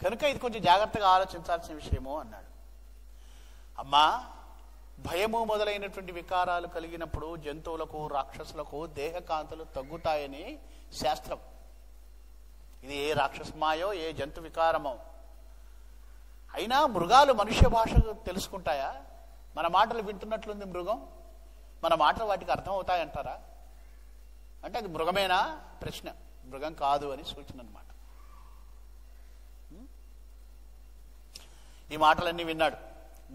Speaker 2: కనుక ఇది కొంచెం జాగ్రత్తగా ఆలోచించాల్సిన విషయము అన్నాడు. అమ్మా, భయము మొదలైనటువంటి వికారాలు కలిగినప్పుడు జంతువులకు, రాక్షసులకు దేహకాంతులు తగ్గుతాయని శాస్త్రం. ఇది ఏ రాక్షసమాయో, ఏ జంతు వికారమో. అయినా మృగాలు మనుష్య భాష తెలుసుకుంటాయా? మన మాటలు వింటున్నట్లుంది మృగం. మన మాటలు వాటికి అర్థం అవుతాయంటారా? అంటే అది మృగమేనా ప్రశ్న. మృగం కాదు అని సూచన అన్నమాట. ఈ మాటలన్నీ విన్నాడు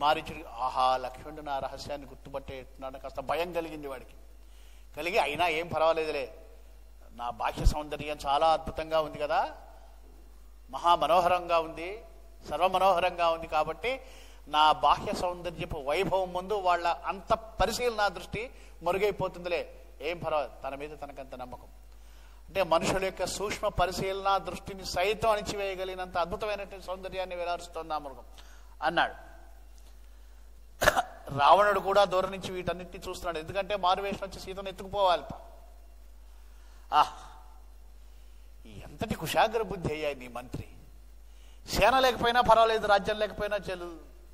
Speaker 2: మారీచుడు. ఆహా, లక్ష్మణుడు నా రహస్యాన్ని గుర్తుపట్టేస్తున్నాడు. కాస్త భయం కలిగింది వాడికి. కలిగి అయినా ఏం పర్వాలేదులే, నా బాహ్య సౌందర్యం చాలా అద్భుతంగా ఉంది కదా, మహామనోహరంగా ఉంది, సర్వమనోహరంగా ఉంది, కాబట్టి నా బాహ్య సౌందర్యపు వైభవం ముందు వాళ్ళ అంత పరిశీలన దృష్టి మరుగైపోతుందిలే, ఏం పర్వాలేదు, తన మీద తనకంత నమ్మకం. అంటే మనుషుల యొక్క సూక్ష్మ పరిశీలన దృష్టిని సైతం అణిచివేయగలిగినంత అద్భుతమైనటువంటి సౌందర్యాన్ని వెలారుస్తోంది ఆ మృగం అన్నాడు. రావణుడు కూడా దూరం నుంచి వీటన్నిటిని చూస్తున్నాడు. ఎందుకంటే మారువేషం వచ్చి సీతను ఎత్తుకుపోవాలట. ఎంతటి కుశాగ్ర బుద్ధి అయ్యాయి నీ మంత్రి. సేన లేకపోయినా పర్వాలేదు, రాజ్యం లేకపోయినా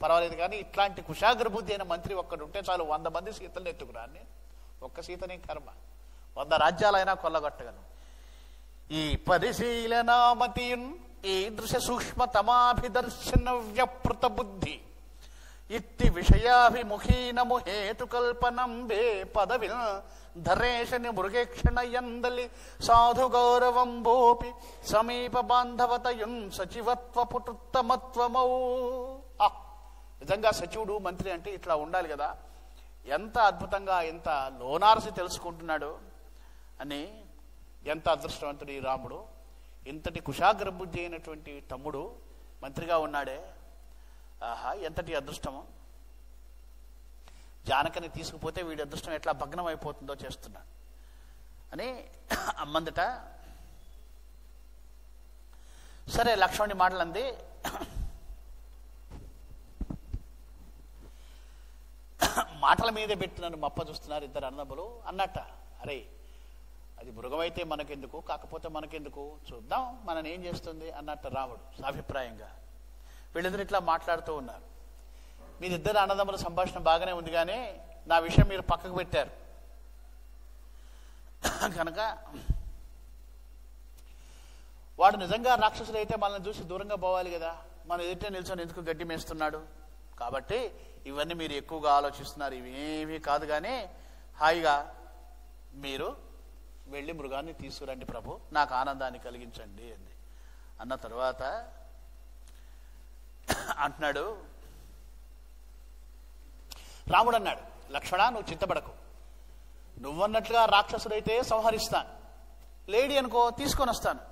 Speaker 2: పర్వాలేదు, కానీ ఇట్లాంటి కుశాగ్ర బుద్ధి అయిన మంత్రి ఒక్కడు ఉంటే చాలు, 100 మంది సీతలను ఎత్తుకురాన్ని. ఒక్క సీతనే కర్మ, 100 రాజ్యాలైనా కొల్లగొట్టగలను. ఈ పరిశీలనామతియున్ ఈదృశ సూక్ష్మతమాభిదర్శన వ్యపృత బుద్ధి ఇత్తి విషయాభిముఖీనము హేతుకల్పనంబే పదవి ధరేషని మృగేక్షణ యందలి సాధు గౌరవంబోపి సమీప బాంధవతయున్ సచివత్వ పుటుత్తమత్వమౌ. నిజంగా సచివుడు, మంత్రి అంటే ఇట్లా ఉండాలి కదా. ఎంత అద్భుతంగా, ఎంత లోనార్సి తెలుసుకుంటున్నాడు అని. ఎంత అదృష్టవంతుడు ఈ రాముడు. ఇంతటి కుశాగ్ర బుద్ధి అయినటువంటి తమ్ముడు మంత్రిగా ఉన్నాడే. ఆహా, ఎంతటి అదృష్టము. జానకిని తీసుకుపోతే వీడి అదృష్టం ఎట్లా భగ్నం అయిపోతుందో చేస్తున్నాడు అని అమ్మందట. సరే, లక్ష్మణుడి మాటలు అంది. మాటల మీదే పెట్టి నన్ను మప్ప చూస్తున్నారు ఇద్దరు అన్నదమ్ములు అన్నట్ట. అరే, అది మృగమైతే మనకెందుకు, కాకపోతే మనకెందుకు, చూద్దాం మనని ఏం చేస్తుంది అన్నట్ట రాముడు అభిప్రాయంగా. వీళ్ళిద్దరు ఇట్లా మాట్లాడుతూ ఉన్నారు. మీరిద్దరు అన్నదమ్ముల సంభాషణ బాగానే ఉంది, కానీ నా విషయం మీరు పక్కకు పెట్టారు కనుక వాడు నిజంగా రాక్షసుడు అయితే మనల్ని చూసి దూరంగా పోవాలి కదా, మన ఎదుటే నిల్చొని ఎందుకు గడ్డి మేస్తున్నాడు, కాబట్టి ఇవన్నీ మీరు ఎక్కువగా ఆలోచిస్తున్నారు. ఇవేమీ కాదు, కానీ హాయిగా మీరు వెళ్ళి మృగాన్ని తీసుకురండి ప్రభు, నాకు ఆనందాన్ని కలిగించండి అంది. అన్న తర్వాత అంటున్నాడు, రాముడు అన్నాడు, లక్ష్మణ నువ్వు చింతపడకు, నువ్వన్నట్లుగా రాక్షసుడైతే సంహరిస్తాను, లేడీ అనుకో తీసుకొని వస్తాను,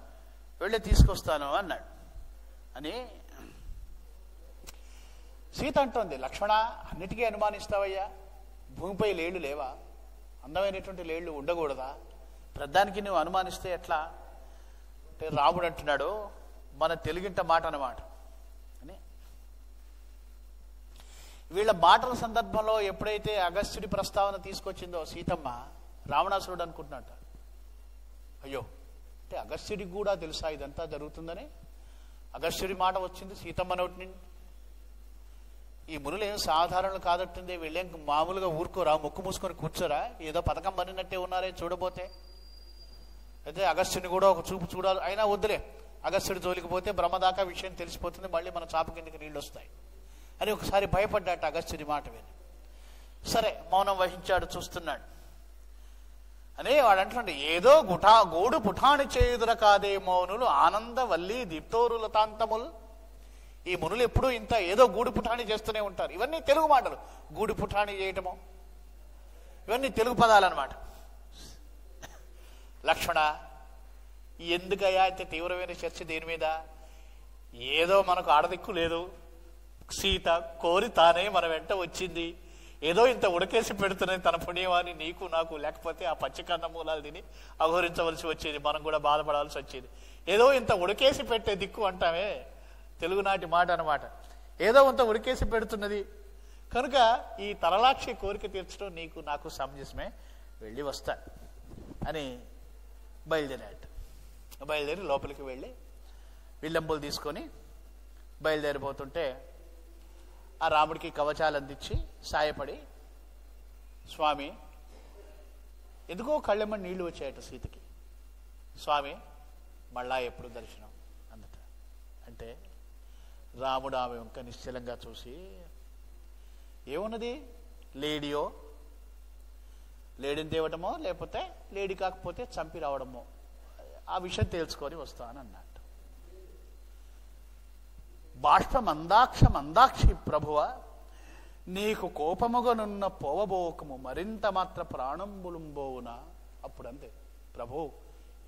Speaker 2: వెళ్ళి తీసుకొస్తాను అన్నాడు. అని సీత అంటోంది, లక్ష్మణ అన్నిటికీ అనుమానిస్తావయ్యా, భూమిపై లేళ్లు లేవా, అందమైనటువంటి లేళ్లు ఉండకూడదా, ప్రధానికి నువ్వు అనుమానిస్తే ఎట్లా అంటే రాముడు అంటున్నాడు, మన తెలుగింట మాట అన్నమాట అని. వీళ్ళ మాటల సందర్భంలో ఎప్పుడైతే అగస్త్యుడి ప్రస్తావన తీసుకొచ్చిందో సీతమ్మ, రావణాసురుడు అనుకుంటున్నట్ట, అయ్యో అంటే అగస్త్యుడికి కూడా తెలుసా ఇదంతా జరుగుతుందని. అగస్త్యుడి మాట వచ్చింది సీతమ్మ నోటి నుండి. ఈ మునులు ఏం సాధారణలు కాదట్టుంది, వీళ్ళేం మామూలుగా ఊరుకోరా, ముక్కు మూసుకొని కూర్చోరా, ఏదో పథకం పనినట్టే ఉన్నారే చూడబోతే. అయితే అగస్త్యుని కూడా ఒక చూపు చూడాలి, అయినా వద్దులే, అగస్త్యుడి జోలికి పోతే బ్రహ్మదాకా విషయం తెలిసిపోతుంది, మళ్ళీ మన చాప కిందకి నీళ్ళు వస్తాయి అని ఒకసారి భయపడ్డాట అగస్త్యుడి మాట విని. సరే మౌనం వహించాడు, చూస్తున్నాడు. అనే వాడు అంటున్నాడు, ఏదో గోడు పుఠాని చేయుదుర కాదే మౌనులు ఆనంద వల్లి దీప్తోరుల తాంతములు. ఈ మునులు ఎప్పుడూ ఇంత ఏదో గూడు పుఠాని చేస్తూనే ఉంటారు. ఇవన్నీ తెలుగు మాటలు, గూడు పుఠాని చేయటము ఇవన్నీ తెలుగు పదాలు అన్నమాట. లక్ష్మణ ఎందుకయ్యా ఇంత తీవ్రమైన చర్చ దేని మీద, ఏదో మనకు ఆడదిక్కు లేదు, సీత కోరి తానే మన వెంట వచ్చింది, ఏదో ఇంత ఉడకేసి పెడుతున్నది తన పుణ్యమాని నీకు నాకు, లేకపోతే ఆ పచ్చికన్న మూలాలు తిని అఘోరించవలసి వచ్చేది, మనం కూడా బాధపడాల్సి వచ్చేది. ఏదో ఇంత ఉడకేసి పెట్టే దిక్కు అంటామే, తెలుగునాటి మాట అన్నమాట. ఏదో ఇంత ఉడికేసి పెడుతున్నది కనుక ఈ తరలాక్షి కోరిక తీర్చడం నీకు నాకు సమంజసమే, వెళ్ళి వస్తా అని బయలుదేరాడు. బయలుదేరి లోపలికి వెళ్ళి విల్లంబులు తీసుకొని బయలుదేరిపోతుంటే ఆ రాముడికి కవచాలు అందించి సాయపడి, స్వామి ఎందుకో కళ్ళెమ్మని నీళ్లు వచ్చాయట సీతకి, స్వామి మళ్ళా ఎప్పుడు దర్శనం అందట. అంటే రాముడు ఆమె ఇంకా నిశ్చలంగా చూసి, ఏమున్నది, లేడీయో, లేడీని తేవటమో లేకపోతే లేడీ కాకపోతే చంపి రావడమో, ఆ విషయం తేల్చుకొని వస్తానన్నాడు. బాష్పమందాక్షి ప్రభువ, నీకు కోపముగనున్న పోవబోకము మరింత మాత్ర ప్రాణంబులుంబోవునా. అప్పుడు అంతే, ప్రభు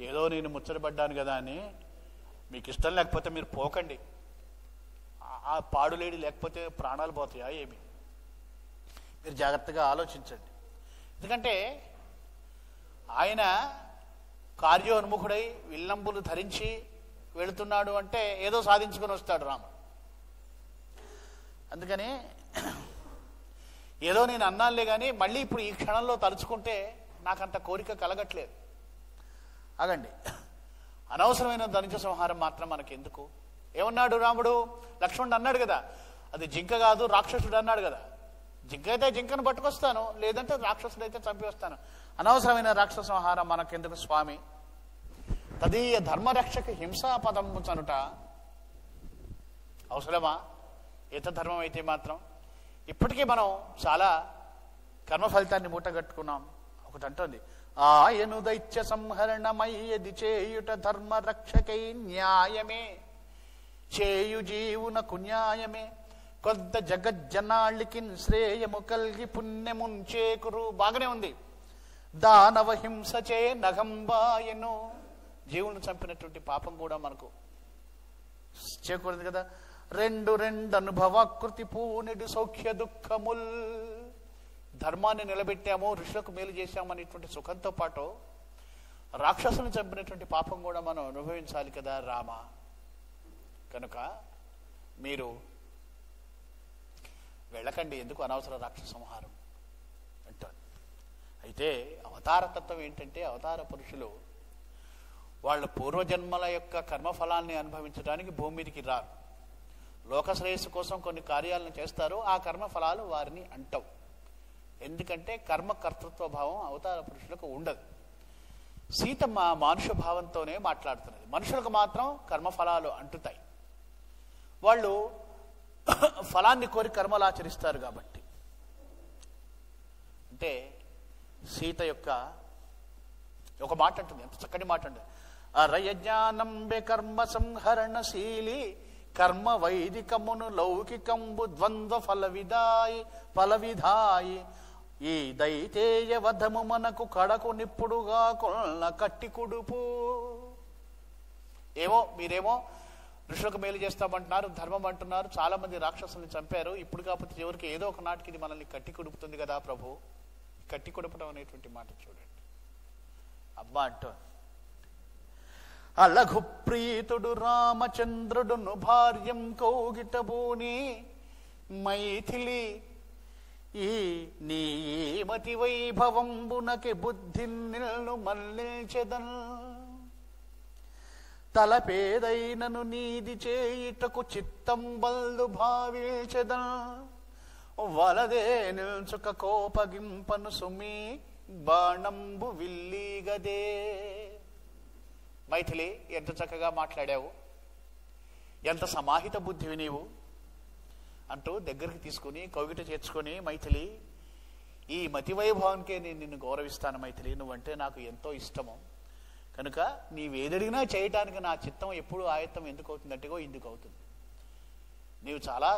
Speaker 2: ఏదో నేను ముచ్చటపడ్డాను కదా అని, మీకు ఇష్టం లేకపోతే మీరు పోకండి, ఆ పాడులేడి లేకపోతే ప్రాణాలు పోతాయా ఏమి, మీరు జాగ్రత్తగా ఆలోచించండి. ఎందుకంటే ఆయన కార్యోన్ముఖుడై విల్లంబులు ధరించి వెళుతున్నాడు అంటే ఏదో సాధించుకొని వస్తాడు రాముడు. అందుకని ఏదో నేను అన్నానులే కానీ మళ్ళీ ఇప్పుడు ఈ క్షణంలో తలుచుకుంటే నాకంత కోరిక కలగట్లేదు. ఆగండి, అనవసరమైన ధనుజ సంహారం మాత్రం మనకెందుకు. ఏమన్నాడు రాముడు, లక్ష్మణుడు అన్నాడు కదా, అది జింక కాదు రాక్షసుడు అన్నాడు కదా, జింక అయితే జింకను పట్టుకొస్తాను, లేదంటే రాక్షసుడైతే చంపి వస్తాను, అనవసరమైన రాక్షస సంహారం మనకెందుకు స్వామి. తదీయ ధర్మరక్షక హింసా పదము చనుట అవసరమా, ఈత ధర్మం అయితే మాత్రం. ఇప్పటికీ మనం చాలా కర్మ ఫలితాన్ని మూటగట్టుకున్నాం. ఒకటి అంటోంది, ఆయను దైత్య సంహరణమయ్యది చేయుట ధర్మ రక్షకై న్యాయమే, చేయు జీవునకు న్యాయమే, కొద్ద జగజ్జనాళికి శ్రేయము కలిగి పుణ్యమున్ చేకురు. బాగానే ఉంది. దానవ హింసచే నగంబాయను, జీవులను చంపినటువంటి పాపం కూడా మనకు చేకూరింది కదా. రెండు అనుభవాకృతి పూనిడు సౌఖ్య దుఃఖముల్, ధర్మాన్ని నిలబెట్టాము, ఋషులకు మేలు చేశాము అనేటువంటి సుఖంతో పాటు రాక్షసుని చంపినటువంటి పాపం కూడా మనం అనుభవించాలి కదా రామ. కనుక మీరు వెళ్ళకండి, ఎందుకు అనవసర రాక్షస సంహారం అంటారు. అయితే అవతారతత్వం ఏంటంటే, అవతార పురుషులు వాళ్ళ పూర్వజన్మల యొక్క కర్మఫలాన్ని అనుభవించడానికి భూమి మీదకి రారు, లోక శ్రేయస్సు కోసం కొన్ని కార్యాలను చేస్తారు, ఆ కర్మఫలాలు వారిని అంటవు. ఎందుకంటే కర్మకర్తృత్వ భావం అవతార పురుషులకు ఉండదు. సీతమ్మ మానుష భావంతోనే మాట్లాడుతున్నది, మనుషులకు మాత్రం కర్మఫలాలు అంటుతాయి, వాళ్ళు ఫలాన్ని కోరి కర్మలు ఆచరిస్తారు కాబట్టి. అంటే సీత యొక్క ఒక మాట అంటుంది, ఎంత చక్కటి మాట అండి. అరయజ్ఞానంబె కర్మ సంహరణశీలి కర్మ వైదికమును లౌకికంబు ద్వంద్వ ఫలవిధాయి ఈ దైతేయ వధము మనకు కడకు నిప్పుడుగా కొల్ల కట్టి కుడుపు. మీరేమో ఋషులకు మేలు చేస్తామంటున్నారు, ధర్మం అంటున్నారు, చాలా మంది రాక్షసుల్ని చంపారు, ఇప్పుడు కాకపోతే ఎవరికి ఏదో ఒక నాటికి ఇది మనల్ని కట్టి కుడుపుతుంది కదా ప్రభు. కట్టి కుడపడం అనేటువంటి మాట చూడండి. అబ్బా అంటూ అలఘు ప్రీతుడు రామచంద్రుడును భార్యం కౌగిటబూని మైథిలి ఈ నీ మతి వైభవంబునకి బుద్ధి నిల్ను మల్లించెదన్ తలపేదైనను నీది చేయుటకు చిత్తం బల్లు భావించెదన్ వలదే నిల్చుక కోపగింపను సుమి బాణంబు విల్లిగదే. మైథిలి, ఎంత చక్కగా మాట్లాడావు, ఎంత సమాహిత బుద్ధివి నీవు అంటూ దగ్గరికి తీసుకుని కౌగిట చేర్చుకొని, మైథిలి ఈ మతి వైభవానికే నేను నిన్ను గౌరవిస్తాను మైథిలి, నువ్వంటే నాకు ఎంతో ఇష్టము, కనుక నీవేదడిగినా చేయటానికి నా చిత్తం ఎప్పుడు ఆయత్తం ఎందుకు అవుతుందంటే ఇందుకు అవుతుంది. నీవు చాలా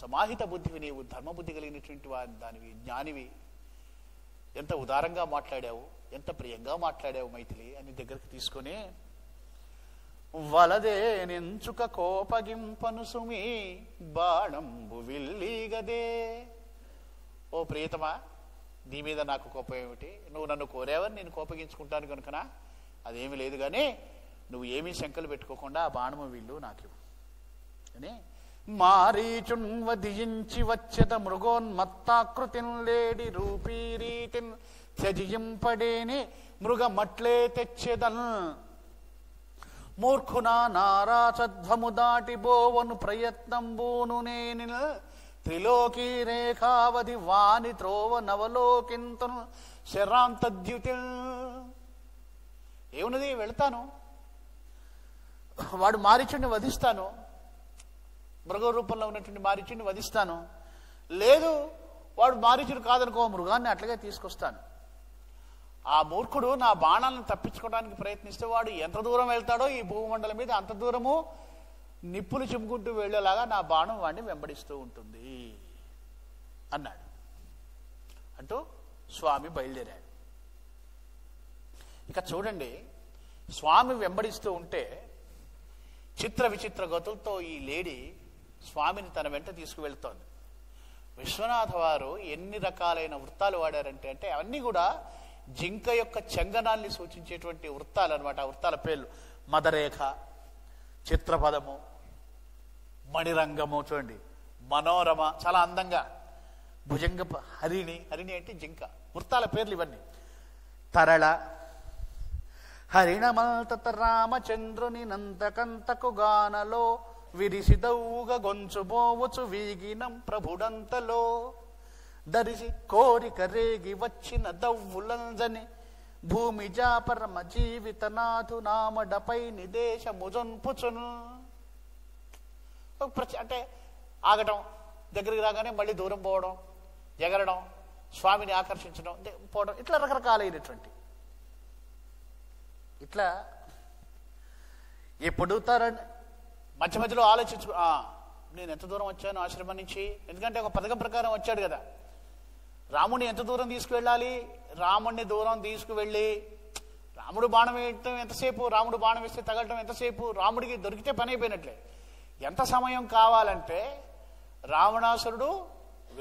Speaker 2: సమాహిత బుద్ధివి, నీవు ధర్మబుద్ధి కలిగినటువంటి దానివి, జ్ఞానివి, ఎంత ఉదారంగా మాట్లాడావు, ఎంత ప్రియంగా మాట్లాడావు మైథిలి అని దగ్గరికి తీసుకొని వలదే నెంచుక కోపగింపను సుమి బాణంబు విల్లిగదే. ఓ ప్రియతమా, నీ మీద నాకు కోపం ఏమిటి? నువ్వు నన్ను కోరావని నేను కోపగించుకుంటాను కనుకనా? అదేమీ లేదు, కానీ నువ్వు ఏమీ శంకలు పెట్టుకోకుండా ఆ బాణము విల్లు నాకు అని మారీచున్ వధించి వచ్చేద మృగోన్మత్తాకృతిన్ లేడి రూపీరీతిన్ త్యజింపడేని మృగమట్లే తెచ్చేదన్ మూర్ఖునా నారాచధ్వము దాటిబోవను ప్రయత్నంబూను నేని త్రిలోకీ రేఖావధి వాని త్రోవ నవలోకింతను శరాంతద్యుతిల్. ఏమున్నది, వెళ్తాను, వాడు మారీచుడిని వధిస్తాను, మృగ రూపంలో ఉన్నటువంటి మారీచుడిని వధిస్తాను, లేదు వాడు మారీచుడు కాదనుకో మృగాన్ని అట్లాగే తీసుకొస్తాను. ఆ మూర్ఖుడు నా బాణాలను తప్పించుకోవడానికి ప్రయత్నిస్తే వాడు ఎంత దూరం వెళ్తాడో ఈ భూమండలం మీద అంత దూరము నిప్పులు చిమ్ముకుంటూ వెళ్ళేలాగా నా బాణం వాడిని వెంబడిస్తూ ఉంటుంది అన్నాడు. అంటూ స్వామి బయలుదేరాడు. ఇక చూడండి, స్వామి వెంబడిస్తూ ఉంటే చిత్ర విచిత్ర గతులతో ఈ లేడీ స్వామిని తన వెంట తీసుకువెళ్తోంది. విశ్వనాథ వారు ఎన్ని రకాలైన వృత్తాలు వాడారంటే అవన్నీ కూడా జింక యొక్క చంగనాల్ని సూచించేటువంటి వృత్తాలు అనమాట. ఆ వృత్తాల పేర్లు మదరేఖ, చిత్రపదము, మణిరంగము, చూడండి మనోరమ, చాలా అందంగా, భుజంగ, హరిణి, హరిణి అంటే జింక, వృత్తాల పేర్లు ఇవన్నీ. తరళ, హరిణమల్తత రామచంద్రుని నంతకంతకు గానలో విరిసిదవుగా గొంచుబోవచ్చు వీగినం ప్రభుడంతలో దరిసి కోరిక రేగి వచ్చిన దవ్వులంజని భూమి జాపరమ జీవితనాథు నామడపై నిదేశముజొన్పుచును. అంటే ఆగటం, దగ్గరికి రాగానే మళ్ళీ దూరం పోవడం, ఎగరడం, స్వామిని ఆకర్షించడం, పోవడం, ఇట్లా రకరకాలైనటువంటి, ఇట్లా ఎప్పుడు మధ్య మధ్యలో ఆలోచించు, నేను ఎంత దూరం వచ్చాను ఆశ్రమం నుంచి, ఎందుకంటే ఒక పథకం ప్రకారం వచ్చాడు కదా. రాముడిని ఎంత దూరం తీసుకువెళ్ళాలి, రాముడిని దూరం తీసుకువెళ్ళి రాముడు బాణం వేయటం ఎంతసేపు, రాముడు బాణం వేస్తే తగలటం ఎంతసేపు, రాముడికి దొరికితే పని అయిపోయినట్లే. ఎంత సమయం కావాలంటే రావణాసురుడు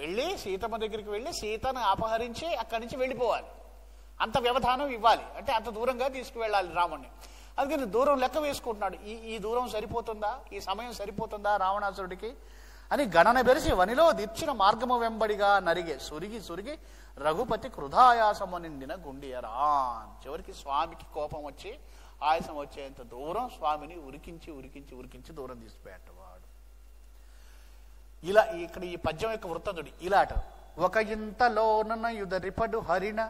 Speaker 2: వెళ్ళి సీతమ్మ దగ్గరికి వెళ్ళి సీతను అపహరించి అక్కడి నుంచి వెళ్ళిపోవాలి, అంత వ్యవధానం ఇవ్వాలి, అంటే అంత దూరంగా తీసుకువెళ్ళాలి రాముడిని. అందుకని దూరం లెక్క వేసుకుంటున్నాడు, ఈ దూరం సరిపోతుందా, ఈ సమయం సరిపోతుందా రావణాసురుడికి అని గణన బెరిసి వనిలో దిర్చిన మార్గము వెంబడిగా నరిగే సురిగి సురిగి రఘుపతి కృధాయాసము నిండిన గుండియరాన్. చివరికి స్వామికి కోపం వచ్చి ఆయాసం వచ్చేంత దూరం స్వామిని ఉరికించి ఉరికించి ఉరికించి దూరం తీసిపోయేటవాడు. ఇలా ఇక్కడ ఈ పద్యం యొక్క వృత్తదుడి ఇలాట. ఒక ఇంతలోన యుదరిపడు హరిణ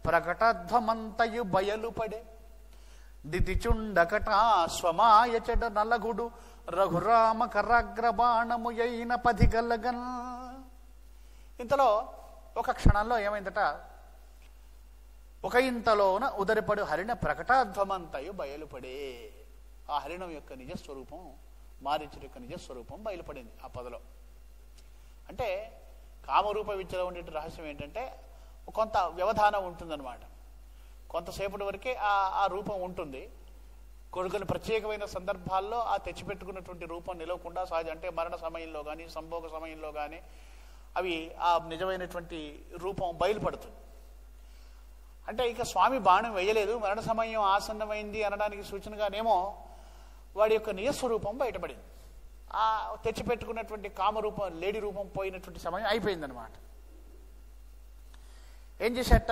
Speaker 2: ప్రకటధ్వమంతయు బయలుపడే దితిచుండకట స్వమాయచడ నలగుడు రఘురామ కరాగ్రబాణము అయిన పదిగలగన్. ఇంతలో ఒక క్షణంలో ఏమైందట, ఒక ఇంతలోన ఉదరిపడు హరిణ ప్రకటాధ్వమంతయు బయలుపడే. ఆ హరిణం యొక్క నిజస్వరూపం, మారీచుడి యొక్క నిజస్వరూపం బయలుపడింది ఆ పదలో. అంటే కామరూప విద్యలో ఉండే రహస్యం ఏంటంటే కొంత వ్యవధానం ఉంటుందన్నమాట. కొంతసేపటి వరకే ఆ రూపం ఉంటుంది. కొన్ని ప్రత్యేకమైన సందర్భాల్లో ఆ తెచ్చిపెట్టుకున్నటువంటి రూపం నిలవకుండా సహజ, అంటే మరణ సమయంలో కానీ సంభోగ సమయంలో కానీ అవి ఆ నిజమైనటువంటి రూపం బయలుపడుతుంది. అంటే ఇక స్వామి బాణం వేయలేదు, మరణ సమయం ఆసన్నమైంది అనడానికి సూచనగానేమో వాడి యొక్క నిజస్వరూపం బయటపడింది. ఆ తెచ్చిపెట్టుకున్నటువంటి కామరూపం, లేడీ రూపం పోయినటువంటి సమయం అయిపోయిందనమాట. ఏం చేసేట,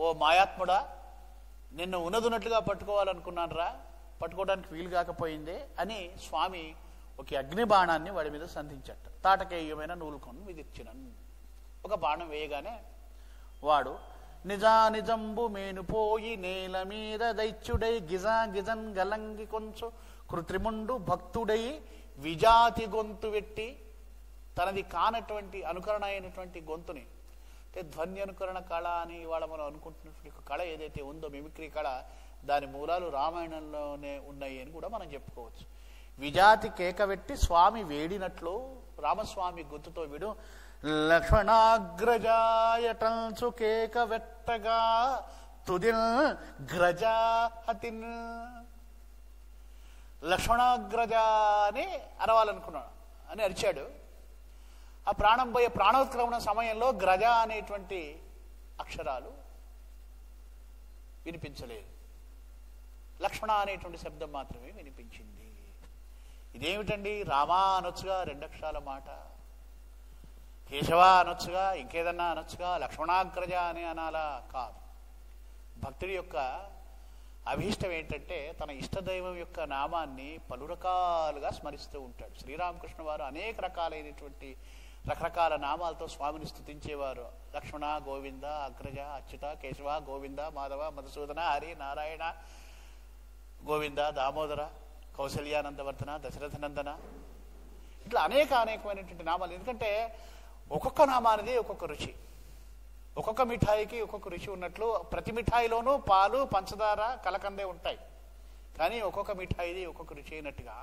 Speaker 2: ఓ మాయాత్ముడా, నిన్ను ఉన్నదున్నట్లుగా పట్టుకోవాలనుకున్నాను రా, పట్టుకోవడానికి వీలు కాకపోయిందే అని స్వామి ఒక అగ్ని బాణాన్ని వాడి మీద సంధించట. తాటకేయమైన నూలుకొని విధిర్చినను. ఒక బాణం వేయగానే వాడు నిజానిజంబు మేనుపోయి నేల మీద దైత్యుడై గిజన్ గలంగి కొంచెం కృత్రిముండు భక్తుడై విజాతి గొంతు వెట్టి, తనది కానటువంటి అనుకరణ అయినటువంటి గొంతుని, అంటే ధ్వని అనుకరణ కళ అని ఇవాళ మనం అనుకుంటున్నటువంటి కళ ఏదైతే ఉందో మిమిక్రీ కళ, దాని మూలాలు రామాయణంలోనే ఉన్నాయి అని కూడా మనం చెప్పుకోవచ్చు. విజాతి కేకవెట్టి స్వామి వేడినట్లు రామస్వామి గొంతుతో వీడు లక్ష్మణాగ్రజాయటంచు కేకవెట్టగా తుదిల్ గ్రజా హతిన్. లక్ష్మణాగ్రజ అని అరవాలనుకున్నాడు అని అరిచాడు. ఆ ప్రాణం పోయే ప్రాణోత్క్రమణ సమయంలో గ్రజ అనేటువంటి అక్షరాలు వినిపించలేదు, లక్ష్మణ అనేటువంటి శబ్దం మాత్రమే వినిపించింది. ఇదేమిటండి, రామా అనొచ్చుగా, రెండక్షరాల మాట, కేశవ అనొచ్చుగా, ఇంకేదన్నా అనొచ్చుగా, లక్ష్మణాగ్రజ అని అనాలా? కాదు. భక్తుడి యొక్క అభీష్టం ఏంటంటే తన ఇష్టదైవం యొక్క నామాన్ని పలు రకాలుగా స్మరిస్తూ ఉంటాడు. శ్రీరామకృష్ణ వారు అనేక రకాలైనటువంటి రకరకాల నామాలతో స్వామిని స్తుతించేవారు. లక్ష్మణ, గోవింద, అగ్రజ, అచ్యుత, కేశవ, గోవింద, మాధవ, మధుసూదన, హరి, నారాయణ, గోవింద, దామోదర, కౌసల్యానందవర్ధన, దశరథనందన, ఇట్లా అనేకమైనటువంటి నామాలు. ఎందుకంటే ఒక్కొక్క నామానిది ఒక్కొక్క రుచి, ఒక్కొక్క మిఠాయికి ఒక్కొక్క రుచి ఉన్నట్లు ప్రతి మిఠాయిలోనూ పాలు, పంచదార, కలకందే ఉంటాయి. కానీ ఒక్కొక్క మిఠాయిది ఒక్కొక్క రుచి అయినట్టుగా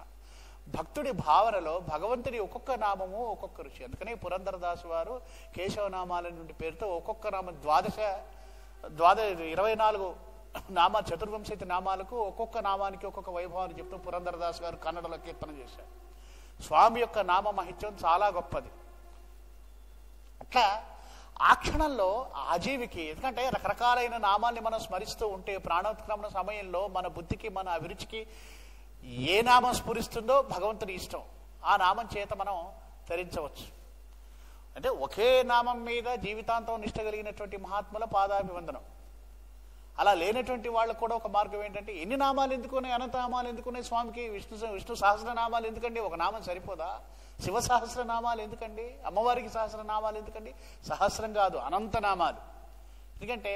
Speaker 2: భక్తుడి భావనలో భగవంతుడి ఒక్కొక్క నామము ఒక్కొక్క రుచి. అందుకని పురంధరదాసు వారు కేశవనామాల నుండి పేరుతో ఒక్కొక్క నామం 24 నామ చతుర్వంశతి నామాలకు ఒక్కొక్క నామానికి ఒక్కొక్క వైభవాన్ని చెప్తూ పురంధరదాసు గారు కన్నడలో కీర్తన చేశారు. స్వామి యొక్క నామ మహిత్యం చాలా గొప్పది. అట్లా ఆ క్షణంలో ఆ జీవికి, ఎందుకంటే రకరకాలైన నామాల్ని మనం స్మరిస్తూ ఉంటే ప్రాణోత్క్రమణ సమయంలో మన బుద్ధికి, మన అభిరుచికి ఏ నామం స్ఫురిస్తుందో భగవంతుడి ఇష్టం, ఆ నామం చేత మనం తరించవచ్చు. అంటే ఒకే నామం మీద జీవితాంతం నిష్ట కలిగినటువంటి మహాత్ముల పాదాభివందనం. అలా లేనటువంటి వాళ్ళకు కూడా ఒక మార్గం ఏంటంటే, ఎన్ని నామాలు ఎందుకున్నాయి, అనంత నామాలు ఎందుకున్నాయి స్వామికి, విష్ణు సహస్రనామాలు ఎందుకండి, ఒక నామం సరిపోదా? శివ సహస్రనామాలు ఎందుకండి, అమ్మవారికి సహస్రనామాలు ఎందుకండి? సహస్రం కాదు, అనంత నామాలు. ఎందుకంటే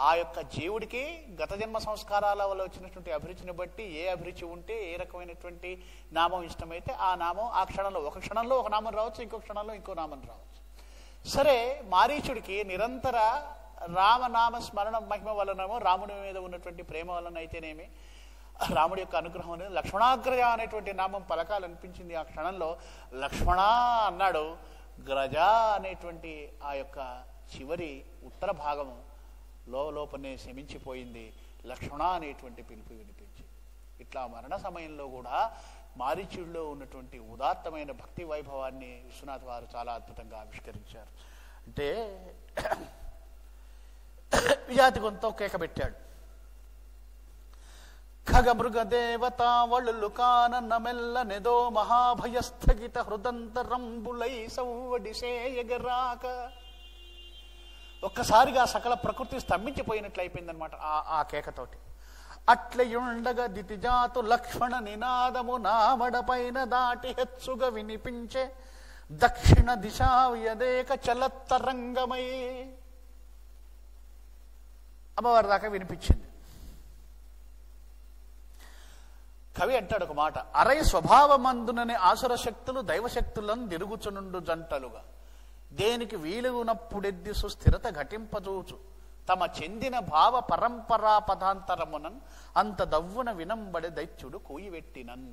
Speaker 2: ఆ యొక్క జీవుడికి గత జన్మ సంస్కారాల వల్ల వచ్చినటువంటి అభిరుచిని బట్టి ఏ అభిరుచి ఉంటే ఏ రకమైనటువంటి నామం ఇష్టమైతే ఆ నామం ఆ క్షణంలో, ఒక క్షణంలో ఒక నామం రావచ్చు, ఇంకో క్షణంలో ఇంకో నామం రావచ్చు. సరే, మారీచుడికి నిరంతర రామనామ స్మరణ మహిమ వలనమో, రాముడి మీద ఉన్నటువంటి ప్రేమ వలన అయితేనేమి, రాముడి యొక్క అనుగ్రహం అనేది లక్ష్మణాగ్రజ అనేటువంటి నామం పలకాలనిపించింది. ఆ క్షణంలో లక్ష్మణ అన్నాడు. గ్రజ అనేటువంటి ఆ యొక్క చివరి ఉత్తర భాగము లోపలనే శమించిపోయింది. లక్ష్మణ అనేటువంటి పిలుపు వినిపించి, ఇట్లా మరణ సమయంలో కూడా మారీచుడిలో ఉన్నటువంటి ఉదాత్తమైన భక్తి వైభవాన్ని విశ్వనాథ్ వారు చాలా అద్భుతంగా ఆవిష్కరించారు. అంటే విజాతి గొంతో కేక పెట్టాడు. ఖగమృగ దేవత వళులు కానన్న మెల్ల నెదో మహాభయస్థగిత హృదంతరంబులై సౌవడిసేయగరాక. ఒక్కసారిగా సకల ప్రకృతి స్తంభించిపోయినట్లు అయిపోయిందనమాట ఆ కేకతోటి. అట్లయుండగా దితిజాతు లక్ష్మణ నినాదము నామడపైన దాటి హెచ్చుగా వినిపించే దక్షిణ దిశా యదేక చలత్తరంగమై. అమ్మవారి దాకా వినిపించింది. కవి అంటాడు ఒక మాట, అరై స్వభావమందునని ఆసుర శక్తులు దైవశక్తులను తిరుగుచునుండు జంటలుగా. దేనికి వీలుగునప్పుడెద్ది సుస్థిరత ఘటింపజూచు తమ చెందిన భావ పరంపరా పదాంతరమునన్ అంత దవ్వున వినంబడి దైత్యుడు కూయివెట్టినన్.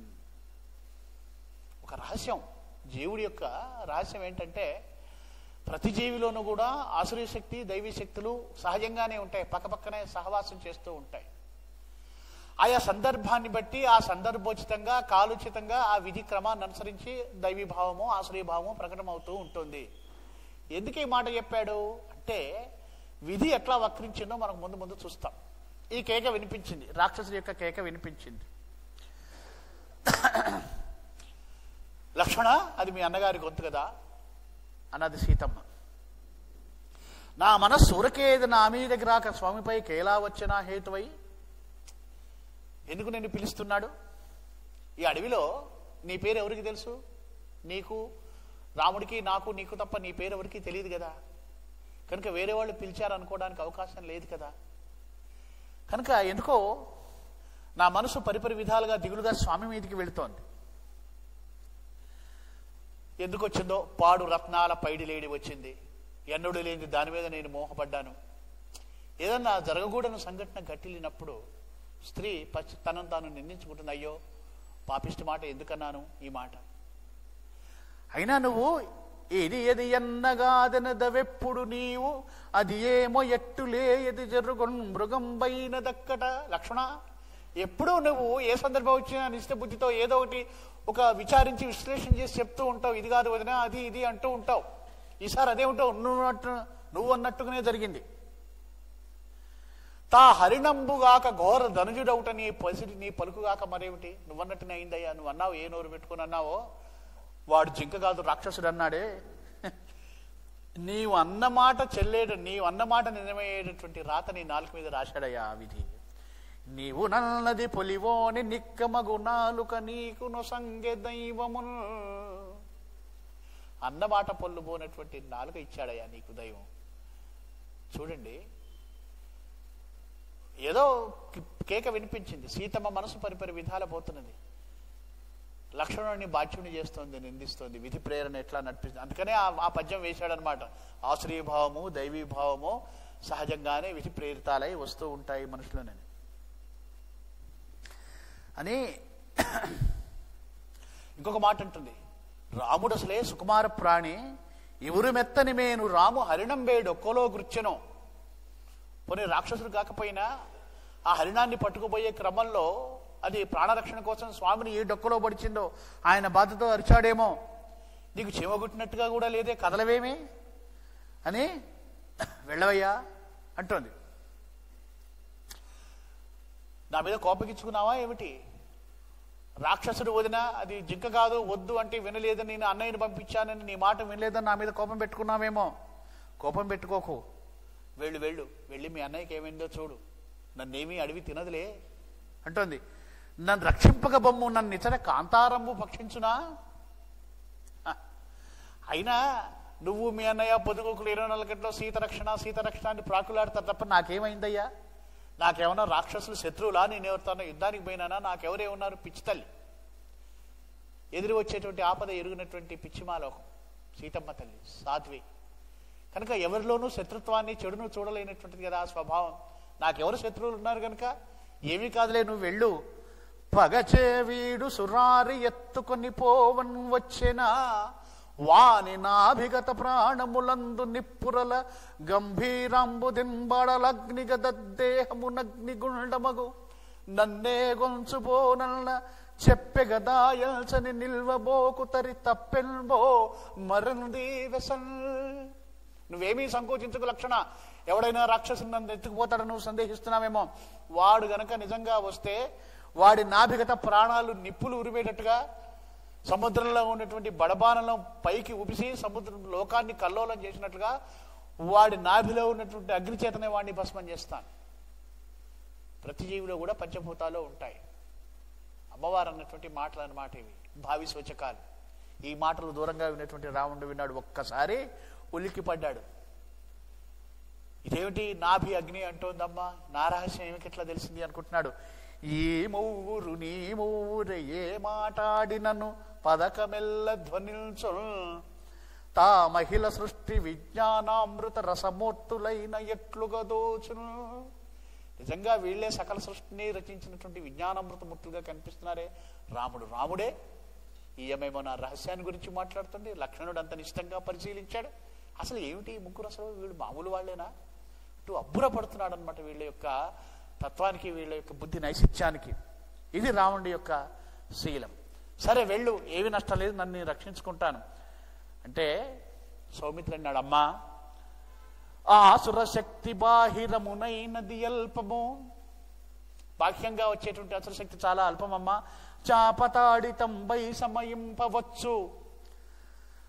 Speaker 2: ఒక రహస్యం, జీవుడి యొక్క రహస్యం ఏంటంటే ప్రతి జీవిలోనూ కూడా ఆసురీ శక్తి దైవీ శక్తులు సహజంగానే ఉంటాయి, పక్కపక్కనే సహవాసం చేస్తూ ఉంటాయి. ఆయా సందర్భాన్ని బట్టి ఆ సందర్భోచితంగా కాలుచితంగా ఆ విధి క్రమాన్ని అనుసరించి దైవీభావము ఆసురీభావము ప్రకటమవుతూ ఉంటుంది. ఎందుకు ఈ మాట చెప్పాడు అంటే విధి ఎట్లా వక్రించిందో మనకు ముందు ముందు చూస్తాం. ఈ కేక వినిపించింది, రాక్షసుడి యొక్క కేక వినిపించింది. లక్ష్మణ, అది మీ అన్నగారి గొంతు కదా అన్నది సీతమ్మ. నా మనస్సు ఊరకేది నా మీదకి రాక స్వామిపై కేలా వచ్చిన హేతువై ఎందుకు నేను పిలుస్తున్నాడు? ఈ అడవిలో నీ పేరు ఎవరికి తెలుసు? నీకు, రాముడికి, నాకు, నీకు తప్ప నీ పేరు ఎవరికి తెలియదు కదా. కనుక వేరే వాళ్ళు పిలిచారనుకోవడానికి అవకాశం లేదు కదా. కనుక ఎందుకో నా మనసు పరిపరి విధాలుగా దిగులుగా స్వామి మీదకి వెళుతోంది. ఎందుకు వచ్చిందో, పాడు రత్నాల పైడిలేడి వచ్చింది, ఎన్నడూ లేని దాని మీద నేను మోహపడ్డాను. ఏదన్నా జరగకూడని సంఘటన గట్టిలినప్పుడు స్త్రీ తనను తాను నిందించుకుంటుంది, అయ్యో పాపిష్టి మాట ఎందుకన్నాను ఈ మాట. అయినా నువ్వు ఇది ఎది ఎన్నగాదెనదవెప్పుడు నీవు అది ఏమో ఎట్టులే ఎది జరుగున్ మృగంబైన దక్కట. లక్ష్మణ, ఎప్పుడూ నువ్వు ఏ సందర్భం వచ్చినా నిష్ట బుద్ధితో ఏదో ఒకటి ఒక విచారించి విశ్లేషణ చేసి చెప్తూ ఉంటావు. ఇది కాదు వదినా, అది ఇది అంటూ ఉంటావు. ఈసారి అదే ఉంటావు, నువ్వు అన్నట్టుగానే జరిగింది. తా హరిణంబుగాక ఘోర ధనుజుడవుట నీ పలుకుగాక మరేమిటి? నువ్వన్నట్టునే అయిందయ్యా. నువ్వు అన్నావు, ఏ నోరు పెట్టుకుని అన్నావో, వాడు జింక కాదు రాక్షసుడు అన్నాడే. నీవు అన్నమాట నీవు అన్నమాట నిజమయ్యేటటువంటి రాత నీ నాలుక మీద రాశాడయ్యా ఆ విధి. నీవు నన్నది పొలివోని నిక్కమగు నాలుక నీకు నొసంగె దైవమున్. అన్నమాట పొల్లుబోనటువంటి నాలుక ఇచ్చాడయ్యా నీకు దైవం. చూడండి, ఏదో కేక వినిపించింది. సీతమ్మ మనసు పరిపరి విధాల పోతున్నది. లక్ష్మణుడిని బాధ్యుని చేస్తోంది, నిందిస్తోంది. విధి ప్రేరణ ఎట్లా నడిపిస్తుంది. అందుకనే ఆ పద్యం వేశాడనమాట. ఆశ్రయభావము దైవీభావము సహజంగానే విధి ప్రేరితాలై వస్తూ ఉంటాయి మనుషులనని అని. ఇంకొక మాట ఉంటుంది, రాముడు అసలే సుకుమార ప్రాణి, ఎవరు మెత్తని మేను రాము హరిణంబేడు ఒక్కలో గుర్చెను. పోనీ రాక్షసుడు కాకపోయినా ఆ హరిణాన్ని పట్టుకుపోయే క్రమంలో అది ప్రాణరక్షణ కోసం స్వామిని ఏ డొక్కలో పడిచిందో ఆయన బాధతో అరిచాడేమో. నీకు చెమగుట్టినట్టుగా కూడా లేదే, కదలవేమి అని వెళ్ళవయ్యా అంటోంది. నా మీద కోపగించుకున్నావా ఏమిటి? రాక్షసుడు వదిన, అది జింక కాదు, వద్దు అంటే వినలేదని నేను అన్నయ్యని పంపించానని నీ మాట వినలేదని నా మీద కోపం పెట్టుకున్నావేమో. కోపం పెట్టుకోకు, వెళ్ళి మీ అన్నయ్యకి ఏమైందో చూడు. నన్నేమీ అడవి తినదులే అంటోంది. నన్ను రక్షింపక బొమ్ము నన్ను ఇతర కాంతారంబు భక్షించునా? అయినా నువ్వు మీ అన్నయ్య పొదుగుకులు 24 గంటలో సీతరక్షణ అని ప్రాకులాడతారు తప్ప నాకేమైందయ్యా? నాకేమన్నా రాక్షసులు శత్రువులా? నేను ఎవరితోనో యుద్ధానికి పోయినానా? నాకెవరే ఉన్నారు? పిచ్చి తల్లి. ఎదురు వచ్చేటువంటి ఆపద ఎరుగునటువంటి పిచ్చిమాలోకం సీతమ్మ తల్లి, సాధ్వి. కనుక ఎవరిలోనూ శత్రుత్వాన్ని చెడును చూడలేనటువంటిది కదా ఆ స్వభావం. నాకెవరు శత్రువులు ఉన్నారు కనుక ఏమీ కాదులే, నువ్వు వెళ్ళు. పగచే వీడు సురారి ఎత్తుకొని పోవన్ వచ్చెనా వాని నాభిగత ప్రాణములందు నిప్పురల గంభీరంబు దింబడలగ్నిగదేహమునగ్ని గుండమగు నన్నే గొంచుబోనల్ల చెప్పెగదాయల్చని నిల్వబోకు తరి తప్పెల్బో మరంది వెసల్. నువ్వేమీ సంకోచించకు లక్షణ. ఎవడైనా రాక్షసుని నన్ను ఎత్తుకుపోతాడో నువ్వు సందేహిస్తున్నావేమో. వాడు గనక నిజంగా వస్తే వాడి నాభిగత ప్రాణాలు నిప్పులు ఉరిమేటట్టుగా సముద్రంలో ఉన్నటువంటి బడబానంలో పైకి ఉపిసి సముద్రం లోకాన్ని కల్లోలం చేసినట్లుగా వాడి నాభిలో ఉన్నటువంటి అగ్నిచేతనే వాడిని భస్మం చేస్తాను. ప్రతి జీవిలో కూడా పంచభూతాలు ఉంటాయి. అమ్మవారు అన్నటువంటి మాటలు అన్నమాట ఇవి, భావి సూచకాలు. ఈ మాటలు దూరంగా విన్నటువంటి రావణుడు విన్నాడు. ఒక్కసారి ఉలిక్కి పడ్డాడు. ఇదేమిటి నాభి అగ్ని అంటోందమ్మా, నా రహస్యం ఏమికి ఎట్లా తెలిసింది అనుకుంటున్నాడు. ఈ మూరు నీ మూర ఏ మాటాడినను పదకమెల్ల ధ్వనిల్చు తా మహిళ సృష్టి విజ్ఞానామృత రసమూర్తులైన ఎట్లుగా దోచును. నిజంగా వీళ్లే సకల సృష్టిని రచించినటువంటి విజ్ఞానామృతమూర్తులుగా కనిపిస్తున్నారే. రాముడే ఈయమేమో నా రహస్యాన్ని గురించి మాట్లాడుతుంది. లక్ష్మణుడు అంత నిష్టంగా పరిశీలించాడు. అసలు ఏమిటి ఈ ముగ్గురు, అసలు వీళ్ళు మామూలు వాళ్ళేనా? ఇటు అబ్బురపడుతున్నాడు అనమాట వీళ్ళ యొక్క తత్వానికి, వీళ్ళ యొక్క బుద్ధి నైశిత్యానికి. ఇది రావణుడి యొక్క శీలం. సరే వెళ్ళు, ఏవి నష్టం లేదు, నన్ను నేను రక్షించుకుంటాను అంటే సౌమిత్రుడు అన్నాడు, అమ్మా ఆసురశక్తి బాహిరమునైనది అల్పము. బాహ్యంగా వచ్చేటువంటి అసురశక్తి చాలా అల్పమమ్మా. చాపతాడితంబై సమయింపవచ్చు,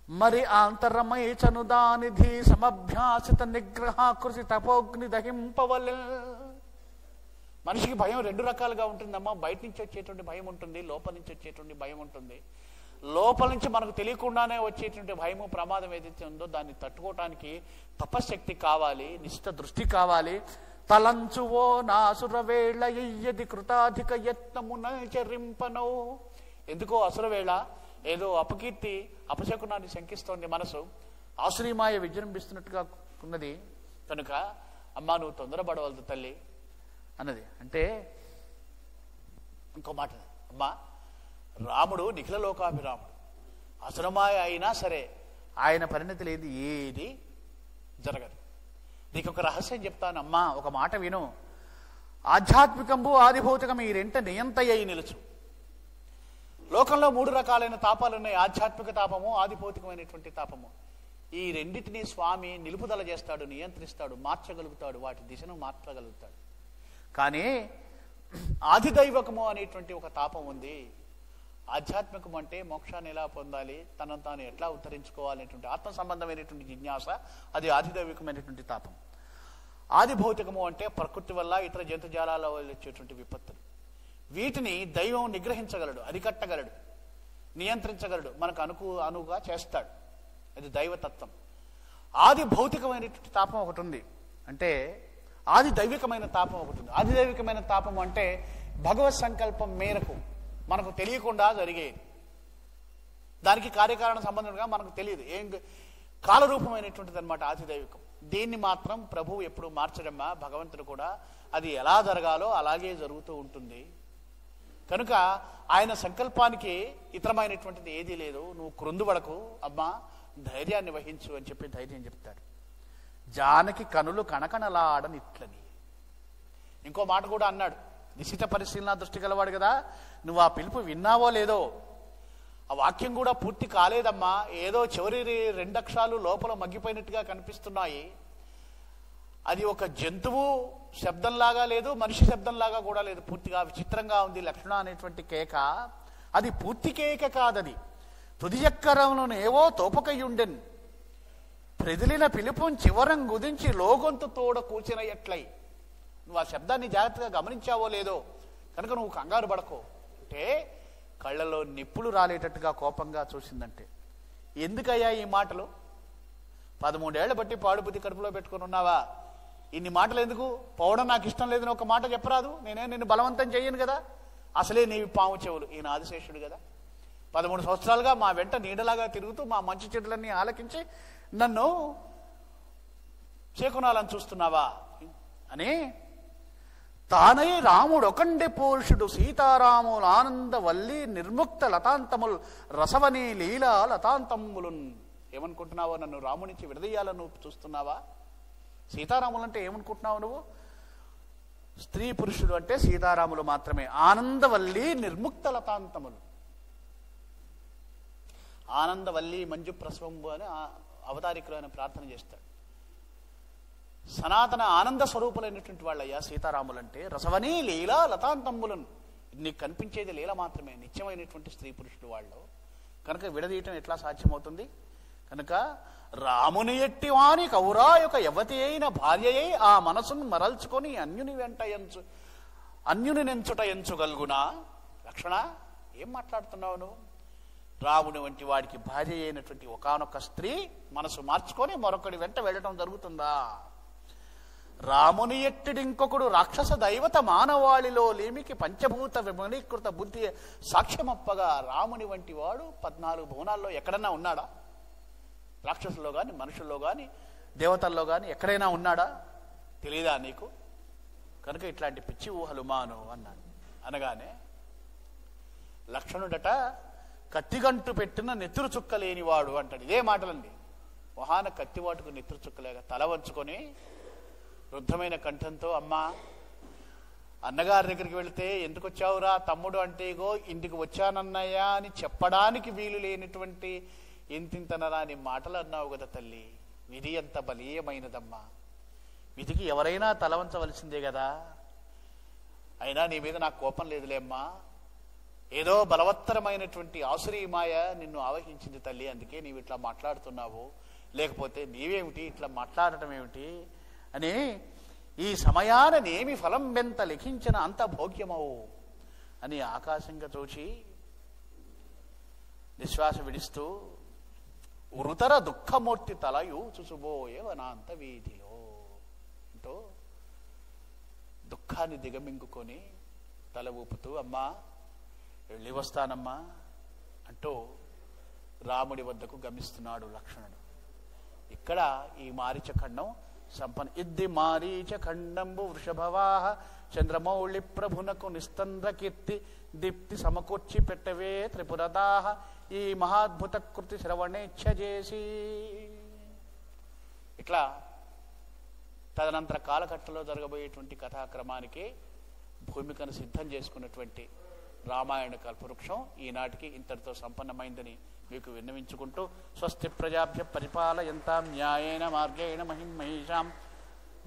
Speaker 2: మరి ఆంతరమై చనుదానిధి సమభ్యాసిత నిగ్రహాకృతి తపోగ్ని దహింపవలె. మనిషికి భయం రెండు రకాలుగా ఉంటుందమ్మా. బయట నుంచి వచ్చేటువంటి భయం ఉంటుంది, లోపల నుంచి వచ్చేటువంటి భయం ఉంటుంది. లోపల నుంచి మనకు తెలియకుండానే వచ్చేటువంటి భయము, ప్రమాదం ఏదైతే ఉందో దాన్ని తట్టుకోవటానికి తపశక్తి కావాలి, నిష్ఠ దృష్టి కావాలి. తలంచువో నాసురవేళ ఎయ్యది కృతాధిక యత్నమున చరింపనో. ఎందుకో అసురవేళ ఏదో అపకీర్తి అపశకునాన్ని శంకిస్తోంది మనసు, ఆశ్రయమాయ విజృంభిస్తున్నట్టుగా ఉన్నది కనుక అమ్మా నువ్వు తొందరపడవలదు తల్లి అన్నది. అంటే ఇంకో మాట, అమ్మా రాముడు నిఖిల లోకాభిరాముడు, అసురమాయ అయినా సరే ఆయన పరిణతి లేదు, ఏది జరగదు. నీకు ఒక రహస్యం చెప్తాను అమ్మా, ఒక మాట విను. ఆధ్యాత్మికంబు ఆదిభౌతికం ఈ రెంట నియంతయ్యి నిలుచు. లోకంలో మూడు రకాలైన తాపాలు ఉన్నాయి, ఆధ్యాత్మిక తాపము, ఆదిభౌతికమైనటువంటి తాపము. ఈ రెండింటినీ స్వామి నిలుపుదల చేస్తాడు, నియంత్రిస్తాడు, మార్చగలుగుతాడు, వాటి దిశను మార్చగలుగుతాడు. కానీ ఆదిదైవకము అనేటువంటి ఒక తాపం ఉంది. ఆధ్యాత్మికం అంటే మోక్షాన్ని ఎలా పొందాలి, తనను తాను ఎట్లా ఉద్ధరించుకోవాలనేటువంటి ఆత్మ సంబంధమైనటువంటి జిజ్ఞాస, అది ఆదిదైవికమైనటువంటి తాపం. ఆది భౌతికము అంటే ప్రకృతి వల్ల ఇతర జంతుజాలాల వల్ల వచ్చేటువంటి విపత్తులు. వీటిని దైవం నిగ్రహించగలడు, అరికట్టగలడు, నియంత్రించగలడు, మనకు అనువుగా చేస్తాడు. అది దైవతత్వం. ఆది భౌతికమైనటువంటి తాపం ఒకటి ఉంది, అంటే ఆది దైవికమైన తాపం ఒకటి ఉంది. ఆది దైవికమైన తాపం అంటే భగవత్ సంకల్పం మేరకు మనకు తెలియకుండా జరిగేది, దానికి కార్యకారణ సంబంధంగా మనకు తెలియదు, ఏం కాలరూపమైనటువంటిది అనమాట ఆది దైవికం. దీన్ని మాత్రం ప్రభువు ఎప్పుడు మార్చడమ్మా, భగవంతుడు కూడా అది ఎలా జరగాలో అలాగే జరుగుతూ ఉంటుంది. కనుక ఆయన సంకల్పానికి ఇతరమైనటువంటిది ఏదీ లేదు. నువ్వు క్రొందుబడకు అమ్మా, ధైర్యాన్ని వహించు అని చెప్పి ధైర్యం చెప్తాడు. జానకి కనులు కణకణలాడనిట్లని. ఇంకో మాట కూడా అన్నాడు, నిశిత పరిశీలన దృష్టి గలవాడు కదా, నువ్వు ఆ పిలుపు విన్నావో లేదో, ఆ వాక్యం కూడా పూర్తి కాలేదమ్మా, ఏదో చివరి రెండక్షరాలు లోపల మగ్గిపోయినట్టుగా కనిపిస్తున్నాయి. అది ఒక జంతువు శబ్దంలాగా లేదు, మనిషి శబ్దంలాగా కూడా లేదు, పూర్తిగా విచిత్రంగా ఉంది. లక్ష్మణ అనేటువంటి కేక అది పూర్తి కేక కాదది, తుది చక్కరంలోనే ఏవో తోపకయుండెన్ ప్రదిలిన పిలుపుని చివరం గుదించి లోగొంతు తోడ కూర్చిన ఎట్లయి. నువ్వు ఆ శబ్దాన్ని జాగ్రత్తగా గమనించావో లేదో, కనుక నువ్వు కంగారు పడకో అంటే కళ్ళలో నిప్పులు రాలేటట్టుగా కోపంగా చూసిందంటే. ఎందుకయ్యా ఈ మాటలు? 13 ఏళ్ల బట్టి పాడుబుద్ధి కడుపులో పెట్టుకుని ఉన్నావా? ఇన్ని మాటలు ఎందుకు? పోవడం నాకు ఇష్టం లేదని ఒక మాట చెప్పరాదు? నిన్ను బలవంతం చెయ్యను కదా, అసలే నీవి పాము చెవులు. ఈయన ఆదిశేషుడు కదా, 13 సంవత్సరాలుగా మా వెంట నీడలాగా తిరుగుతూ మా మంచి చెడులన్నీ ఆలకించి నన్ను చేకునాలని చూస్తున్నావా అని. తానై రాముడొకండే పురుషుడు సీతారాముల ఆనంద వల్లి నిర్ముక్త లతాంతములు రసవని లీలా లతాంతములున్. ఏమనుకుంటున్నావో? నన్ను రాముడి నుంచి విడదీయాలని నువ్వు చూస్తున్నావా? సీతారాములంటే ఏమనుకుంటున్నావు నువ్వు? స్త్రీ పురుషుడు అంటే సీతారాములు మాత్రమే. ఆనందవల్లి నిర్ముక్త లతాంతములు. ఆనందవల్లి మంజు ప్రసవంబు అని అవతారికులు అని ప్రార్థన చేస్తాడు. సనాతన ఆనంద స్వరూపులైనటువంటి వాళ్ళయ్యా సీతారాములంటే. రసవని లీలా లతాంతములను. నీకు కనిపించేది లీల మాత్రమే, నిత్యమైనటువంటి స్త్రీ పురుషుడు వాళ్ళు. కనుక విడదీయటం ఎట్లా సాధ్యమవుతుంది? కనుక రాముని ఎట్టి వాని కౌరా యొక్క యవతి అయిన భార్య అయి ఆ మనసును మరల్చుకొని అన్యుని నెంచుట ఎంచుగలుగునా? లక్ష్మణ, ఏం మాట్లాడుతున్నావు నువ్వు? రాముని వంటి వాడికి భార్య అయినటువంటి ఒకానొక స్త్రీ మనసు మార్చుకొని మరొకటి వెంట వెళ్ళటం జరుగుతుందా? రాముని ఎట్టిడి ఇంకొకడు రాక్షస దైవత మానవాళిలో లేమికి పంచభూత విమలీకృత బుద్ధి సాక్ష్యమప్పగా రాముని వంటి వాడు 14 భువనాల్లో ఎక్కడన్నా ఉన్నాడా? రాక్షసుల్లో కానీ మనుషుల్లో కానీ దేవతల్లో కానీ ఎక్కడైనా ఉన్నాడా? తెలియదా నీకు? కనుక ఇట్లాంటి పిచ్చి ఊహలు మాను అన్నాడు. అనగానే లక్ష్మణుడట కత్తిగంటు పెట్టిన నెత్తురు చుక్క లేనివాడు అంటాడు. ఇదే మాటలండి. మొహాన కత్తివాటుకు నెత్తురు చుక్కలేక తల వంచుకొని రుద్ధమైన కంఠంతో, అమ్మా అన్నగారి దగ్గరికి వెళితే ఎందుకు వచ్చావురా తమ్ముడు అంటే, ఇగో ఇంటికి వచ్చానన్నయ్యా అని చెప్పడానికి వీలు లేనటువంటి ఇంతింతనరాని మాటలు అన్నావు కదా తల్లి. విధి ఎంత బలీయమైనదమ్మా. విధికి ఎవరైనా తలవంచవలసిందే కదా. అయినా నీ మీద నాకు కోపం లేదులే అమ్మా. ఏదో బలవత్తరమైనటువంటి ఆసురీ మాయ నిన్ను ఆవహించింది తల్లి, అందుకే నీవు ఇట్లా మాట్లాడుతున్నావు. లేకపోతే నీవేమిటి ఇట్లా మాట్లాడటం ఏమిటి అని, ఈ సమయాన నేమి ఫలం వెంత లిఖించిన అంత భోగ్యమవు అని ఆకాశంగా చూచి నిశ్వాస విడిస్తూ ఉరుతర దుఃఖమూర్తి తలయు చుసుబోయే వనాంత వీధిలో అంటూ దుఃఖాన్ని దిగమింగుకొని తల ఊపుతూ, అమ్మా వెళ్ళి వస్తానమ్మా అంటూ రాముడి వద్దకు గమిస్తున్నాడు లక్ష్మణుడు. ఇక్కడ ఈ మారీచ ఖండం సంపన్న. ఇద్ది మారీచ ఖండంబు వృషభవాహ చంద్రమౌళి ప్రభునకు నిస్తంద్ర కీర్తి దీప్తి సమకూర్చి పెట్టవే త్రిపురదాహ ఈ మహాద్భుత కృతి శ్రవణేచ్ఛ చేసి. ఇట్లా తదనంతర కాలఘట్టంలో జరగబోయేటువంటి కథాక్రమానికి భూమికను సిద్ధం చేసుకున్నటువంటి రామాయణ కల్పవృక్షం ఈనాటికి ఇంతటితో సంపన్నమైందని మీకు విన్నవించుకుంటూ, స్వస్తి ప్రజాభ్య పరిపాలయంతాం న్యాయేన మార్గేణ మహిమహేషాం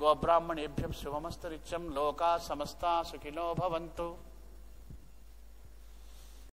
Speaker 2: గోబ్రాహ్మణేభ్య శుభమస్తు నిత్యం లోకా సమస్తా సుఖినో భవంతు.